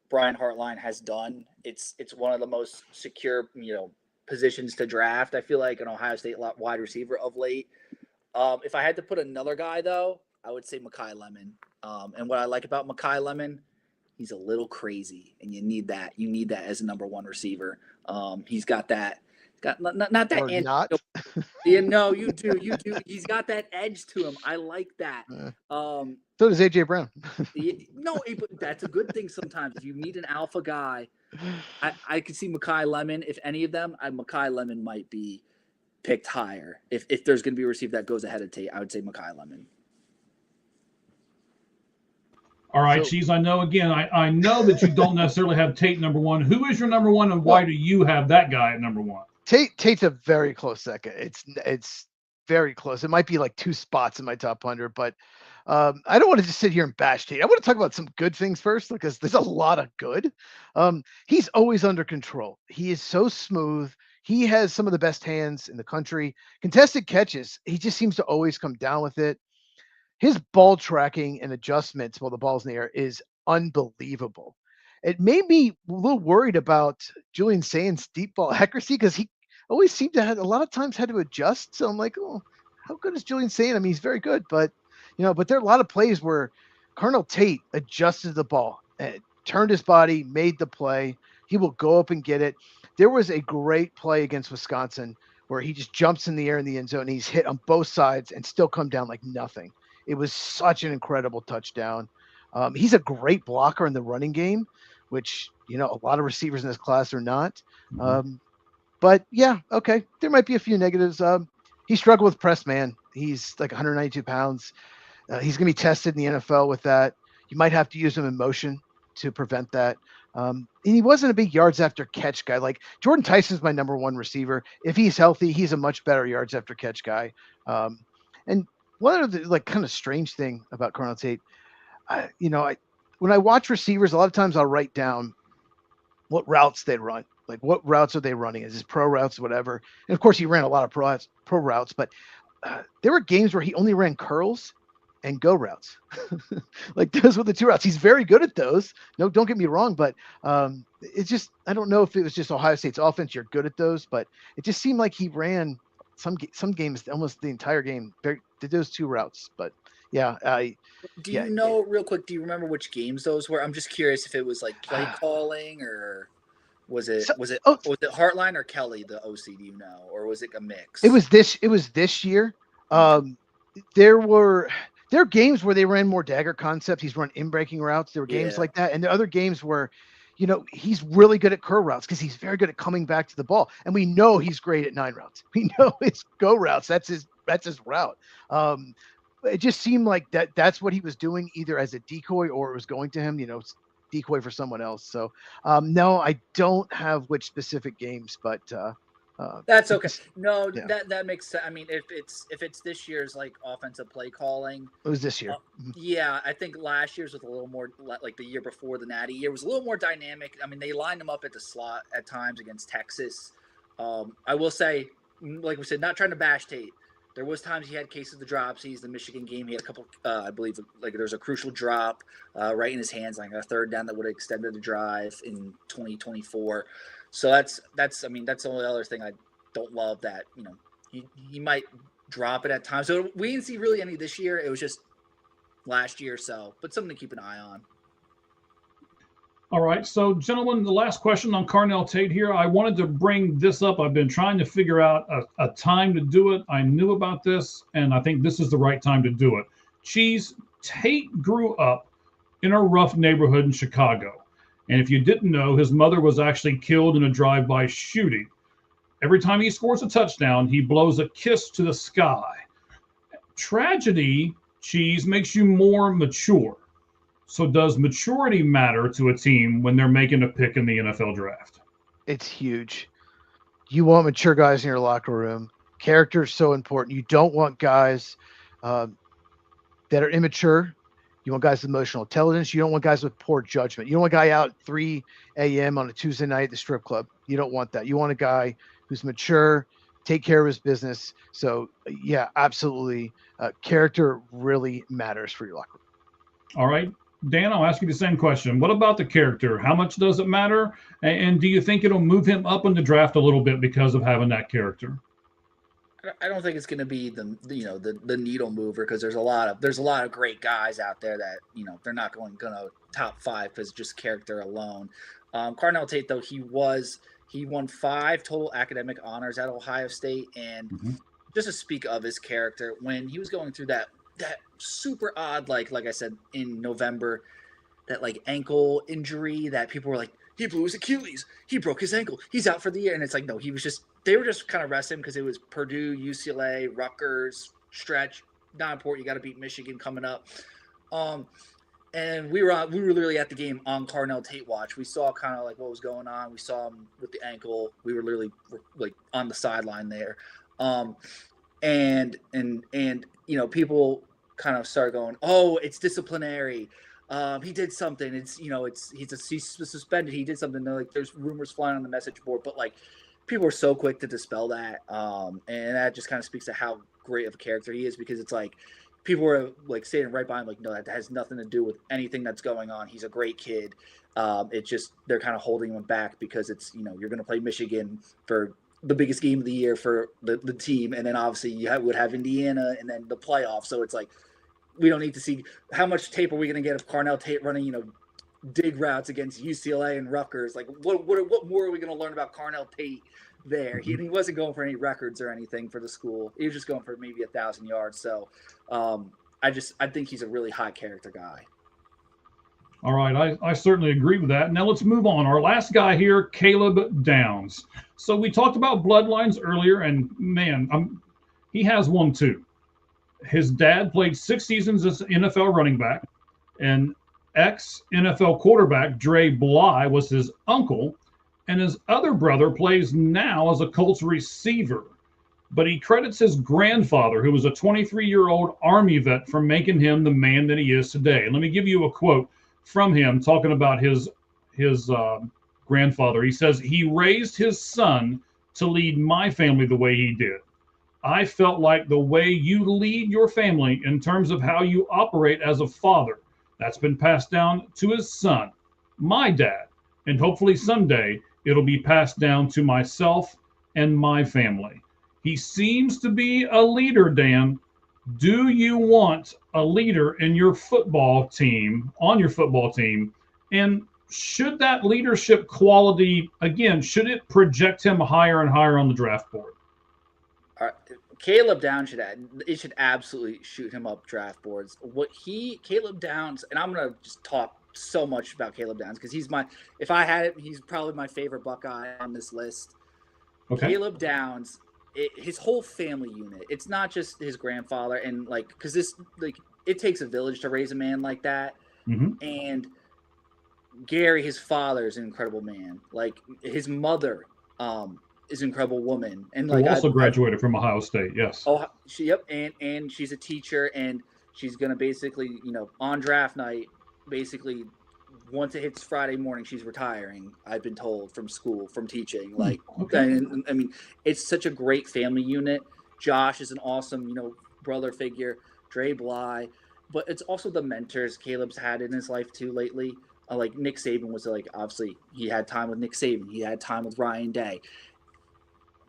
Brian Hartline has done. It's one of the most secure positions to draft. I feel like an Ohio State wide receiver of late. If I had to put another guy though, I would say Mekhi Lemon. And what I like about Mekhi Lemon, he's a little crazy, and you need that. You need that as a number 1 receiver. He's got that. Got not that. Or not. Yeah, no, you do. He's got that edge to him. I like that. So does AJ Brown. But that's a good thing sometimes. If you need an alpha guy, I could see Mekhi Lemon. If any of them, Mekhi Lemon might be picked higher. If there's going to be a receiver that goes ahead of Tate, I would say Mekhi Lemon. All right, Cheese, I know that you don't necessarily have Tate number 1. Who is your number 1, and why do you have that guy at number 1? Tate's a very close second. It's very close. It might be like 2 spots in my top 100, but I don't want to just sit here and bash Tate. I want to talk about some good things first because there's a lot of good. He's always under control. He is so smooth. He has some of the best hands in the country. Contested catches, he just seems to always come down with it. His ball tracking and adjustments while the ball's in the air is unbelievable. It made me a little worried about Julian Saint's deep ball accuracy because he always seemed to have a lot of times had to adjust. So I'm like, oh, how good is Julian Saint? I mean, he's very good, but but there are a lot of plays where Carnell Tate adjusted the ball, turned his body, made the play. He will go up and get it. There was a great play against Wisconsin where he just jumps in the air in the end zone. And he's hit on both sides and still come down like nothing. It was such an incredible touchdown. He's a great blocker in the running game, which, a lot of receivers in this class are not. But yeah, okay. There might be a few negatives. He struggled with press man. He's like 192 pounds. He's going to be tested in the NFL with that. You might have to use him in motion to prevent that. And he wasn't a big yards after catch guy. Like Jordan Tyson's my number 1 receiver. If he's healthy, he's a much better yards after catch guy. And one of the kind of strange thing about Carnell Tate, when I watch receivers, a lot of times I'll write down what routes they run. Like what routes are they running? Is it pro routes, whatever? And of course, he ran a lot of pro routes, but there were games where he only ran curls and go routes. Like those were the 2 routes. He's very good at those. No, don't get me wrong, but it's just I don't know if it was just Ohio State's offense. You're good at those, but it just seemed like he ran some games almost the entire game did those 2 routes. But yeah, do you know real quick? Do you remember which games those were? I'm just curious if it was like play calling or was it Hartline or Kelly the OC? Do you know, or was it a mix? It was this year. There are games where they ran more dagger concepts. He's run in-breaking routes. There were games like that, and there are other games where he's really good at curl routes because he's very good at coming back to the ball. And we know he's great at 9 routes. We know it's go routes. That's his route. It just seemed like that's what he was doing either as a decoy or it was going to him, decoy for someone else. So no, I don't have which specific games, but that's okay. No, that makes sense. I mean, if it's this year's like offensive play calling, it was this year. Yeah, I think last year's was a little more like the year before the Natty year was a little more dynamic. I mean, they lined him up at the slot at times against Texas. I will say, like we said, not trying to bash Tate. There was times he had cases of the dropsies. The Michigan game, he had a couple. I believe like there was a crucial drop right in his hands, like a third down that would have extended the drive in 2024. So that's I mean that's the only other thing I don't love, that he might drop it at times. So we didn't see really any this year. It was just last year, so but something to keep an eye on. All right, so gentlemen, the last question on Carnell Tate here. I wanted to bring this up. I've been trying to figure out a time to do it. I knew about this, and I think this is the right time to do it. Cheese, Tate grew up in a rough neighborhood in Chicago. And if you didn't know, his mother was actually killed in a drive-by shooting. Every time he scores a touchdown, he blows a kiss to the sky. Tragedy, Cheese, makes you more mature. So does maturity matter to a team when they're making a pick in the NFL draft? It's huge. You want mature guys in your locker room. Character is so important. You don't want guys that are immature. You want guys with emotional intelligence. You don't want guys with poor judgment. You don't want a guy out at 3 a.m. on a Tuesday night at the strip club. You don't want that. You want a guy who's mature, take care of his business. So, yeah, absolutely. Character really matters for your locker room. All right. Dan, I'll ask you the same question. What about the character? How much does it matter? And do you think it'll move him up in the draft a little bit because of having that character? I don't think it's going to be the needle mover, because there's a lot of great guys out there that they're not going to top 5 because just character alone. Carnell Tate, though, he won 5 total academic honors at Ohio State, and just to speak of his character, when he was going through that super odd, like I said in November, that like ankle injury that people were like, he blew his Achilles, he broke his ankle, he's out for the year. And it's like, no, they were just kind of resting because it was Purdue, UCLA, Rutgers stretch, not important. You got to beat Michigan coming up. And we were literally at the game on Carnell Tate watch. We saw kind of like what was going on. We saw him with the ankle. We were literally like on the sideline there. And people kind of started going, oh, it's disciplinary. He did something. He's suspended. He did something. Like there's rumors flying on the message board, but like people are so quick to dispel that. And that just kind of speaks to how great of a character he is, because it's like people were like standing right by him, like, no, that has nothing to do with anything that's going on. He's a great kid. It's just they're kind of holding him back because it's you're going to play Michigan for the biggest game of the year for the team, and then obviously you would have Indiana and then the playoffs. So it's like we don't need to see how much tape are we going to get of Carnell Tate running dig routes against UCLA and Rutgers. Like what more are we going to learn about Carnell Tate there? He wasn't going for any records or anything for the school. He was just going for maybe 1,000 yards. So I think he's a really high character guy. All right, I certainly agree with that. Now let's move on. Our last guy here, Caleb Downs. So we talked about bloodlines earlier, and man, he has one too. His dad played 6 seasons as NFL running back, and ex-NFL quarterback Dre Bly was his uncle, and his other brother plays now as a Colts receiver. But he credits his grandfather, who was a 23-year-old Army vet, for making him the man that he is today. And let me give you a quote from him talking about his grandfather. He says, "He raised his son to lead my family the way he did. I felt like the way you lead your family in terms of how you operate as a father, that's been passed down to his son, my dad, and hopefully someday it'll be passed down to myself and my family." He seems to be a leader, Dan. Do you want a leader in your football team, on your football team? And should that leadership quality, again, should it project him higher and higher on the draft board? Caleb Downs should absolutely shoot him up draft boards. Caleb Downs, and I'm gonna just talk so much about Caleb Downs because if I had it, he's probably my favorite Buckeye on this list. Okay. Caleb Downs, his whole family unit. It's not just his grandfather, and because it takes a village to raise a man like that. Mm-hmm. And Gary, his father, is an incredible man. Like his mother, is an incredible woman, and who also graduated from Ohio State. Yes. Oh, yep, and she's a teacher, and she's gonna basically, on draft night, basically, once it hits Friday morning, she's retiring. I've been told from school, from teaching. Okay. And I mean, it's such a great family unit, Josh is an awesome, brother figure. Dre Bly, but it's also the mentors Caleb's had in his life too lately. Like Nick Saban was like, obviously he had time with Nick Saban. He had time with Ryan Day.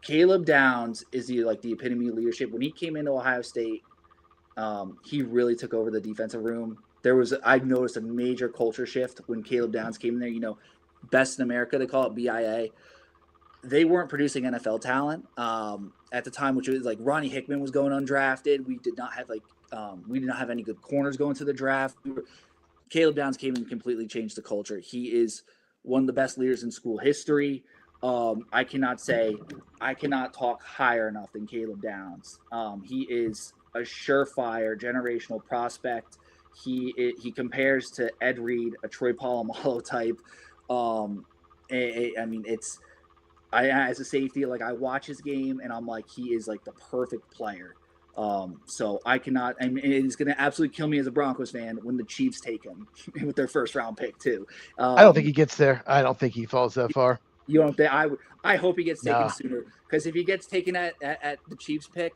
Caleb Downs is the epitome of leadership. When he came into Ohio State, he really took over the defensive room. I noticed a major culture shift when Caleb Downs came in there. Best in America, they call it BIA. They weren't producing NFL talent at the time, which was like Ronnie Hickman was going undrafted. We did not have any good corners going to the draft. Caleb Downs came and completely changed the culture. He is one of the best leaders in school history. I cannot talk higher enough than Caleb Downs. He is a surefire generational prospect. He compares to Ed Reed, a Troy Polamalu type. As a safety, I watch his game and I'm like, he is like the perfect player. So it's going to absolutely kill me as a Broncos fan when the Chiefs take him with their first round pick too. I don't think he gets there. I don't think he falls that far. You don't think? I hope he gets taken sooner, because if he gets taken at the Chiefs pick,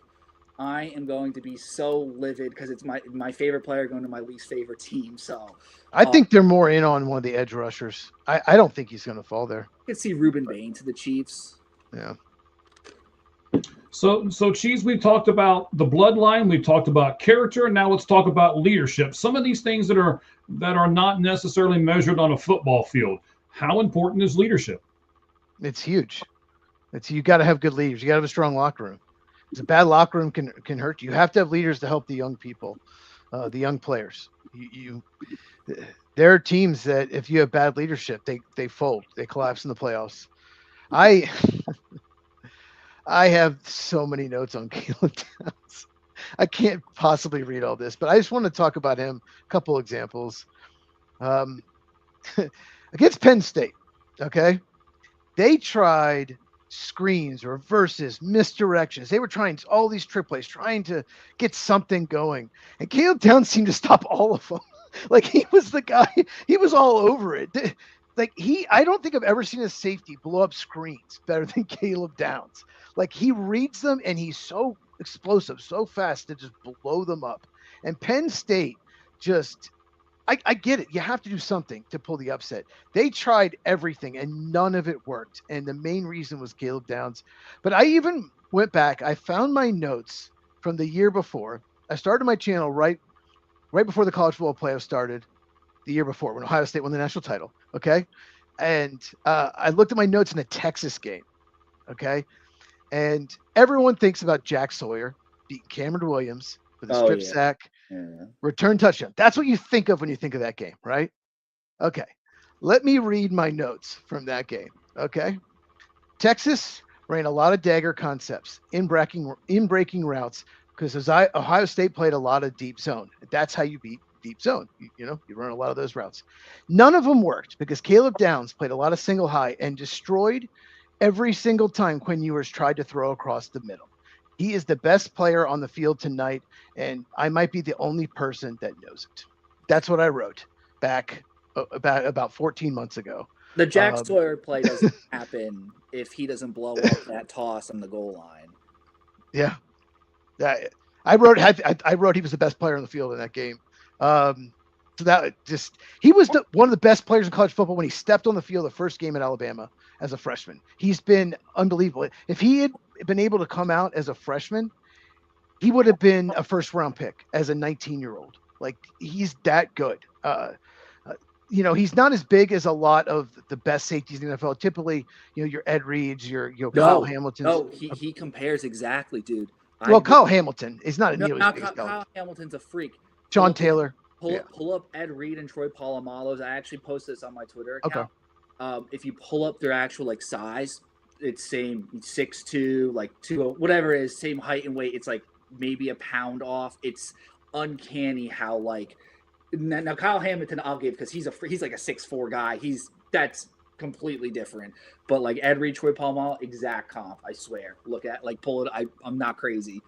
I am going to be so livid, because it's my favorite player going to my least favorite team. So I think they're more in on one of the edge rushers. I don't think he's going to fall there. I could see Ruben Bain to the Chiefs. Yeah. So Cheese, we've talked about the bloodline, we've talked about character, now let's talk about leadership. Some of these things that are not necessarily measured on a football field. How important is leadership? It's huge. You got to have good leaders. You got to have a strong locker room. Because a bad locker room can hurt you. You have to have leaders to help the young people, the young players. There are teams that if you have bad leadership, they fold. They collapse in the playoffs. I have so many notes on Caleb Downs. I can't possibly read all this, but I just want to talk about him. A couple examples. Against Penn State, okay? They tried screens, reverses, misdirections. They were trying all these trick plays, trying to get something going. And Caleb Downs seemed to stop all of them. He was the guy. He was all over it. I don't think I've ever seen a safety blow up screens better than Caleb Downs. He reads them, and he's so explosive, so fast to just blow them up. And Penn State just, I get it. You have to do something to pull the upset. They tried everything, and none of it worked. And the main reason was Caleb Downs. But I even went back. I found my notes from the year before. I started my channel right before the college football playoff started, the year before, when Ohio State won the national title. Okay. And I looked at my notes in the Texas game. Okay. And everyone thinks about Jack Sawyer beating Cameron Williams with a strip sack, return touchdown. That's what you think of when you think of that game, right? Okay. Let me read my notes from that game. Okay. Texas ran a lot of dagger concepts in breaking routes, because Ohio State played a lot of deep zone. That's how you beat deep zone. You run a lot of those routes. None of them worked because Caleb Downs played a lot of single high and destroyed every single time Quinn Ewers tried to throw across the middle. He is the best player on the field tonight, and I might be the only person that knows it. That's what I wrote back about 14 months ago. The Jack Sawyer play doesn't happen if he doesn't blow up that toss on the goal line. Yeah. I wrote he was the best player on the field in that game. So that just, he was one of the best players in college football when he stepped on the field the first game at Alabama as a freshman. He's been unbelievable. If he had been able to come out as a freshman, he would have been a first round pick as a 19-year-old. He's that good. He's not as big as a lot of the best safeties in the NFL. Typically, your Ed Reeds, your Kyle Hamilton. No, he compares exactly, dude. Kyle Hamilton is not nearly as big as Kyle Hamilton's a freak. John Taylor. Pull up Ed Reed and Troy Polamalu's. I actually posted this on my Twitter account. Okay. If you pull up their actual size, it's same 6'2", 2, whatever it is, same height and weight. It's maybe a pound off. It's uncanny how now Kyle Hamilton I'll give, because he's like a 6'4" guy. That's completely different. But Ed Reed, Troy Polamalu, exact comp. I swear. Look at pull it. I'm not crazy.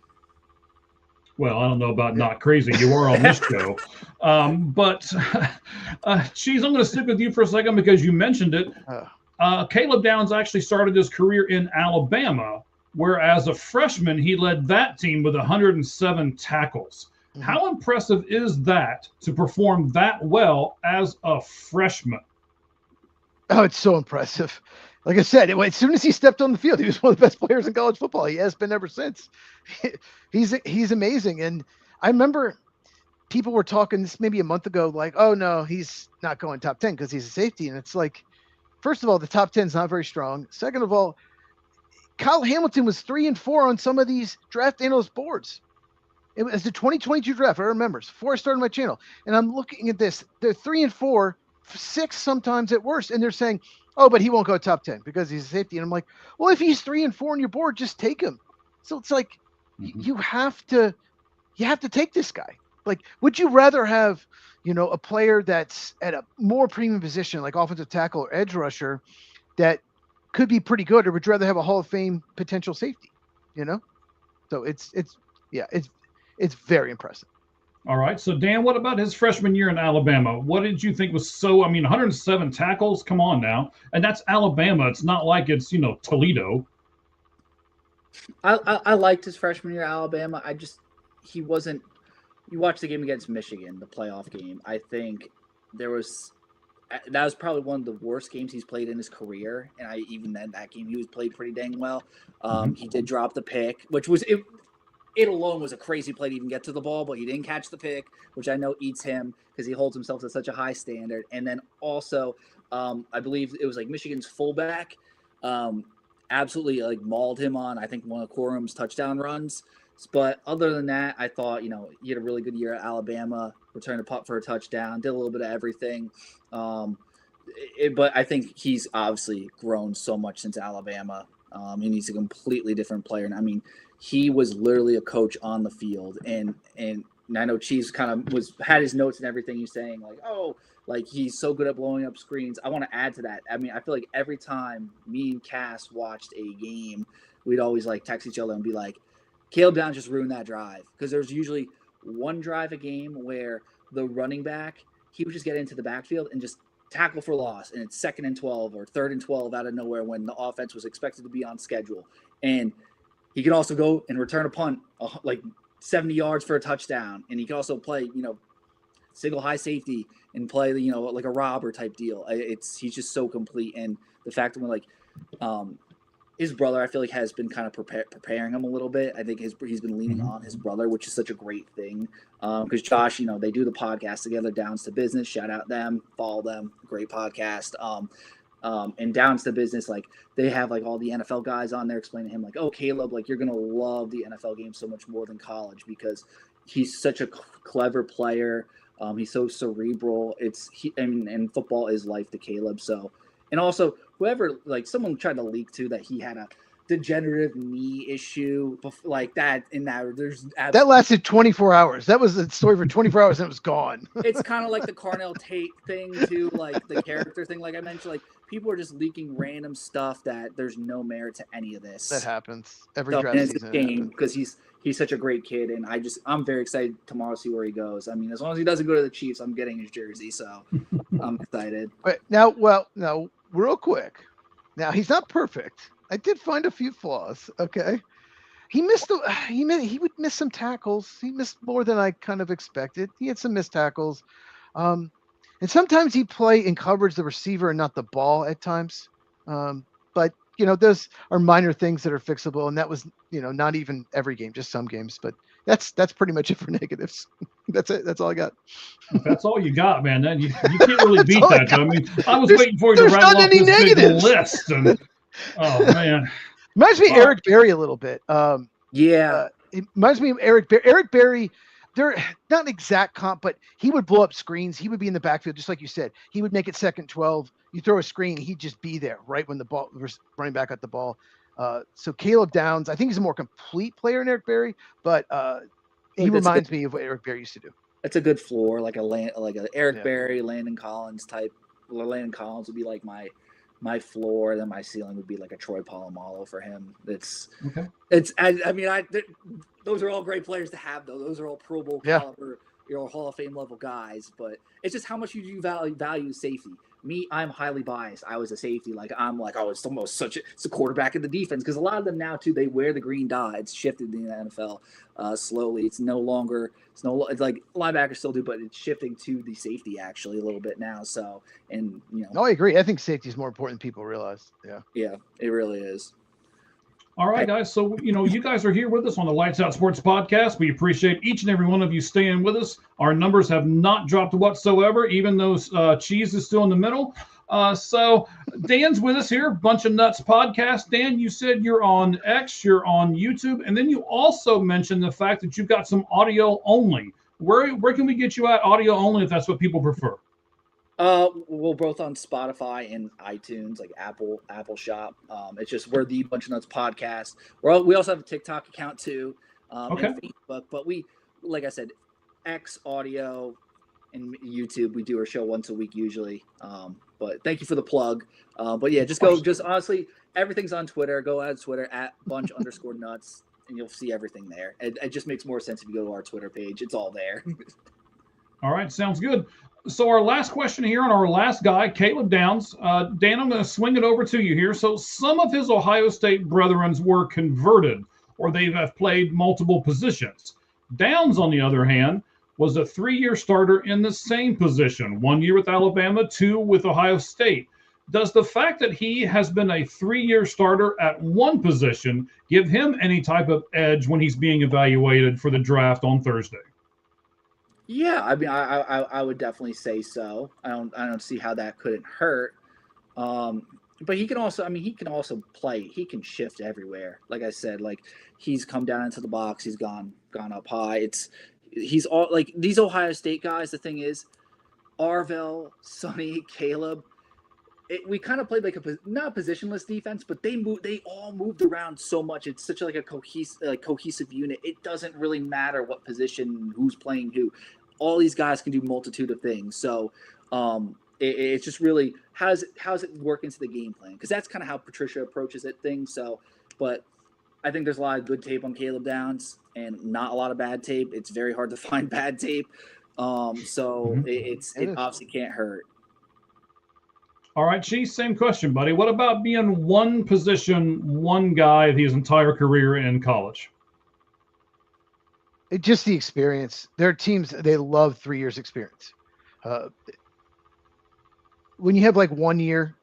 Well, I don't know about not crazy. You are on this show. But, Cheese, I'm going to stick with you for a second because you mentioned it. Caleb Downs actually started his career in Alabama, where as a freshman, he led that team with 107 tackles. Mhm. How impressive is that to perform that well as a freshman? Oh, it's so impressive. Like I said, as soon as he stepped on the field, he was one of the best players in college football. He has been ever since. He's amazing. And I remember people were talking this maybe a month ago, like, oh no, he's not going top 10 because he's a safety. And it's like, first of all, the top 10 is not very strong. Second of all, Kyle Hamilton was 3 and 4 on some of these draft analyst boards. It was the 2022 draft. I remember before I started my channel, and I'm looking at this. They're 3 and 4, 6 sometimes at worst, and they're saying, "Oh, but he won't go top 10 because he's a safety." And I'm like, "Well, if he's 3 and 4 on your board, just take him." So it's like you have to take this guy. Like, would you rather have, a player that's at a more premium position, like offensive tackle or edge rusher, that could be pretty good, or would you rather have a Hall of Fame potential safety? So it's very impressive. All right. So, Dan, what about his freshman year in Alabama? What did you think was 107 tackles? Come on now. And that's Alabama. It's not like it's, Toledo. I liked his freshman year at Alabama. He wasn't – you watched the game against Michigan, the playoff game. I think that was probably one of the worst games he's played in his career. And even then, that game, he was played pretty dang well. He did drop the pick, which was – it alone was a crazy play to even get to the ball, but he didn't catch the pick, which I know eats him because he holds himself to such a high standard. And then also, I believe it was like Michigan's fullback absolutely like mauled him on, I think, one of Corum's touchdown runs. But other than that, I thought, he had a really good year at Alabama, returned a punt for a touchdown, did a little bit of everything. But I think he's obviously grown so much since Alabama. And he's a completely different player. And I mean, he was literally a coach on the field, and I know Chiefs kind of had his notes and everything. He's saying like he's so good at blowing up screens. I want to add to that. I mean, I feel like every time me and Cass watched a game, we'd always like text each other and be like, Caleb Downs just ruined that drive, because there's usually one drive a game where the running back, he would just get into the backfield and just tackle for loss, and it's 2nd and 12 or 3rd and 12 out of nowhere when the offense was expected to be on schedule. And he could also go and return a punt like 70 yards for a touchdown. And he could also play, single high safety and play, like a robber type deal. He's just so complete. And the fact that his brother, I feel like, has been kind of preparing him a little bit. I think he's been leaning on his brother, which is such a great thing. Because Josh, they do the podcast together, Downs to Business. Shout out them, follow them, great podcast. And Downs to Business, like, they have like all the NFL guys on there explaining to him like, oh, Caleb, like, you're gonna love the NFL game so much more than college, because he's such a clever player. He's so cerebral. And football is life to Caleb. So, and also whoever, like, someone tried to leak too that he had a degenerative knee issue like that, in that lasted 24 hours. That was the story for 24 hours and it was gone. It's kind of like the Carnell Tate thing too, like the character thing, like I mentioned. Like, people are just leaking random stuff that there's no merit to any of this. That happens every draft season. It's a game, because he's such a great kid, and I'm very excited tomorrow to see where he goes. I mean, as long as he doesn't go to the Chiefs, I'm getting his jersey, so I'm excited. But now, real quick. Now, he's not perfect. I did find a few flaws. Okay, he would miss some tackles. He missed more than I kind of expected. He had some missed tackles, and sometimes he'd play in coverage the receiver and not the ball at times. But those are minor things that are fixable, and that was not even every game, just some games. But that's pretty much it for negatives. That's it. That's all I got. That's all you got, man. You can't really beat that. I mean, I was waiting for you to rattle off this negatives. Big list. And, oh, man. Reminds me of Eric Berry a little bit. Yeah. It reminds me of Eric Berry. Eric Berry, they're not an exact comp, but he would blow up screens. He would be in the backfield, just like you said. He would make it 2nd 12. You throw a screen, he'd just be there right when the ball running back at the ball. So Caleb Downs, I think he's a more complete player than Eric Berry, but he reminds me of what Eric Berry used to do. It's a good floor, like a Eric Berry, Landon Collins type. Landon Collins would be like my floor, then my ceiling would be like a Troy Polamalu for him. I mean, those are all great players to have, though. Those are all Pro Bowl caliber your Hall of Fame level guys, but it's just how much you do value safety. Me, I'm highly biased. I was a safety. I'm oh, it's almost it's a quarterback in the defense, because a lot of them now too, they wear the green dye. It's shifted in the NFL slowly. It's like linebackers still do, but it's shifting to the safety actually a little bit now. So, and No, I agree. I think safety is more important than people realize. Yeah, it really is. All right, guys. So, you guys are here with us on the Lights Out Sports Podcast. We appreciate each and every one of you staying with us. Our numbers have not dropped whatsoever, even though Cheese is still in the middle. So Dan's with us here, Bunch of Nuts Podcast. Dan, you said you're on X, you're on YouTube, and then you also mentioned the fact that you've got some audio only. Where can we get you at audio only if that's what people prefer? We're both on Spotify and iTunes, like Apple Shop. It's just we're the Bunch of Nuts Podcast. We also have a TikTok account too, and Facebook. But we, like I said, X audio and YouTube. We do our show once a week usually. But thank you for the plug. But yeah, just honestly, everything's on Twitter. Go on Twitter at bunch_nuts, and you'll see everything there. It just makes more sense if you go to our Twitter page. It's all there. All right, sounds good. So our last question here on our last guy, Caleb Downs. Dan, I'm going to swing it over to you here. So some of his Ohio State brethren were converted, or they have played multiple positions. Downs, on the other hand, was a 3-year starter in the same position, 1 year with Alabama, 2 with Ohio State. Does the fact that he has been a 3-year starter at one position give him any type of edge when he's being evaluated for the draft on Thursday? Yeah, I mean, I would definitely say so. I don't see how that couldn't hurt. But he can also play. He can shift everywhere. Like I said, he's come down into the box. He's gone up high. He's all like these Ohio State guys. The thing is, Arvell, Sonny, Caleb. We kind of played not a positionless defense, but they all moved around so much. It's such a cohesive unit. It doesn't really matter what position, who's playing who. All these guys can do multitude of things. So it's just really how does it work into the game plan? Because that's kind of how Patricia approaches things. So, but I think there's a lot of good tape on Caleb Downs and not a lot of bad tape. It's very hard to find bad tape. So it obviously can't hurt. All right, Chief, same question, buddy. What about being one position, one guy his entire career in college? It's just the experience. Their teams, they love 3 years experience. When you have 1 year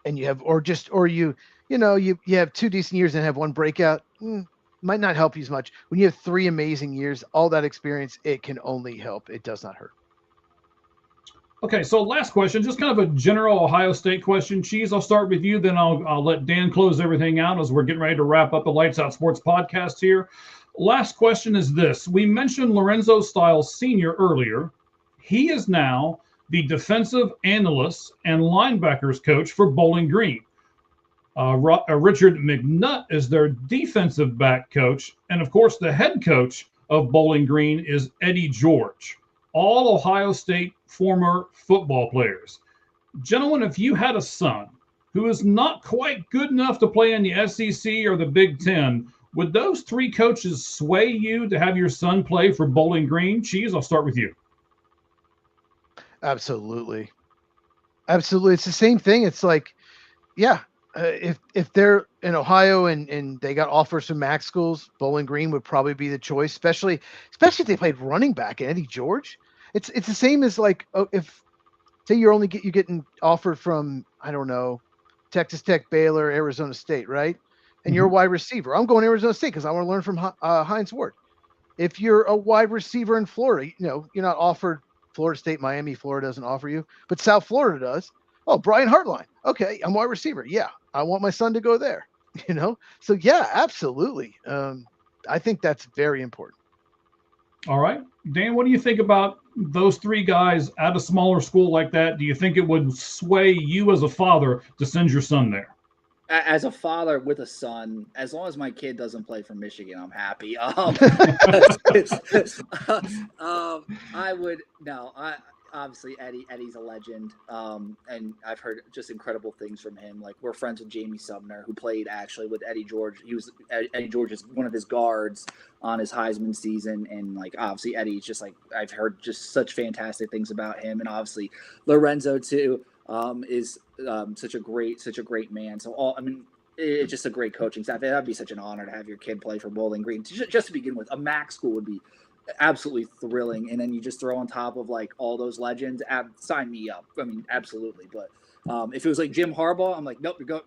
and you have, you have 2 decent years and have one breakout, might not help you as much. When you have 3 amazing years, all that experience, it can only help. It does not hurt. Okay, so last question, just kind of a general Ohio State question. Cheese, I'll start with you, then I'll let Dan close everything out as we're getting ready to wrap up the Lights Out Sports Podcast here. Last question is this. We mentioned Lorenzo Styles Sr. earlier. He is now the defensive analyst and linebackers coach for Bowling Green. Richard McNutt is their defensive back coach. And, of course, the head coach of Bowling Green is Eddie George. All Ohio State former football players. Gentlemen, if you had a son who is not quite good enough to play in the SEC or the Big Ten, would those 3 coaches sway you to have your son play for Bowling Green? Cheese, I'll start with you. Absolutely. Absolutely. It's the same thing. It's if they're in Ohio and they got offers from MAC schools, Bowling Green would probably be the choice, especially if they played running back and Eddie George. It's the same as if say you're getting offered from, I don't know, Texas Tech, Baylor, Arizona State, right? And you're a wide receiver. I'm going to Arizona State because I want to learn from Hines Ward. If you're a wide receiver in Florida, you're not offered Florida State, Miami, Florida doesn't offer you, but South Florida does. Oh, Brian Hartline. Okay, I'm wide receiver. Yeah, I want my son to go there. So yeah, absolutely. I think that's very important. All right, Dan, what do you think about those 3 guys at a smaller school like that? Do you think it would sway you as a father to send your son there? As a father with a son, as long as my kid doesn't play for Michigan, I'm happy. I obviously Eddie's a legend, and I've heard just incredible things from him. Like, we're friends with Jamie Sumner, who played actually with Eddie George. Eddie George is one of his guards on his Heisman season, and like obviously Eddie's just like, I've heard just such fantastic things about him, and obviously Lorenzo too is such a great man. So it's just a great coaching staff. That'd be such an honor to have your kid play for Bowling Green. Just to begin with, a MAC school would be absolutely thrilling, and then you just throw on top of like all those legends. Sign me up. I mean, absolutely. But if it was like Jim Harbaugh, I'm like, nope, you're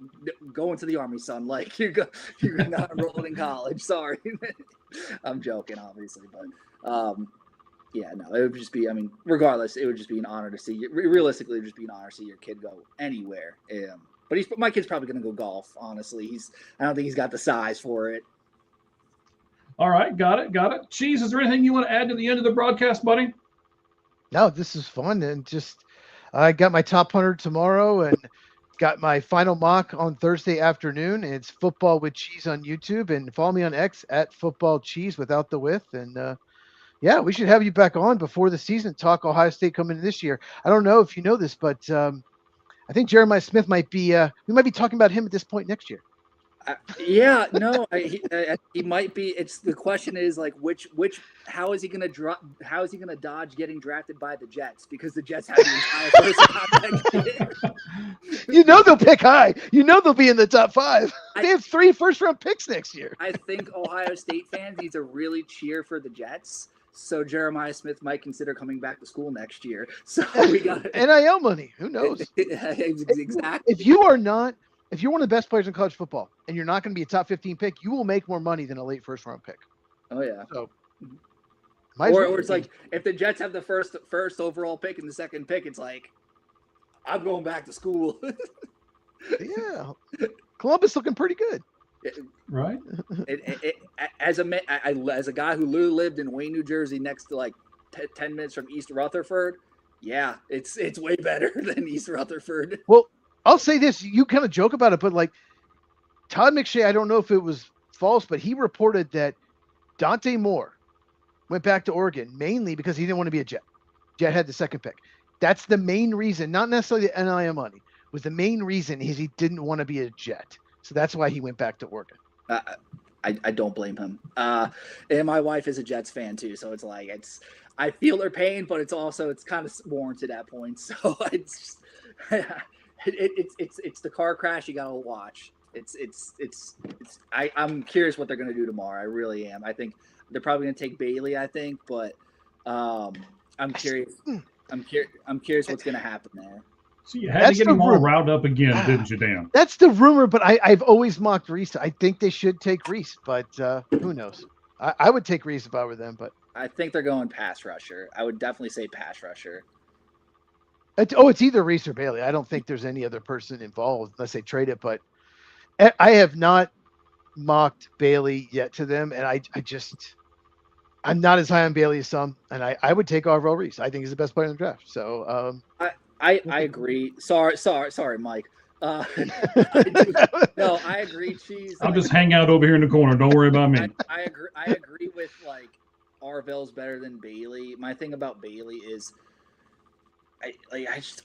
going to the Army, son. Like, you're not enrolled in college. Sorry. I'm joking, obviously, but yeah, no, it would just be, I mean, regardless, it would just be an honor to see you. Realistically, it would just be an honor to see your kid go anywhere. But my kid's probably going to go golf, honestly. I don't think he's got the size for it. All right, got it. Cheese, is there anything you want to add to the end of the broadcast, buddy? No, this is fun, and just I got my top 100 tomorrow, and got my final mock on Thursday afternoon. And it's Football with Cheese on YouTube, and follow me on X at Football Cheese without the with. And yeah, we should have you back on before the season. Talk Ohio State coming in this year. I don't know if you know this, but I think Jeremiah Smith might be. We might be talking about him at this point next year. Yeah, no, he might be. The question is like how is he going to dodge getting drafted by the Jets, because the Jets have the entire first round pick. You know they'll pick high. You know they'll be in the top 5. They have 3 first-round picks next year. I think Ohio State fans need to really cheer for the Jets. So Jeremiah Smith might consider coming back to school next year. So we got NIL money. Who knows? Exactly. If you're one of the best players in college football and you're not going to be a top 15 pick, you will make more money than a late first-round pick. Oh yeah. So, or it's like, if the Jets have the first overall pick and the second pick, it's like, I'm going back to school. Yeah, Columbus looking pretty good. Right. As a guy who lived in Wayne, New Jersey, next to like 10 minutes from East Rutherford, yeah, it's way better than East Rutherford. Well, I'll say this: you kind of joke about it, but like Todd McShay, I don't know if it was false, but he reported that Dante Moore went back to Oregon mainly because he didn't want to be a Jet. Jet had the second pick. That's the main reason, not necessarily the NIL money. Was the main reason is he didn't want to be a Jet. So that's why he went back to Oregon. I don't blame him. And my wife is a Jets fan too, so it's like I feel their pain, but it's kind of warranted at points. So it's the car crash you gotta watch. I'm curious what they're gonna do tomorrow. I really am. I think they're probably gonna take Bailey. I think, but I'm curious. I'm curious what's gonna happen there. So you had to get him all riled up again, didn't you, Dan? That's the rumor, but I've always mocked Reese. I think they should take Reese, but who knows? I would take Reese if I were them, but I think they're going pass rusher. I would definitely say pass rusher. It's either Reese or Bailey. I don't think there's any other person involved unless they trade it, but I have not mocked Bailey yet to them, and I'm not as high on Bailey as some, and I would take Arvell Reese. I think he's the best player in the draft. So I agree. Sorry, Mike. No, I agree. Cheese. I'll just hang out over here in the corner. Don't worry about me. I agree with like Arvell's better than Bailey. My thing about Bailey is I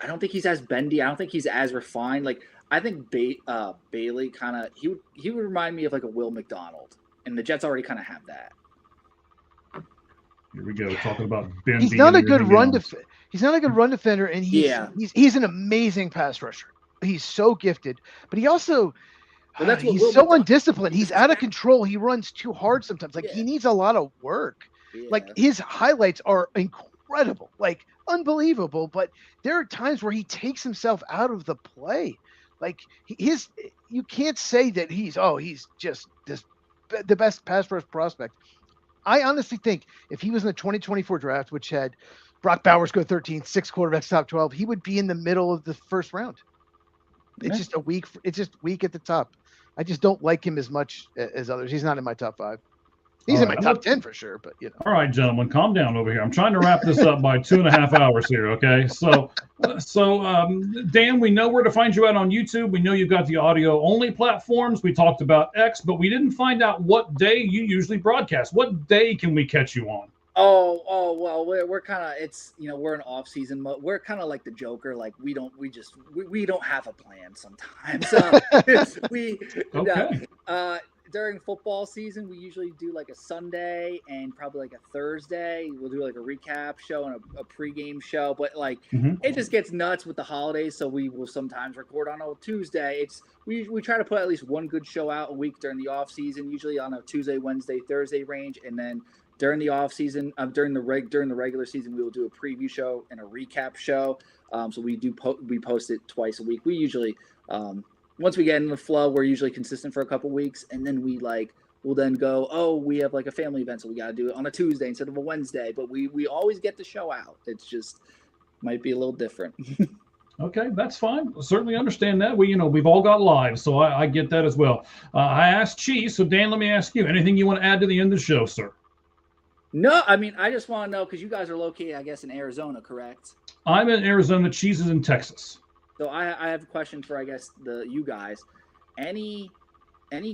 don't think he's as bendy. I don't think he's as refined. Like, I think Bailey kind of he would remind me of like a Will McDonald, and the Jets already kind of have that. Here we go, talking about Ben. He's not a good run defender. He's not a good run defender, and he's an amazing pass rusher. He's so gifted, but he also he's so undisciplined. He's out of control. He runs too hard sometimes. Like he needs a lot of work. Yeah. Like his highlights are incredible, like unbelievable. But there are times where he takes himself out of the play. Like you can't say that he's just the best pass rush prospect. I honestly think if he was in the 2024 draft, which had Brock Bowers go 13, 6 quarterbacks top 12, he would be in the middle of the first round. It's just weak at the top. I just don't like him as much as others. He's not in my top 5. He's in my top 10 for sure, but you know. All right, gentlemen, calm down over here. I'm trying to wrap this up by 2.5 hours here. Okay. So Dan, we know where to find you out on YouTube. We know you've got the audio only platforms. We talked about X, but we didn't find out what day you usually broadcast. What day can we catch you on? Well, we're kind of, it's, we're in off season mode. We're kind of like the Joker. Like we don't have a plan sometimes. We Okay. during football season, we usually do like a Sunday and probably like a Thursday. We'll do like a recap show and a pregame show. But like it just gets nuts with the holidays, so we will sometimes record on a Tuesday. We try to put at least one good show out a week during the off season, usually on a Tuesday, Wednesday, Thursday range, and then during the off season, during the regular season, we will do a preview show and a recap show. So we post it twice a week. We usually once we get in the flow, we're usually consistent for a couple weeks, and then we'll then go, oh, we have like a family event, so we got to do it on a Tuesday instead of a Wednesday. But we always get the show out. It's just might be a little different. Okay, that's fine. Certainly understand that. We've all got lives, so I get that as well. I asked Cheese, so Dan, let me ask you, anything you want to add to the end of the show, sir? No, I mean, I just want to know, because you guys are located, I guess, in Arizona, correct? I'm in Arizona. Cheese is in Texas. So I have a question for, I guess, you guys. Any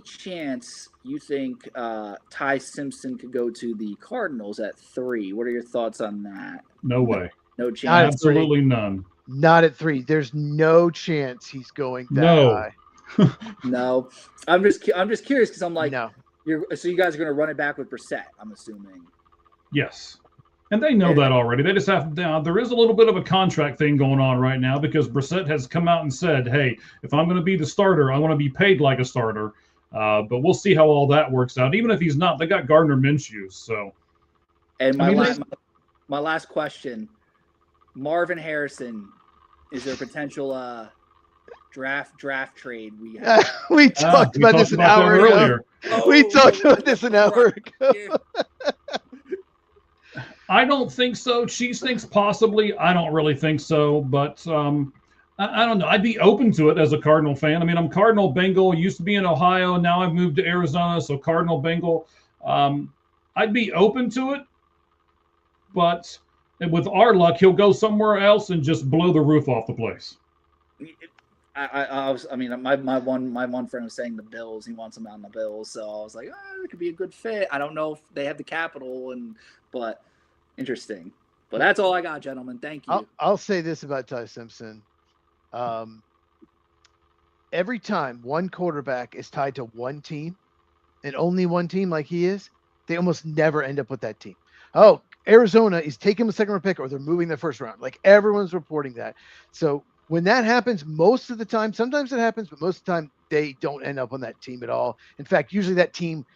chance you think Ty Simpson could go to the Cardinals at 3? What are your thoughts on that? No way. No chance. Absolutely none. Not at 3. There's no chance he's going that high. No. I'm just curious because I'm like, no. So you guys are going to run it back with Brissett, I'm assuming. Yes. And they know that already. They just have to. There is a little bit of a contract thing going on right now because Brissett has come out and said, hey, if I'm going to be the starter, I want to be paid like a starter. But we'll see how all that works out. Even if he's not, they got Gardner Minshew. So. And my last question, Marvin Harrison, is there a potential draft trade we have? We talked about this an hour ago. We talked about this an hour ago. I don't think so. Cheese thinks possibly. I don't really think so, but I don't know. I'd be open to it as a Cardinal fan. I mean, I'm Cardinal Bengal. Used to be in Ohio. Now I've moved to Arizona, so Cardinal Bengal. I'd be open to it, but with our luck, he'll go somewhere else and just blow the roof off the place. My one friend was saying the Bills. He wants him out in the Bills, so I was like, it could be a good fit. I don't know if they have the capital, but interesting. But that's all I got, gentlemen. Thank you. I'll say this about Ty Simpson. Every time one quarterback is tied to one team and only one team like he is, they almost never end up with that team. Oh, Arizona is taking a second round pick or they're moving their first round. Like everyone's reporting that. So when that happens, most of the time, sometimes it happens, but most of the time they don't end up on that team at all. In fact, usually that team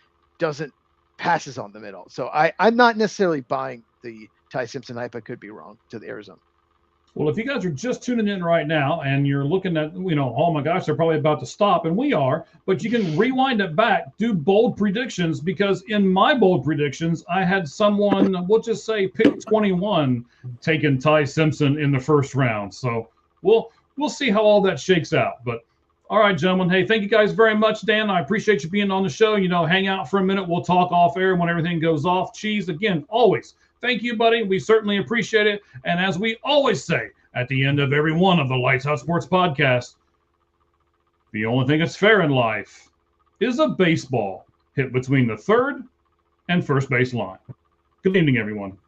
passes on them at all. So I'm not necessarily buying the Ty Simpson hype. I could be wrong to the Arizona. Well, if you guys are just tuning in right now and you're looking at, oh my gosh, they're probably about to stop, and we are, but you can rewind it back, do bold predictions, because in my bold predictions, I had someone, we'll just say pick 21, taking Ty Simpson in the first round. So we'll see how all that shakes out. But all right, gentlemen. Hey, thank you guys very much, Dan. I appreciate you being on the show. Hang out for a minute. We'll talk off air when everything goes off. Cheese, again, always. Thank you, buddy. We certainly appreciate it. And as we always say at the end of every one of the Lights Out Sports podcasts, the only thing that's fair in life is a baseball hit between the third and first base line. Good evening, everyone.